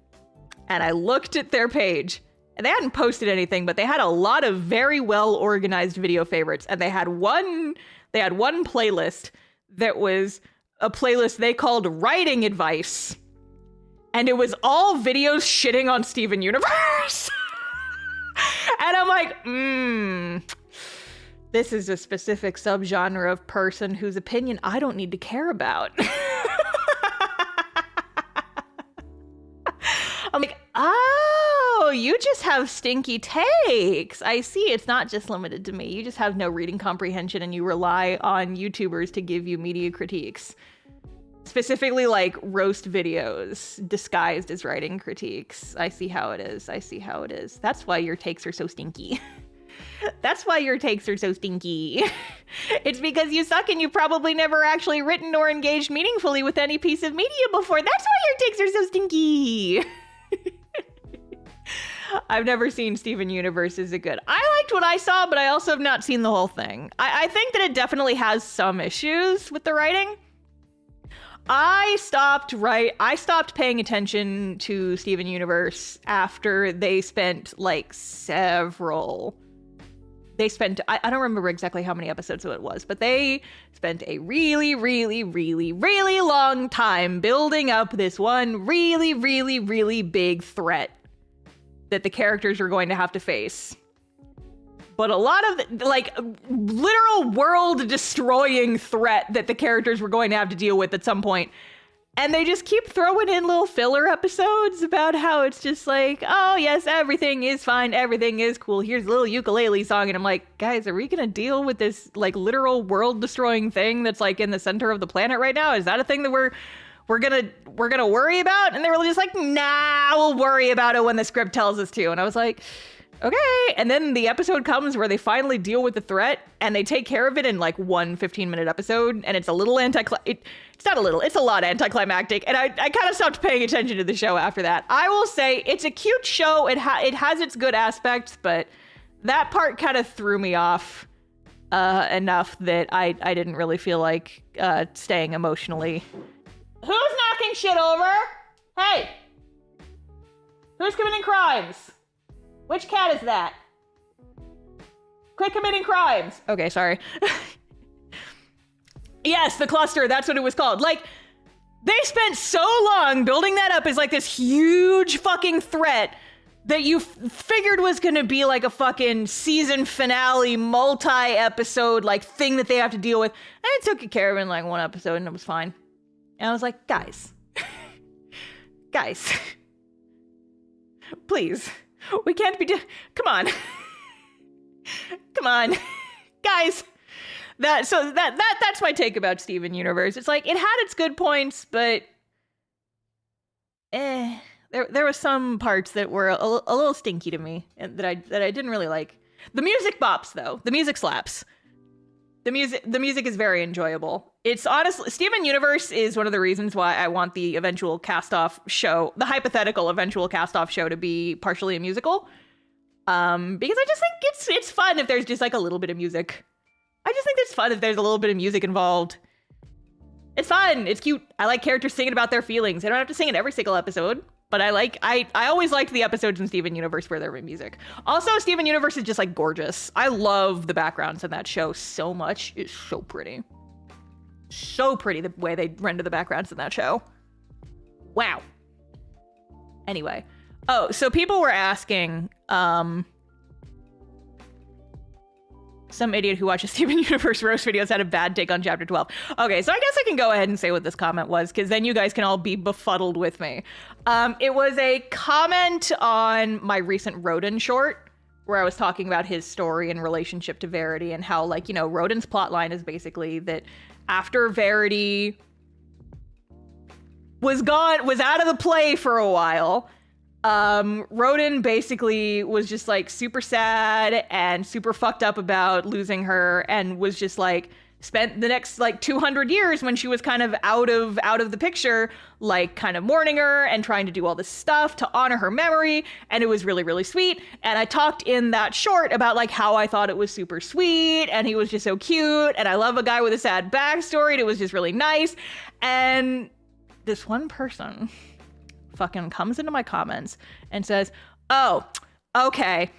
and I looked at their page, and they hadn't posted anything, but they had a lot of very well organized video favorites. And they had one playlist that was a playlist they called Writing Advice. And it was all videos shitting on Steven Universe. And I'm like, this is a specific subgenre of person whose opinion I don't need to care about. I'm like, oh, you just have stinky takes. I see, it's not just limited to me. You just have no reading comprehension and you rely on YouTubers to give you media critiques. Specifically like roast videos disguised as writing critiques. I see how it is. That's why your takes are so stinky. That's why your takes are so stinky. It's because you suck and you've probably never actually written or engaged meaningfully with any piece of media before. That's why your takes are so stinky. I've never seen Steven Universe. Is it good? I liked what I saw, but I also have not seen the whole thing. I think that it definitely has some issues with the writing. I stopped paying attention to Steven Universe after they spent like I don't remember exactly how many episodes it was, but they spent a really, really, really, really long time building up this one really, really, really big threat that the characters are going to have to face. But a lot of like literal world destroying threat that the characters were going to have to deal with at some point. And they just keep throwing in little filler episodes about how it's just like, oh yes, everything is fine, everything is cool. Here's a little ukulele song. And I'm like, guys, are we going to deal with this like literal world destroying thing that's like in the center of the planet right now? Is that a thing that we're gonna worry about? And they were just like, nah, we'll worry about it when the script tells us to. And I was like, okay. And then the episode comes where they finally deal with the threat and they take care of it in like one 15-minute episode. And it's a little it's not a little, it's a lot anticlimactic. And I kind of stopped paying attention to the show after that. I will say it's a cute show. It has its good aspects, but that part kind of threw me off enough that I didn't really feel like staying emotionally. Who's knocking shit over? Hey! Who's committing crimes? Which cat is that? Quit committing crimes. Okay, sorry. Yes, the cluster, that's what it was called. Like, they spent so long building that up as like this huge fucking threat that you figured was gonna be like a fucking season finale, multi-episode like thing that they have to deal with. And it took care of it in like one episode and it was fine. And I was like, guys, guys, please, we can't be, come on, come on, guys. That's my take about Steven Universe. It's like, it had its good points, but there were some parts that were a little stinky to me and that I didn't really like. The music bops though. The music slaps. The music is very enjoyable. It's honestly, Steven Universe is one of the reasons why I want the eventual cast-off show, the hypothetical eventual cast-off show, to be partially a musical. Because I just think it's fun if there's just like a little bit of music. I just think it's fun if there's a little bit of music involved. It's fun. It's cute. I like characters singing about their feelings. They don't have to sing in every single episode. But I always liked the episodes in Steven Universe where there was music. Also, Steven Universe is just like gorgeous. I love the backgrounds in that show so much. It's so pretty. So pretty the way they render the backgrounds in that show. Wow. Anyway. Oh, so people were asking, some idiot who watches Steven Universe roast videos had a bad take on chapter 12. Okay, so I guess I can go ahead and say what this comment was, because then you guys can all be befuddled with me. It was a comment on my recent Rodin short, where I was talking about his story in relationship to Verity, and how, like, you know, Rodin's plotline is basically that after Verity was out of the play for a while, Rodin basically was just like super sad and super fucked up about losing her, and was just like spent the next like 200 years when she was kind of out of the picture, like kind of mourning her and trying to do all this stuff to honor her memory. And it was really, really sweet. And I talked in that short about like how I thought it was super sweet and he was just so cute. And I love a guy with a sad backstory. And it was just really nice. And this one person fucking comes into my comments and says, oh, okay.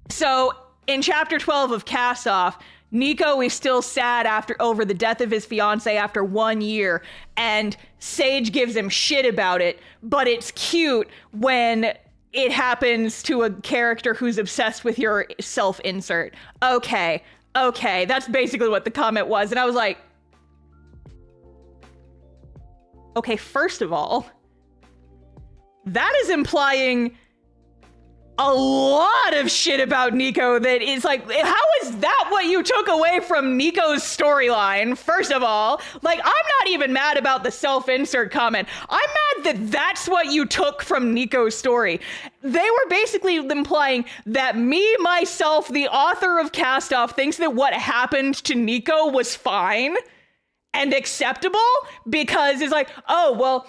So in chapter 12 of Cast Off, Nico is still sad over the death of his fiance after 1 year, and Sage gives him shit about it, but it's cute when it happens to a character who's obsessed with your self-insert. Okay, that's basically what the comment was. And I was like, okay, first of all, that is implying a lot of shit about Nico that is like, how is that what you took away from Nico's storyline? First of all, like, I'm not even mad about the self-insert comment. I'm mad that that's what you took from Nico's story. They were basically implying that me, myself, the author of Cast Off, thinks that what happened to Nico was fine and acceptable because it's like, oh, well,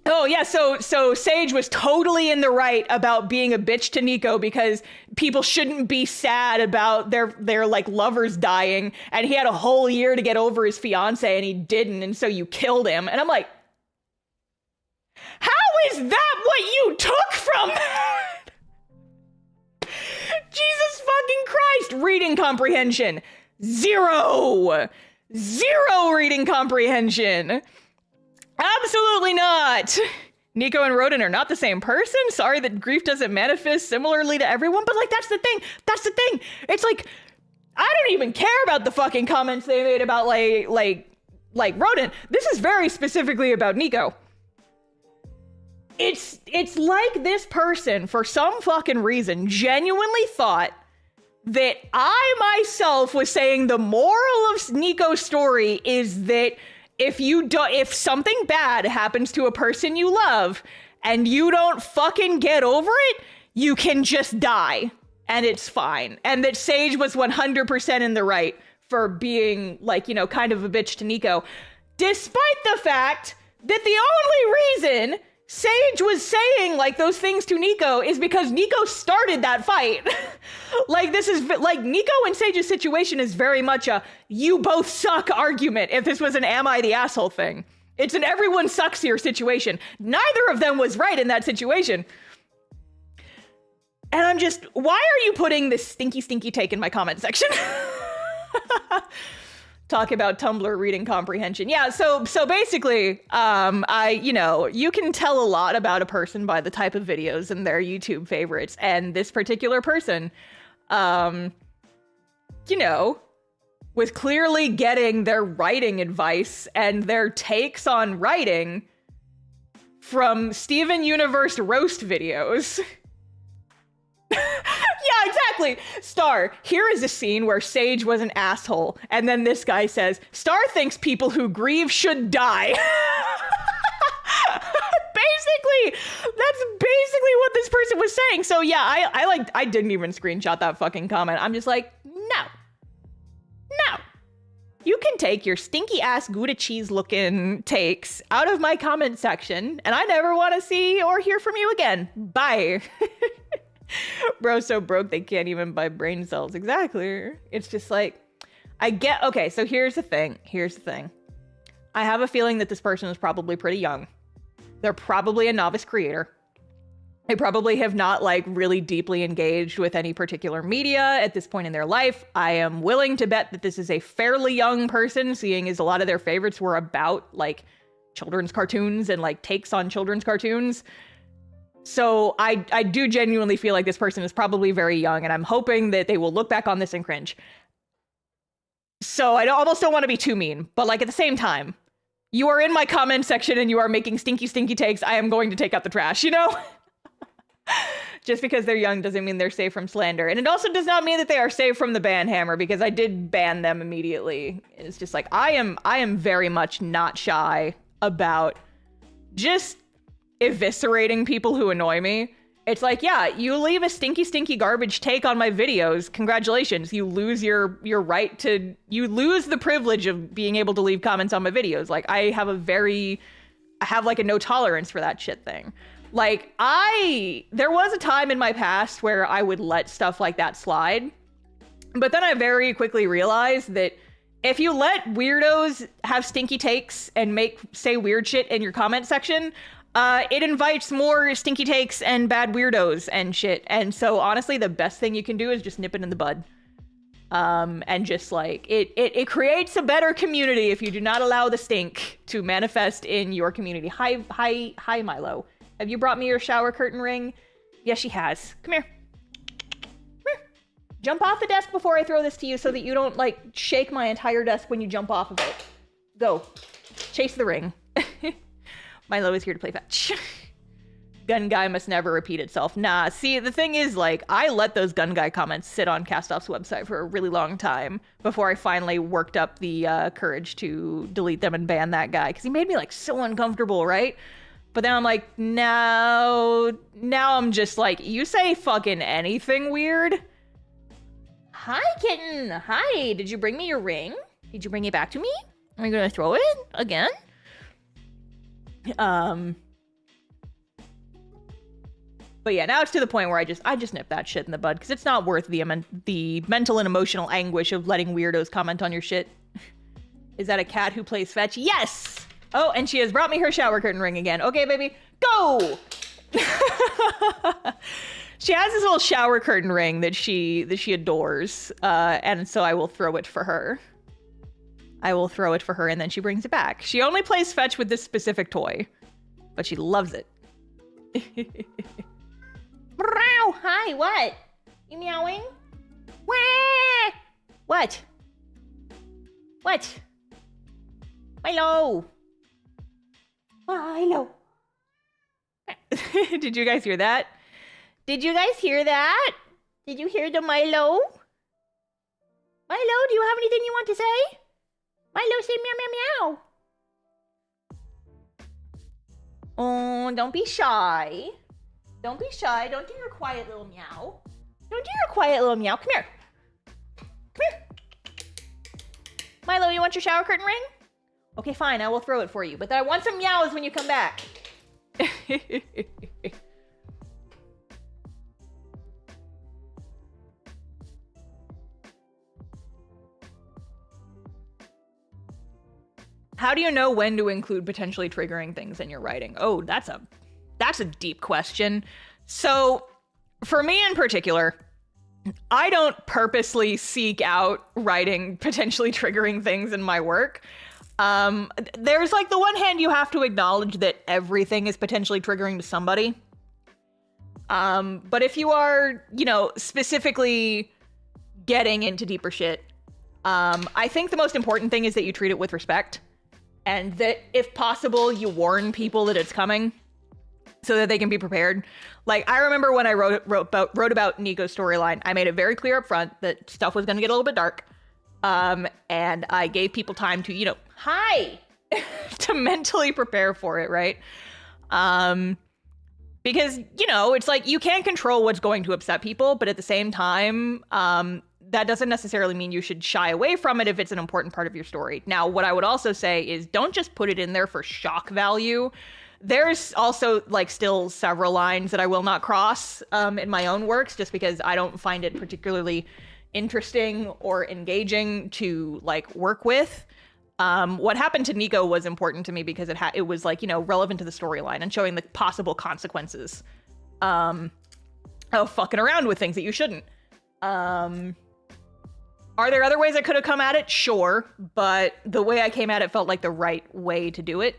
oh yeah, so Sage was totally in the right about being a bitch to Nico because people shouldn't be sad about their like lovers dying, and he had a whole year to get over his fiance and he didn't, and so you killed him. And I'm like, how is that what you took from that? Jesus fucking Christ, reading comprehension. Zero reading comprehension. Absolutely not. Nico and Rodin are not the same person. Sorry that grief doesn't manifest similarly to everyone, but like, that's the thing. It's like, I don't even care about the fucking comments they made about like Rodin. This is very specifically about Nico. It's like this person, for some fucking reason, genuinely thought that I myself was saying the moral of Nico's story is that if something bad happens to a person you love and you don't fucking get over it, you can just die. and it's fine. And that Sage was 100% in the right for being, like, you know, kind of a bitch to Nico. Despite the fact that the only reason Sage was saying, like, those things to Nico is because Nico started that fight. Like, this is, like, Nico and Sage's situation is very much a you both suck argument if this was an am I the asshole thing. It's an everyone sucks here situation. Neither of them was right in that situation. And I'm just, why are you putting this stinky take in my comment section? Talk about Tumblr reading comprehension. Yeah, so basically, you know, you can tell a lot about a person by the type of videos and their YouTube favorites. And this particular person, you know, was clearly getting their writing advice and their takes on writing from Steven Universe roast videos. Yeah, exactly. Star, here is a scene where Sage was an asshole, and then this guy says, Star thinks people who grieve should die. Basically, that's basically what this person was saying. So yeah, I didn't even screenshot that fucking comment. I'm just like, no. You can take your stinky ass Gouda cheese looking takes out of my comment section, and I never want to see or hear from you again. Bye. Bro, so broke they can't even buy brain cells. Exactly. It's just like, okay, so here's the thing. I have a feeling that this person is probably pretty young. They're probably a novice creator. They probably have not, like, really deeply engaged with any particular media at this point in their life. I am willing to bet that this is a fairly young person, seeing as a lot of their favorites were about, like, children's cartoons and, like, takes on children's cartoons. So I do genuinely feel like this person is probably very young, and I'm hoping that they will look back on this and cringe. So I almost don't want to be too mean, but, like, at the same time, you are in my comment section and you are making stinky takes. I am going to take out the trash, you know? Just because they're young doesn't mean they're safe from slander. And it also does not mean that they are safe from the ban hammer, because I did ban them immediately. It's just like, I am very much not shy about just eviscerating people who annoy me. It's like, yeah, you leave a stinky garbage take on my videos. Congratulations. You lose your right to, you lose the privilege of being able to leave comments on my videos. Like, I have like a no tolerance for that shit thing. Like, there was a time in my past where I would let stuff like that slide. But then I very quickly realized that if you let weirdos have stinky takes and say weird shit in your comment section, it invites more stinky takes and bad weirdos and shit. And so honestly, the best thing you can do is just nip it in the bud. And just like, it creates a better community if you do not allow the stink to manifest in your community. Hi, Milo. Have you brought me your shower curtain ring? Yes, she has. Come here. Jump off the desk before I throw this to you so that you don't, like, shake my entire desk when you jump off of it. Go. Chase the ring. Milo is here to play fetch. Gun guy must never repeat itself. Nah, see, the thing is, like, I let those gun guy comments sit on Castoff's website for a really long time before I finally worked up the courage to delete them and ban that guy, because he made me, like, so uncomfortable, right? But then I'm like, now I'm just like, you say fucking anything weird? Hi, kitten. Hi, did you bring me your ring? Did you bring it back to me? Are you gonna throw it again? But yeah, now it's to the point where I just nip that shit in the bud, because it's not worth the mental and emotional anguish of letting weirdos comment on your shit. Is that a cat who plays fetch? Yes! Oh, and she has brought me her shower curtain ring again. Okay, baby, go! She has this little shower curtain ring that she adores, and so I will throw it for her. And then she brings it back. She only plays fetch with this specific toy, but she loves it. Meow! Hi, what? You meowing? Wah! What? Milo! Milo! Did you guys hear that? Did you guys hear that? Did you hear the Milo? Milo, do you have anything you want to say? Milo, say meow meow meow. Oh, don't be shy. Don't be shy. Don't do your quiet little meow. No, you're a quiet little meow. Come here. Come here. Milo, you want your shower curtain ring? Okay, fine. I will throw it for you. But I want some meows when you come back. How do you know when to include potentially triggering things in your writing? Oh, that's a deep question. So for me in particular, I don't purposely seek out writing potentially triggering things in my work. There's like the one hand you have to acknowledge that everything is potentially triggering to somebody. But if you are, you know, specifically getting into deeper shit, I think the most important thing is that you treat it with respect. And that, if possible, you warn people that it's coming so that they can be prepared. Like, I remember when I wrote about Nico's storyline, I made it very clear up front that stuff was going to get a little bit dark. And I gave people time to, you know, to mentally prepare for it, right? Because, you know, it's like you can't control what's going to upset people, but at the same time, that doesn't necessarily mean you should shy away from it if it's an important part of your story. Now, what I would also say is don't just put it in there for shock value. There's also like still several lines that I will not cross in my own works just because I don't find it particularly interesting or engaging to like work with. What happened to Nico was important to me because it was like, you know, relevant to the storyline and showing the possible consequences of fucking around with things that you shouldn't. Are there other ways I could have come at it? Sure. But the way I came at it felt like the right way to do it.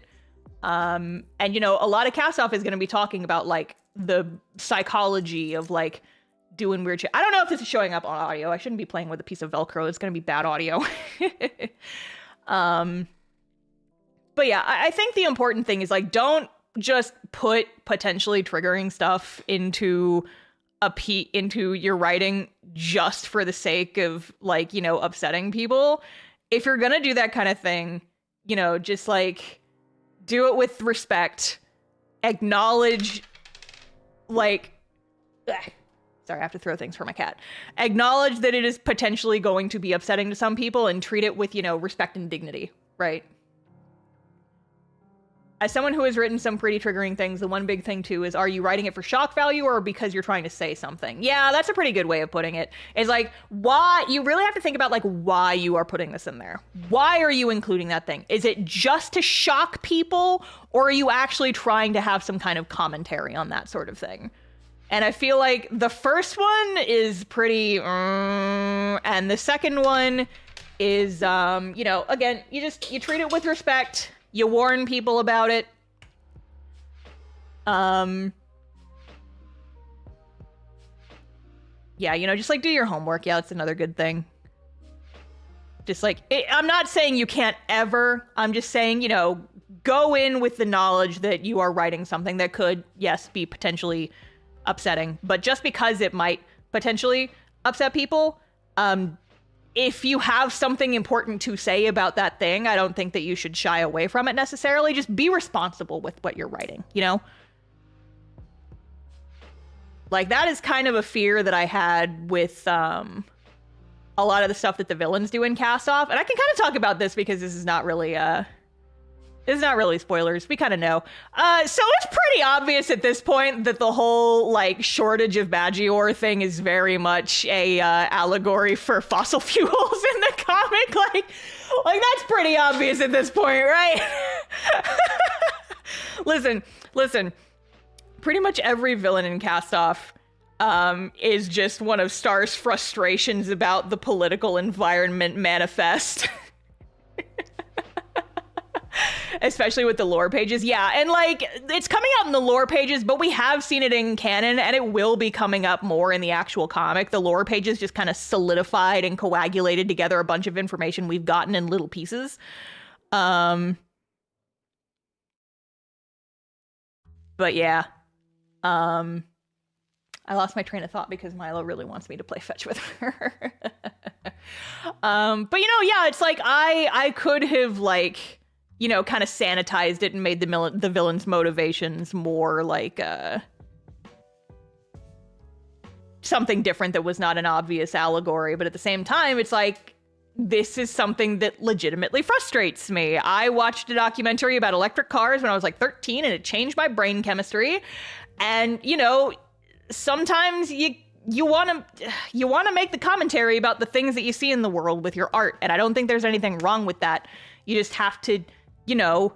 And, you know, a lot of Cast Off is going to be talking about like the psychology of like doing weird shit. I don't know if this is showing up on audio. I shouldn't be playing with a piece of Velcro. It's going to be bad audio. But yeah, I think the important thing is like, don't just put potentially triggering stuff into your writing just for the sake of like, you know, upsetting people. If you're gonna do that kind of thing, you know, just like do it with respect, acknowledge like, sorry, I have to throw things for my cat. Acknowledge that it is potentially going to be upsetting to some people and treat it with, you know, respect and dignity, right? As someone who has written some pretty triggering things, the one big thing too is, are you writing it for shock value or because you're trying to say something? Yeah, that's a pretty good way of putting it. It's like, why? You really have to think about like why you are putting this in there. Why are you including that thing? Is it just to shock people, or are you actually trying to have some kind of commentary on that sort of thing? And I feel like the first one is pretty, and the second one is, you know, again, you treat it with respect. You warn people about it. Yeah, you know, just like do your homework. Yeah, that's another good thing. Just like, I'm not saying you can't ever. I'm just saying, you know, go in with the knowledge that you are writing something that could, yes, be potentially upsetting. But just because it might potentially upset people, if you have something important to say about that thing, I don't think that you should shy away from it necessarily. Just be responsible with what you're writing, you know? Like, that is kind of a fear that I had with a lot of the stuff that the villains do in Cast Off. And I can kind of talk about this because this is not really spoilers. We kind of know. So it's pretty obvious at this point that the whole like shortage of Magior thing is very much a allegory for fossil fuels in the comic. Like that's pretty obvious at this point, right? Listen. Pretty much every villain in Cast Off is just one of Star's frustrations about the political environment manifest. Especially with the lore pages. Yeah, and like, it's coming out in the lore pages, but we have seen it in canon, and it will be coming up more in the actual comic. The lore pages just kind of solidified and coagulated together a bunch of information we've gotten in little pieces. But yeah. I lost my train of thought because Milo really wants me to play fetch with her. But you know, yeah, it's like I could have like, you know, kind of sanitized it and made the villain's motivations more like something different that was not an obvious allegory. But at the same time, it's like, this is something that legitimately frustrates me. I watched a documentary about electric cars when I was like 13, and it changed my brain chemistry. And, you know, sometimes you want to make the commentary about the things that you see in the world with your art. And I don't think there's anything wrong with that. You just have to, you know,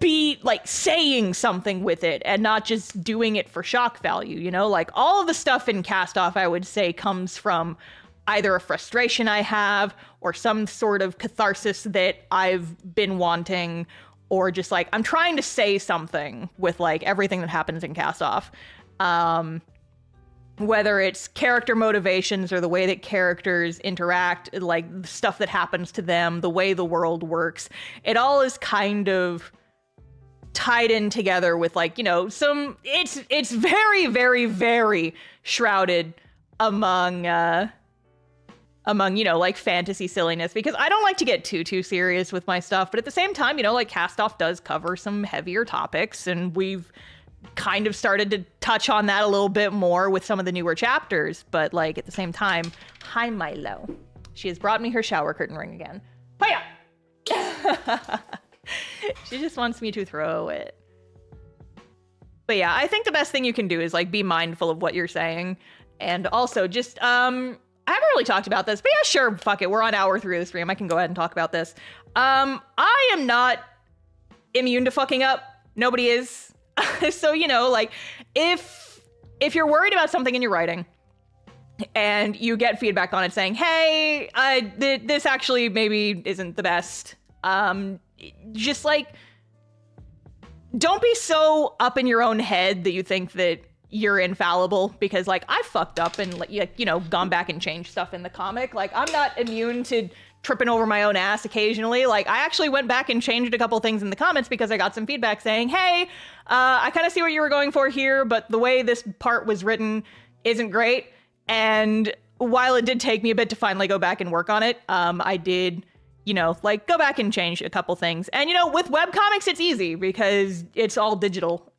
be like saying something with it and not just doing it for shock value, you know? Like all of the stuff in Cast Off, I would say, comes from either a frustration I have or some sort of catharsis that I've been wanting, or just like I'm trying to say something with like everything that happens in Cast Off. Whether it's character motivations or the way that characters interact, like stuff that happens to them, the way the world works, it all is kind of tied in together with like, you know, it's very, very, very shrouded among, you know, like fantasy silliness, because I don't like to get too serious with my stuff. But at the same time, you know, like Cast Off does cover some heavier topics, and we've kind of started to touch on that a little bit more with some of the newer chapters. But like at the same time, hi Milo. She has brought me her shower curtain ring again. Hiya! She just wants me to throw it. But yeah, I think the best thing you can do is like be mindful of what you're saying. And also just, I haven't really talked about this, but yeah, sure, fuck it. We're on hour 3 of the stream. I can go ahead and talk about this. I am not immune to fucking up. Nobody is. So, you know, like if you're worried about something in your writing and you get feedback on it saying, hey, this actually maybe isn't the best, just like, don't be so up in your own head that you think that you're infallible, because like I fucked up and like, you know, gone back and changed stuff in the comic. Like I'm not immune to tripping over my own ass occasionally. Like I actually went back and changed a couple things in the comments because I got some feedback saying, hey, I kind of see what you were going for here, but the way this part was written isn't great. And while it did take me a bit to finally go back and work on it, I did, you know, like go back and change a couple things. And, you know, with webcomics, it's easy because it's all digital.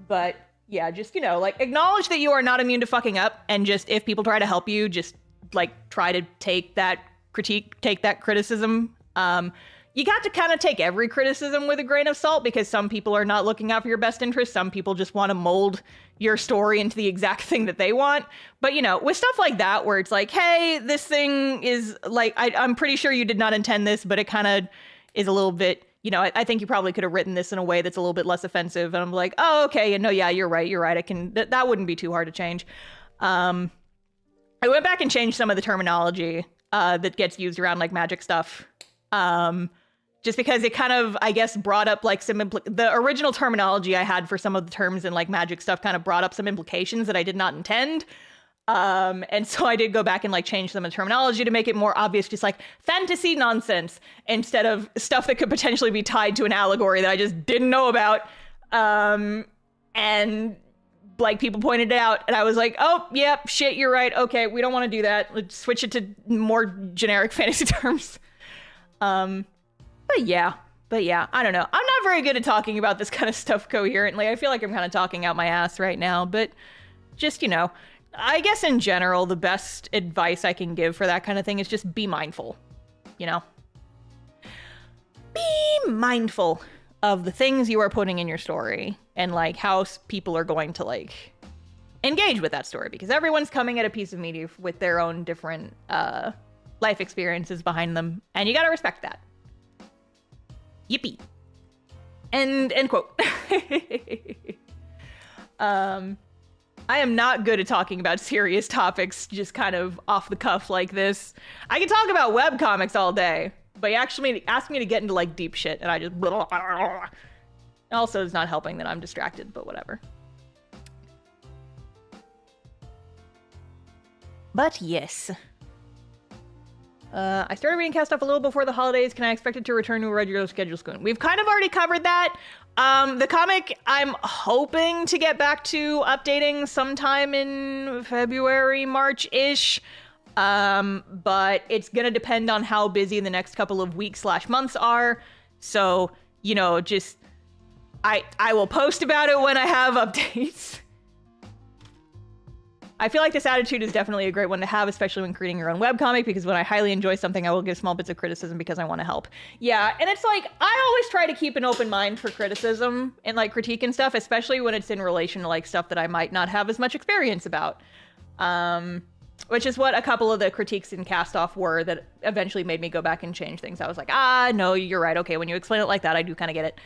But yeah, just, you know, like acknowledge that you are not immune to fucking up. And just, if people try to help you, just like try to take that critique, take that criticism. You got to kind of take every criticism with a grain of salt, because some people are not looking out for your best interest. Some people just want to mold your story into the exact thing that they want. But, you know, with stuff like that, where it's like, hey, this thing is like, I'm pretty sure you did not intend this, but it kind of is a little bit, you know, I think you probably could have written this in a way that's a little bit less offensive. And I'm like, oh, okay. And no, yeah, you're right. I can, that wouldn't be too hard to change. I went back and changed some of the terminology that gets used around like magic stuff. Just because it kind of, I guess, brought up like some, the original terminology I had for some of the terms in like magic stuff kind of brought up some implications that I did not intend. And so I did go back and like change some of the terminology to make it more obvious, just like fantasy nonsense instead of stuff that could potentially be tied to an allegory that I just didn't know about. And like people pointed it out and I was like, oh, yep, shit, you're right. Okay, we don't want to do that. Let's switch it to more generic fantasy terms. But yeah, I don't know. I'm not very good at talking about this kind of stuff coherently. I feel like I'm kind of talking out my ass right now, but just, you know, I guess in general, the best advice I can give for that kind of thing is just be mindful, you know? Be mindful of the things you are putting in your story and like how people are going to like engage with that story, because everyone's coming at a piece of media with their own different life experiences behind them, and you gotta respect that. Yippee. End quote. I am not good at talking about serious topics just kind of off the cuff like this. I can talk about webcomics all day, but you actually asked me to get into like deep shit and I just also it's not helping that I'm distracted, but whatever. But yes. I started reading Cast Off a little before the holidays. Can I expect it to return to a regular schedule soon? We've kind of already covered that. The comic, I'm hoping to get back to updating sometime in February, March-ish. But it's gonna depend on how busy the next couple of weeks/months are. So, you know, just I will post about it when I have updates. I feel like this attitude is definitely a great one to have, especially when creating your own webcomic, because when I highly enjoy something, I will give small bits of criticism because I want to help. Yeah, and it's like, I always try to keep an open mind for criticism and like critique and stuff, especially when it's in relation to like stuff that I might not have as much experience about. Which is what a couple of the critiques in Cast Off were that eventually made me go back and change things. I was like, no, you're right. Okay, when you explain it like that, I do kind of get it.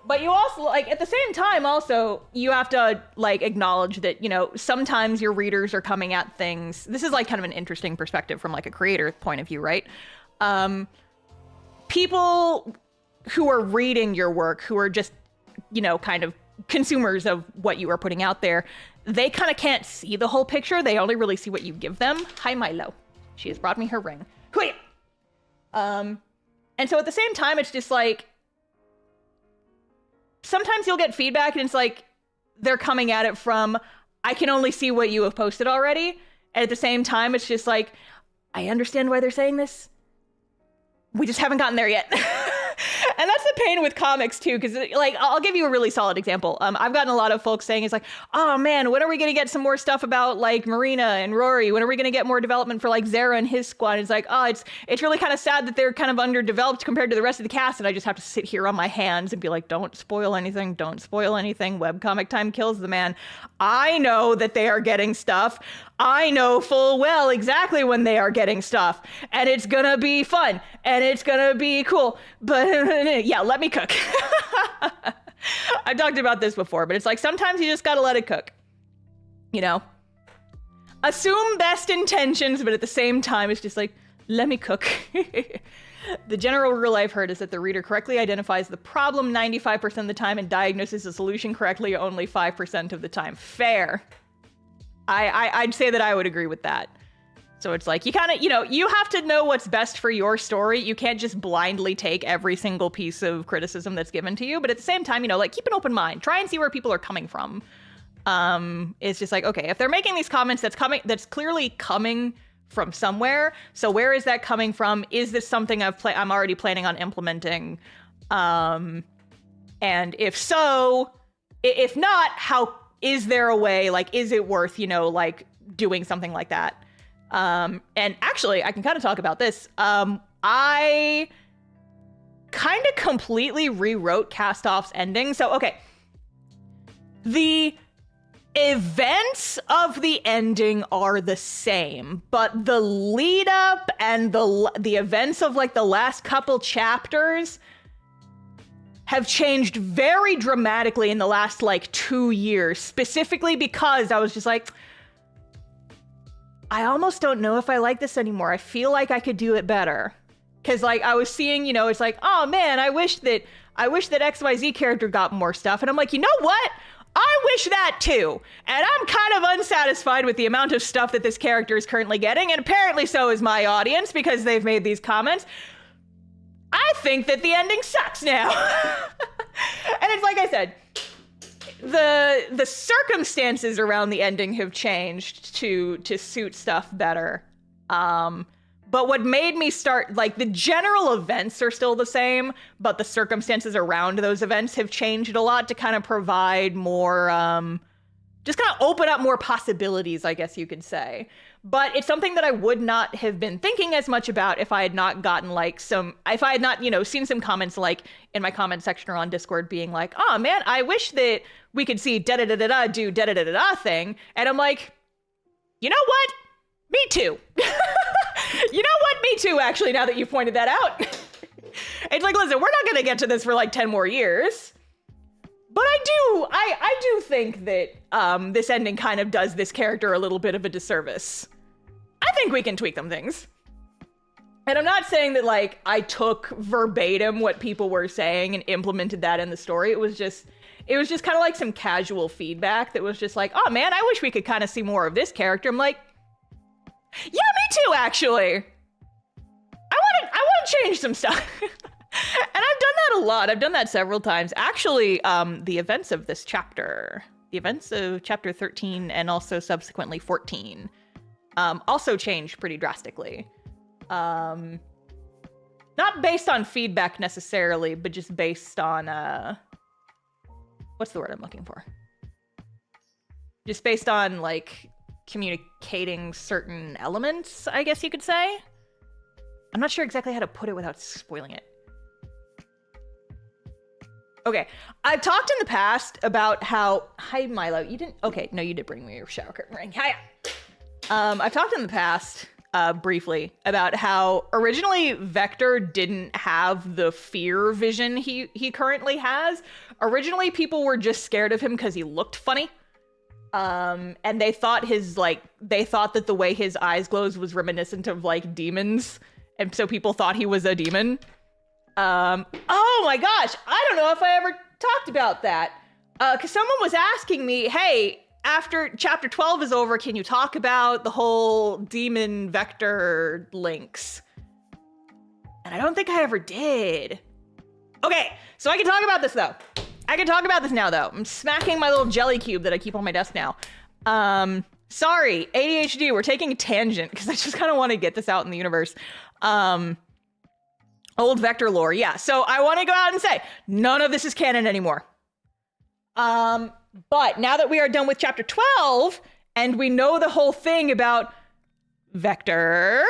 But you also, like, at the same time, also, you have to, like, acknowledge that, you know, sometimes your readers are coming at things. This is, like, kind of an interesting perspective from, like, a creator point of view, right? People who are reading your work, who are just, you know, kind of consumers of what you are putting out there, they kind of can't see the whole picture. They only really see what you give them. Hi, Milo. She has brought me her ring. And so at the same time, it's just, like, sometimes you'll get feedback and it's like they're coming at it from, I can only see what you have posted already. And at the same time, it's just like, I understand why they're saying this. We just haven't gotten there yet. And that's the pain with comics too, because like, I'll give you a really solid example. I've gotten a lot of folks saying, it's like, oh man, when are we going to get some more stuff about like Marina and Rory? When are we going to get more development for like Zara and his squad? And it's like, oh, it's really kind of sad that they're kind of underdeveloped compared to the rest of the cast. And I just have to sit here on my hands and be like, don't spoil anything. Don't spoil anything. Webcomic time kills the man. I know that they are getting stuff. I know full well exactly when they are getting stuff, and it's gonna be fun and it's gonna be cool, but yeah, let me cook. I've talked about this before, but it's like sometimes you just gotta let it cook, you know? Assume best intentions, but at the same time it's just like, let me cook. The general rule I've heard is that the reader correctly identifies the problem 95% of the time and diagnoses the solution correctly only 5% of the time. Fair. I'd say that I would agree with that. So it's like, you kind of, you know, you have to know what's best for your story. You can't just blindly take every single piece of criticism that's given to you. But at the same time, you know, like, keep an open mind. Try and see where people are coming from. It's just like, okay, if they're making these comments, that's clearly coming from somewhere. So where is that coming from? Is this something I'm already planning on implementing? And if so, if not, how is there a way, like, is it worth, you know, like, doing something like that? And actually, I can kind of talk about this. I kind of completely rewrote Cast Off's ending. So, okay. The events of the ending are the same, but the lead up and the events of, like, the last couple chapters have changed very dramatically in the last, like, 2 years, specifically because I was just like, I almost don't know if I like this anymore. I feel like I could do it better. Because, like, I was seeing, you know, it's like, oh man, I wish that XYZ character got more stuff. And I'm like, you know what? I wish that too. And I'm kind of unsatisfied with the amount of stuff that this character is currently getting. And apparently so is my audience, because they've made these comments. I think that the ending sucks now. And it's like I said, the circumstances around the ending have changed to suit stuff better. But what made me start, like, the general events are still the same, but the circumstances around those events have changed a lot to kind of provide more, just kind of open up more possibilities, I guess you could say. But it's something that I would not have been thinking as much about if I had not gotten, like, if I had not, you know, seen some comments, like, in my comment section or on Discord being like, oh man, I wish that we could see da-da-da-da-da do da-da-da-da-da thing. And I'm like, you know what? Me too. You know what? Me too, actually, now that you've pointed that out. It's like, listen, we're not going to get to this for like 10 more years. But I do think that this ending kind of does this character a little bit of a disservice. I think we can tweak them things. And I'm not saying that, like, I took verbatim what people were saying and implemented that in the story. It was just kind of like some casual feedback that was just like, oh man, I wish we could kind of see more of this character. I'm like, yeah, me too, actually. I want to change some stuff. And I've done that a lot. I've done that several times. Actually, the events of this chapter, the events of chapter 13 and also subsequently 14, also changed pretty drastically. Not based on feedback necessarily, but just based on, what's the word I'm looking for? Just based on, like, communicating certain elements, I guess you could say. I'm not sure exactly how to put it without spoiling it. Okay, I've talked in the past about how... Hi, Milo, you didn't... Okay, no, you did bring me your shower curtain ring. Hiya! I've talked in the past, briefly, about how originally Vector didn't have the fear vision he currently has. Originally, people were just scared of him because he looked funny. And they thought that the way his eyes glowed was reminiscent of, like, demons. And so people thought he was a demon. Oh my gosh, I don't know if I ever talked about that. Because someone was asking me, hey, after chapter 12 is over, can you talk about the whole demon Vector links? And I don't think I ever did. Okay, so I can talk about this though. I can talk about this now though. I'm smacking my little jelly cube that I keep on my desk now. Sorry, ADHD, we're taking a tangent because I just kind of want to get this out in the universe. Old Vector lore, yeah. So I want to go out and say, none of this is canon anymore. But now that we are done with chapter 12, and we know the whole thing about Vector,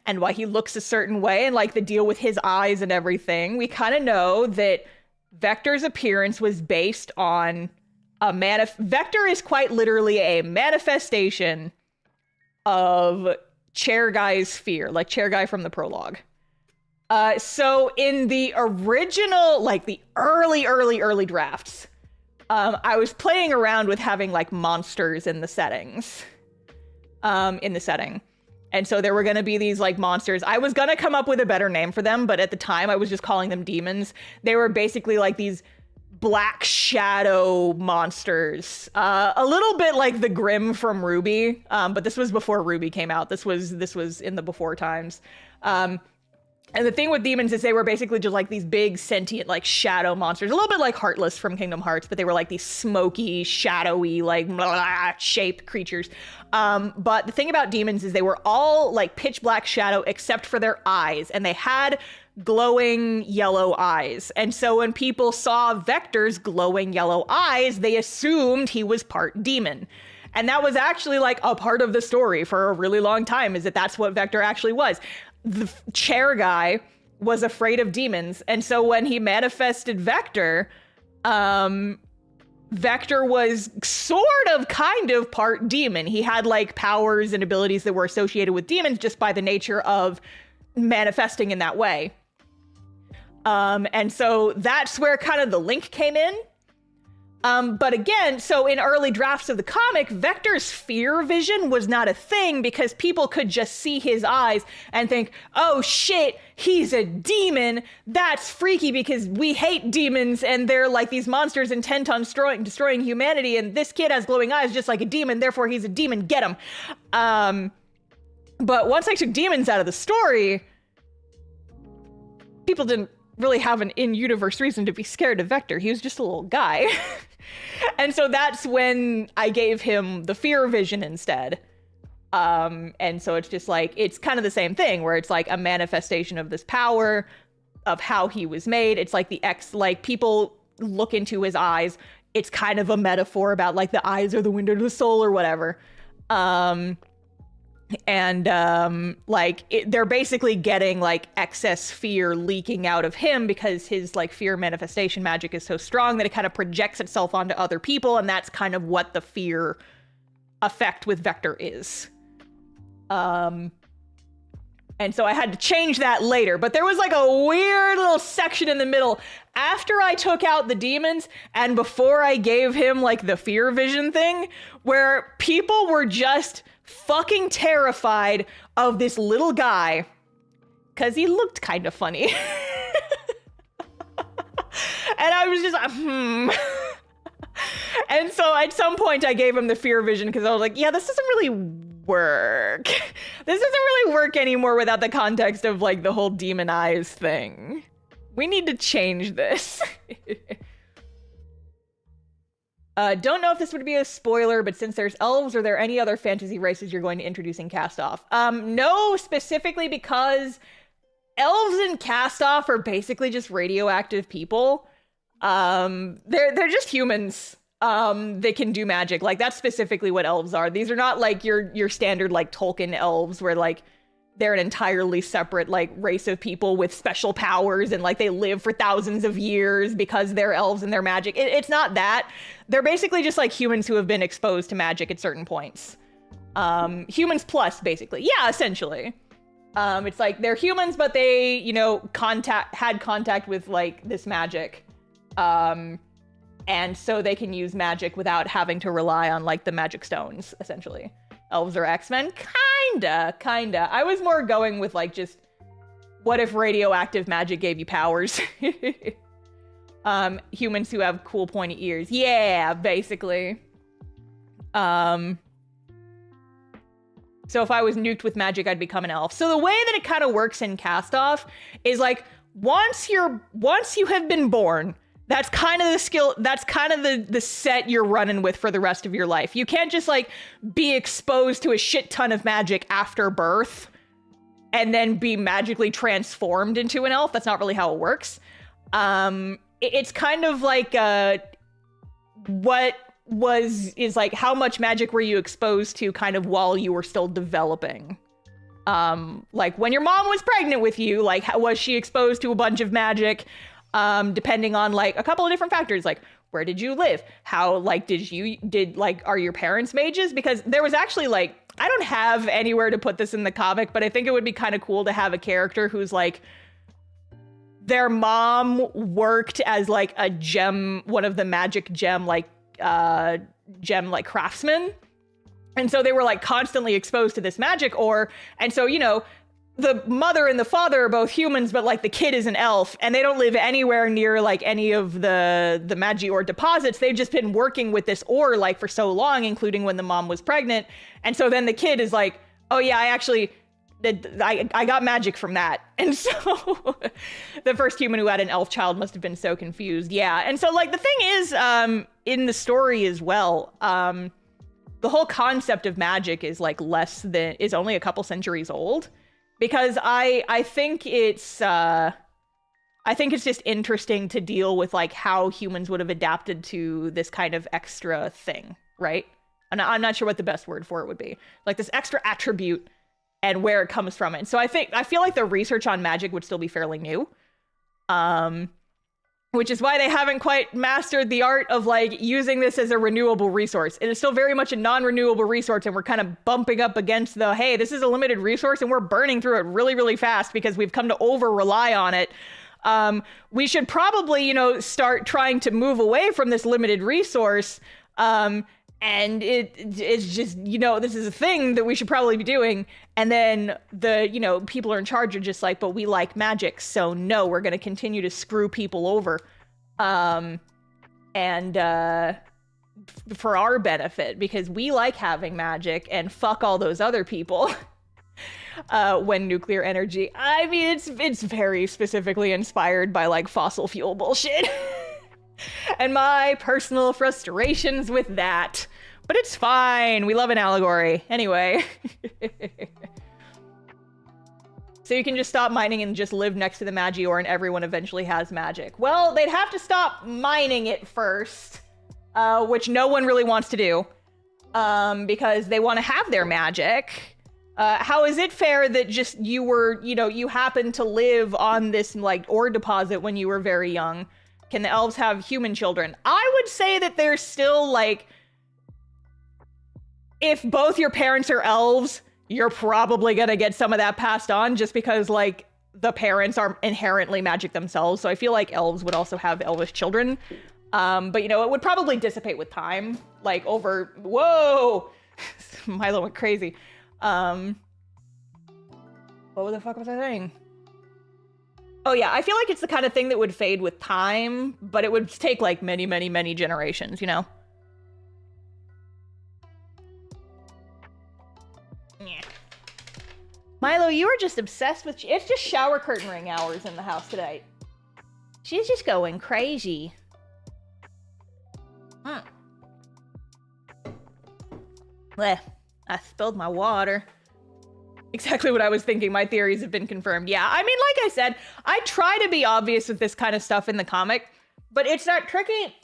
and why he looks a certain way, and like the deal with his eyes and everything, we kind of know that Vector's appearance was based on Vector is quite literally a manifestation of Chair Guy's fear, like Chair Guy from the prologue. So in the original, like the early drafts, I was playing around with having like monsters in the settings, in the setting. And so there were going to be these like monsters. I was going to come up with a better name for them, but at the time I was just calling them demons. They were basically like these black shadow monsters, a little bit like the Grimm from Ruby. But this was before Ruby came out. This was in the before times. And the thing with demons is they were basically just like these big sentient like shadow monsters, a little bit like Heartless from Kingdom Hearts, but they were like these smoky, shadowy, like blah, shaped creatures. But the thing about demons is they were all like pitch black shadow except for their eyes, and they had glowing yellow eyes. And so when people saw Vector's glowing yellow eyes, they assumed he was part demon. And that was actually like a part of the story for a really long time, is that that's what Vector actually was. The Chair Guy was afraid of demons, and so when he manifested Vector, Vector was sort of kind of part demon. He had like powers and abilities that were associated with demons just by the nature of manifesting in that way. And so that's where kind of the link came in. But again, so in early drafts of the comic, Vector's fear vision was not a thing because people could just see his eyes and think, oh shit, he's a demon. That's freaky because we hate demons and they're like these monsters intent on destroying humanity, and this kid has glowing eyes just like a demon, therefore he's a demon, get him. But once I took demons out of the story, people didn't really have an in-universe reason to be scared of Vector. He was just a little guy. And so that's when I gave him the fear vision instead. And so it's just like, it's kind of the same thing where it's like a manifestation of this power of how he was made. It's like like people look into his eyes. It's kind of a metaphor about like the eyes are the window to the soul or whatever. They're basically getting like excess fear leaking out of him because his like fear manifestation magic is so strong that it kind of projects itself onto other people, and that's kind of what the fear effect with Vector is. And so I had to change that later, but there was like a weird little section in the middle after I took out the demons and before I gave him like the fear vision thing, where people were just fucking terrified of this little guy because he looked kind of funny. And I was just And so at some point I gave him the fear vision because I was like, yeah, this doesn't really work. This doesn't really work anymore without the context of like the whole demon eyes thing. We need to change this. Don't know if this would be a spoiler, but since there's elves, are there any other fantasy races you're going to introduce in Cast Off? No, specifically because elves and cast off are basically just radioactive people. They're just humans. They can do magic. Like, that's specifically what elves are. These are not like your standard like Tolkien elves where like they're an entirely separate like race of people with special powers and like they live for thousands of years because they're elves and they're magic. It's not that. They're basically just like humans who have been exposed to magic at certain points. Humans plus, basically. Yeah, essentially. It's like they're humans, but they, you know, had contact with like this magic. And so they can use magic without having to rely on like the magic stones, essentially. Elves are X-Men? Kinda. I was more going with like just, what if radioactive magic gave you powers? Humans who have cool pointy ears. Yeah, basically. So if I was nuked with magic, I'd become an elf. So the way that it kind of works in Cast Off is like, once you have been born, that's kind of the skill, that's kind of the set you're running with for the rest of your life. You can't just like be exposed to a shit ton of magic after birth and then be magically transformed into an elf. That's not really how it works. It's kind of like is like how much magic were you exposed to kind of while you were still developing. Like when your mom was pregnant with you, like was she exposed to a bunch of magic? Depending on like a couple of different factors, like where did you live? How like are your parents mages? Because there was actually like, I don't have anywhere to put this in the comic, but I think it would be kind of cool to have a character who's like, their mom worked as like a gem, one of the magic gem craftsmen. And so they were like constantly exposed to this magic ore. And so, you know, the mother and the father are both humans, but like the kid is an elf and they don't live anywhere near like any of the magi ore deposits. They've just been working with this ore like for so long, including when the mom was pregnant. And so then the kid is like, oh yeah, I got magic from that. And so the first human who had an elf child must have been so confused. Yeah. And so like the thing is, in the story as well, the whole concept of magic is like is only a couple centuries old. Because I think it's just interesting to deal with like how humans would have adapted to this kind of extra thing, right? And I'm not sure what the best word for it would be. Like this extra attribute and where it comes from. And so I feel like the research on magic would still be fairly new. Which is why they haven't quite mastered the art of like using this as a renewable resource. It is still very much a non-renewable resource, and we're kind of bumping up against the, hey, this is a limited resource and we're burning through it really, really fast because we've come to over-rely on it. We should probably, you know, start trying to move away from this limited resource. And it's just, you know, this is a thing that we should probably be doing. And then the, you know, people are in charge are just like, but we like magic, so no, we're going to continue to screw people over. For our benefit, because we like having magic and fuck all those other people. When nuclear energy, I mean, it's very specifically inspired by like fossil fuel bullshit. And my personal frustrations with that. But it's fine. We love an allegory. Anyway. So you can just stop mining and just live next to the magi ore and everyone eventually has magic. Well, they'd have to stop mining it first. Which no one really wants to do. Because they want to have their magic. How is it fair that just you happened to live on this like ore deposit when you were very young? Can the elves have human children? I would say that there's still, like, if both your parents are elves, you're probably gonna get some of that passed on just because, like, the parents are inherently magic themselves. So I feel like elves would also have elvish children. But, you know, it would probably dissipate with time. Like, whoa! Milo went crazy. What the fuck was I saying? Oh yeah, I feel like it's the kind of thing that would fade with time, but it would take like many, many, many generations, you know? Yeah. Milo, you are just obsessed with... It's just shower curtain ring hours in the house today. She's just going crazy. Bleh, I spilled my water. Exactly what I was thinking. My theories have been confirmed. Yeah, I mean, like I said, I try to be obvious with this kind of stuff in the comic, but it's that tricky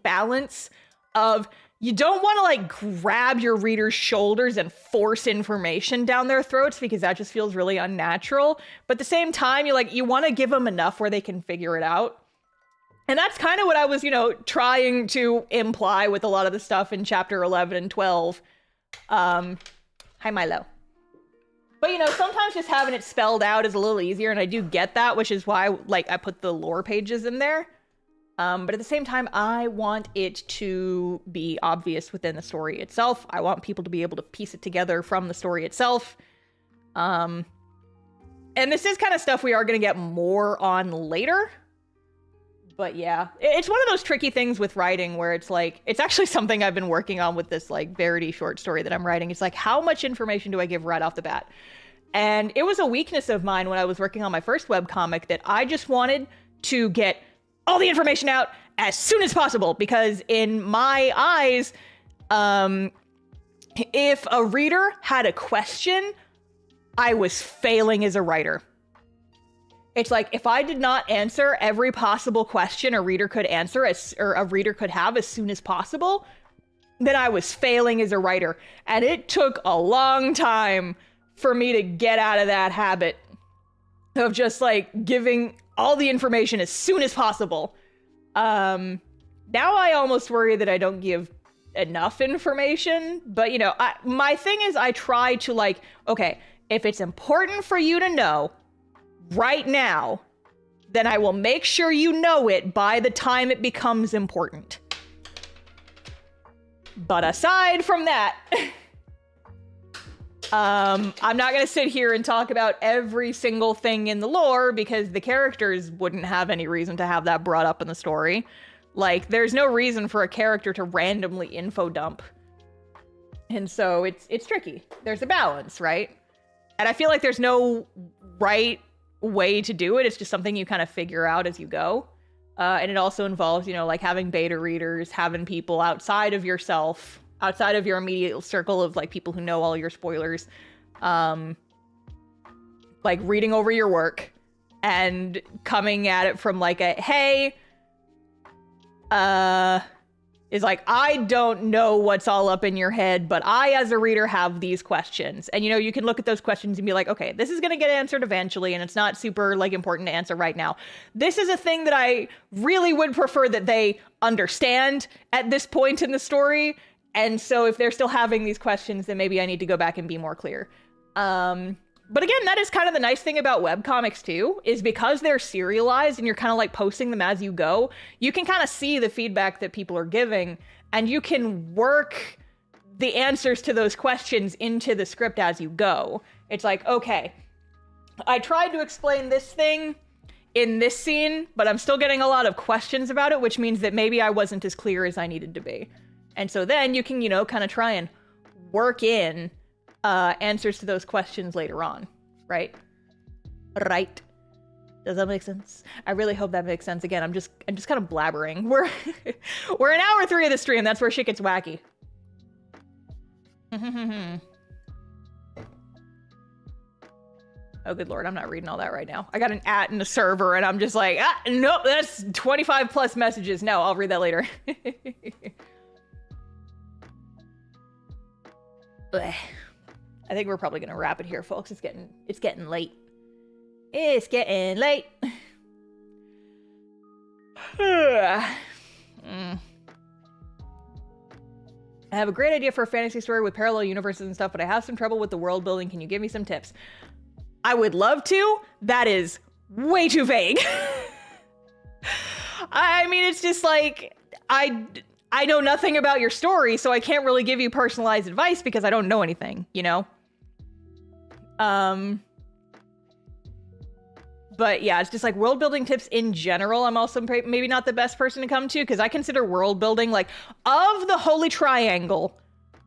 balance of you don't want to like grab your reader's shoulders and force information down their throats because that just feels really unnatural. But at the same time, you want to give them enough where they can figure it out. And that's kind of what I was, trying to imply with a lot of the stuff in chapter 11 and 12. Hi, Milo. But, sometimes just having it spelled out is a little easier, and I do get that, which is why, I put the lore pages in there. But at the same time, I want it to be obvious within the story itself. I want people to be able to piece it together from the story itself. And this is kind of stuff we are going to get more on later. But yeah, it's one of those tricky things with writing where it's actually something I've been working on with this Verity short story that I'm writing. It's how much information do I give right off the bat? And it was a weakness of mine when I was working on my first webcomic that I just wanted to get all the information out as soon as possible, because in my eyes, if a reader had a question, I was failing as a writer. It's if I did not answer every possible question a reader could answer or a reader could have as soon as possible, then I was failing as a writer. And it took a long time for me to get out of that habit of just giving all the information as soon as possible. Now I almost worry that I don't give enough information, but my thing is I try to okay, if it's important for you to know right now, then I will make sure you know it by the time it becomes important. But aside from that, I'm not going to sit here and talk about every single thing in the lore because the characters wouldn't have any reason to have that brought up in the story. There's no reason for a character to randomly info dump. And so it's tricky. There's a balance, right? And I feel like there's no right way to do it. It's just something you kind of figure out as you go. And it also involves, having beta readers, having people outside of yourself, outside of your immediate circle of people who know all your spoilers, reading over your work and coming at it from hey, is I don't know what's all up in your head, but I, as a reader, have these questions. And, you can look at those questions and be okay, this is going to get answered eventually, and it's not super, important to answer right now. This is a thing that I really would prefer that they understand at this point in the story. And so if they're still having these questions, then maybe I need to go back and be more clear. But again, that is kind of the nice thing about webcomics too, is because they're serialized and you're kind of posting them as you go, you can kind of see the feedback that people are giving and you can work the answers to those questions into the script as you go. It's okay, I tried to explain this thing in this scene, but I'm still getting a lot of questions about it, which means that maybe I wasn't as clear as I needed to be. And so then you can, kind of try and work in answers to those questions later on, right? Right. Does that make sense? I really hope that makes sense. Again, I'm just kind of blabbering. We're in hour 3 of the stream. That's where shit gets wacky. Oh, good lord, I'm not reading all that right now. I got an @ in the server, and I'm just nope, that's 25 plus messages. No, I'll read that later. Blech. I think we're probably gonna wrap it here, folks. It's getting late. It's getting late. I have a great idea for a fantasy story with parallel universes and stuff, but I have some trouble with the world building. Can you give me some tips? I would love to. That is way too vague. I mean, it's just I know nothing about your story, so I can't really give you personalized advice because I don't know anything, But yeah, it's just world building tips in general. I'm also maybe not the best person to come to because I consider world building of the holy triangle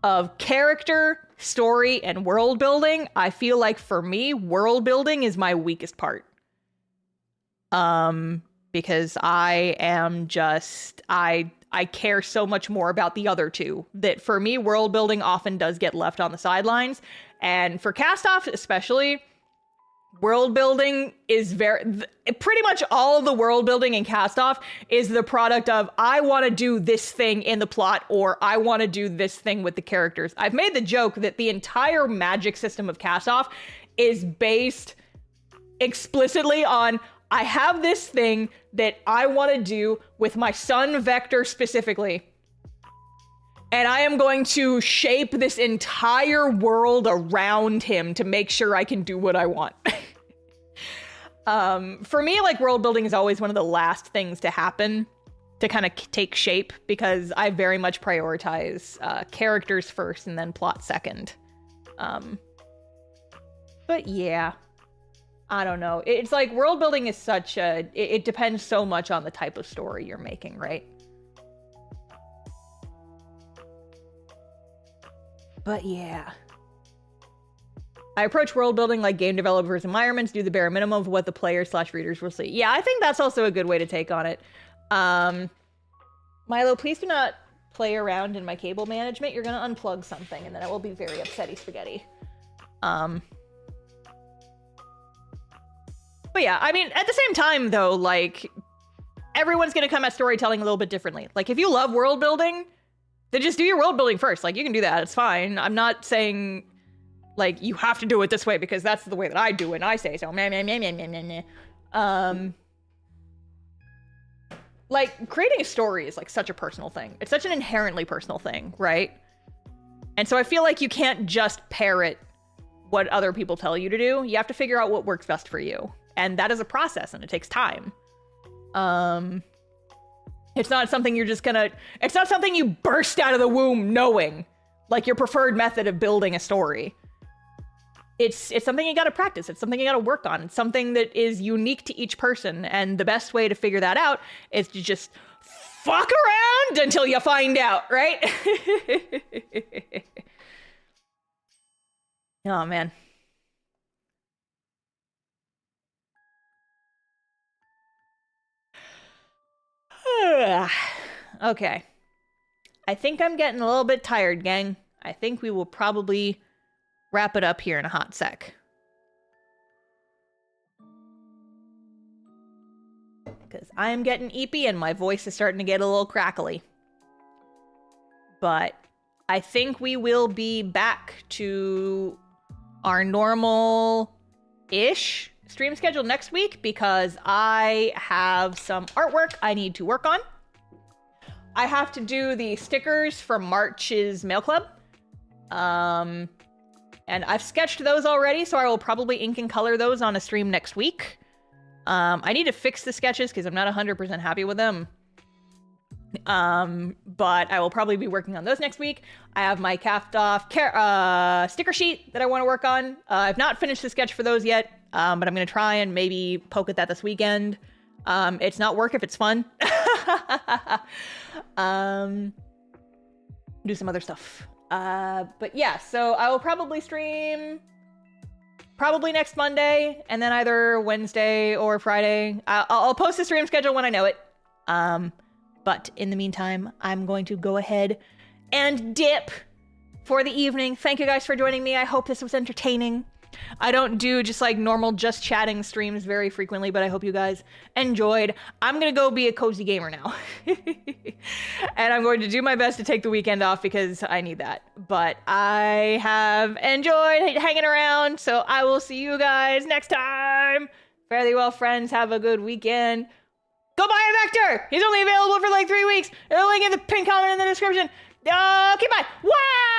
of character, story, and world building. I feel for me, world building is my weakest part. Because I am just, I care so much more about the other two that for me, world building often does get left on the sidelines. And for cast off especially, world building is pretty much all of the world building in cast off is the product of I want to do this thing in the plot, or I want to do this thing with the characters. I've made the joke that the entire magic system of cast off is based explicitly on I have this thing that I want to do with my son Vector specifically, and I am going to shape this entire world around him to make sure I can do what I want. For me, like, world building is always one of the last things to happen to kind of take shape, because I very much prioritize characters first and then plot second. But yeah, I don't know. It's like world building is such a... It depends so much on the type of story you're making, right? But yeah. I approach world building like game developers' environments, do the bare minimum of what the players/readers will see. Yeah, I think that's also a good way to take on it. Milo, please do not play around in my cable management. You're gonna unplug something and then it will be very upsetty spaghetti. But yeah, I mean, at the same time though, like, everyone's gonna come at storytelling a little bit differently. Like, if you love world building, then just do your world building first. Like, you can do that, it's fine. I'm not saying, like, you have to do it this way because that's the way that I do it and I say so. Like, creating a story is, like, such a personal thing. It's such an inherently personal thing, right? And so I feel like you can't just parrot what other people tell you to do. You have to figure out what works best for you. And that is a process and it takes time. It's not something you're just gonna... It's not something you burst out of the womb knowing, like, your preferred method of building a story. It's something you gotta practice. It's something you gotta work on. It's something that is unique to each person. And the best way to figure that out is to just fuck around until you find out, right? Oh, man. Okay. I think I'm getting a little bit tired, gang. I think we will probably wrap it up here in a hot sec. Because I am getting eepy and my voice is starting to get a little crackly. But I think we will be back to our normal-ish stream schedule next week because I have some artwork I need to work on. I have to do the stickers for March's mail club. And I've sketched those already, so I will probably ink and color those on a stream next week. I need to fix the sketches because I'm not 100% happy with them. But I will probably be working on those next week. I have my capped off sticker sheet that I want to work on. I've not finished the sketch for those yet, but I'm going to try and maybe poke at that this weekend. It's not work if it's fun. Do some other stuff. But yeah, so I will probably stream probably next Monday and then either Wednesday or Friday. I'll post the stream schedule when I know it. But in the meantime, I'm going to go ahead and dip for the evening. Thank you guys for joining me. I hope this was entertaining. I don't do just like normal just chatting streams very frequently, but I hope you guys enjoyed. I'm gonna go be a cozy gamer now. And I'm going to do my best to take the weekend off because I need that. But I have enjoyed hanging around, so I will see you guys next time. Fare thee well, friends. Have a good weekend. Go buy a Vector! He's only available for like 3 weeks. There's a link in the pinned comment in the description. Okay, bye. Wow!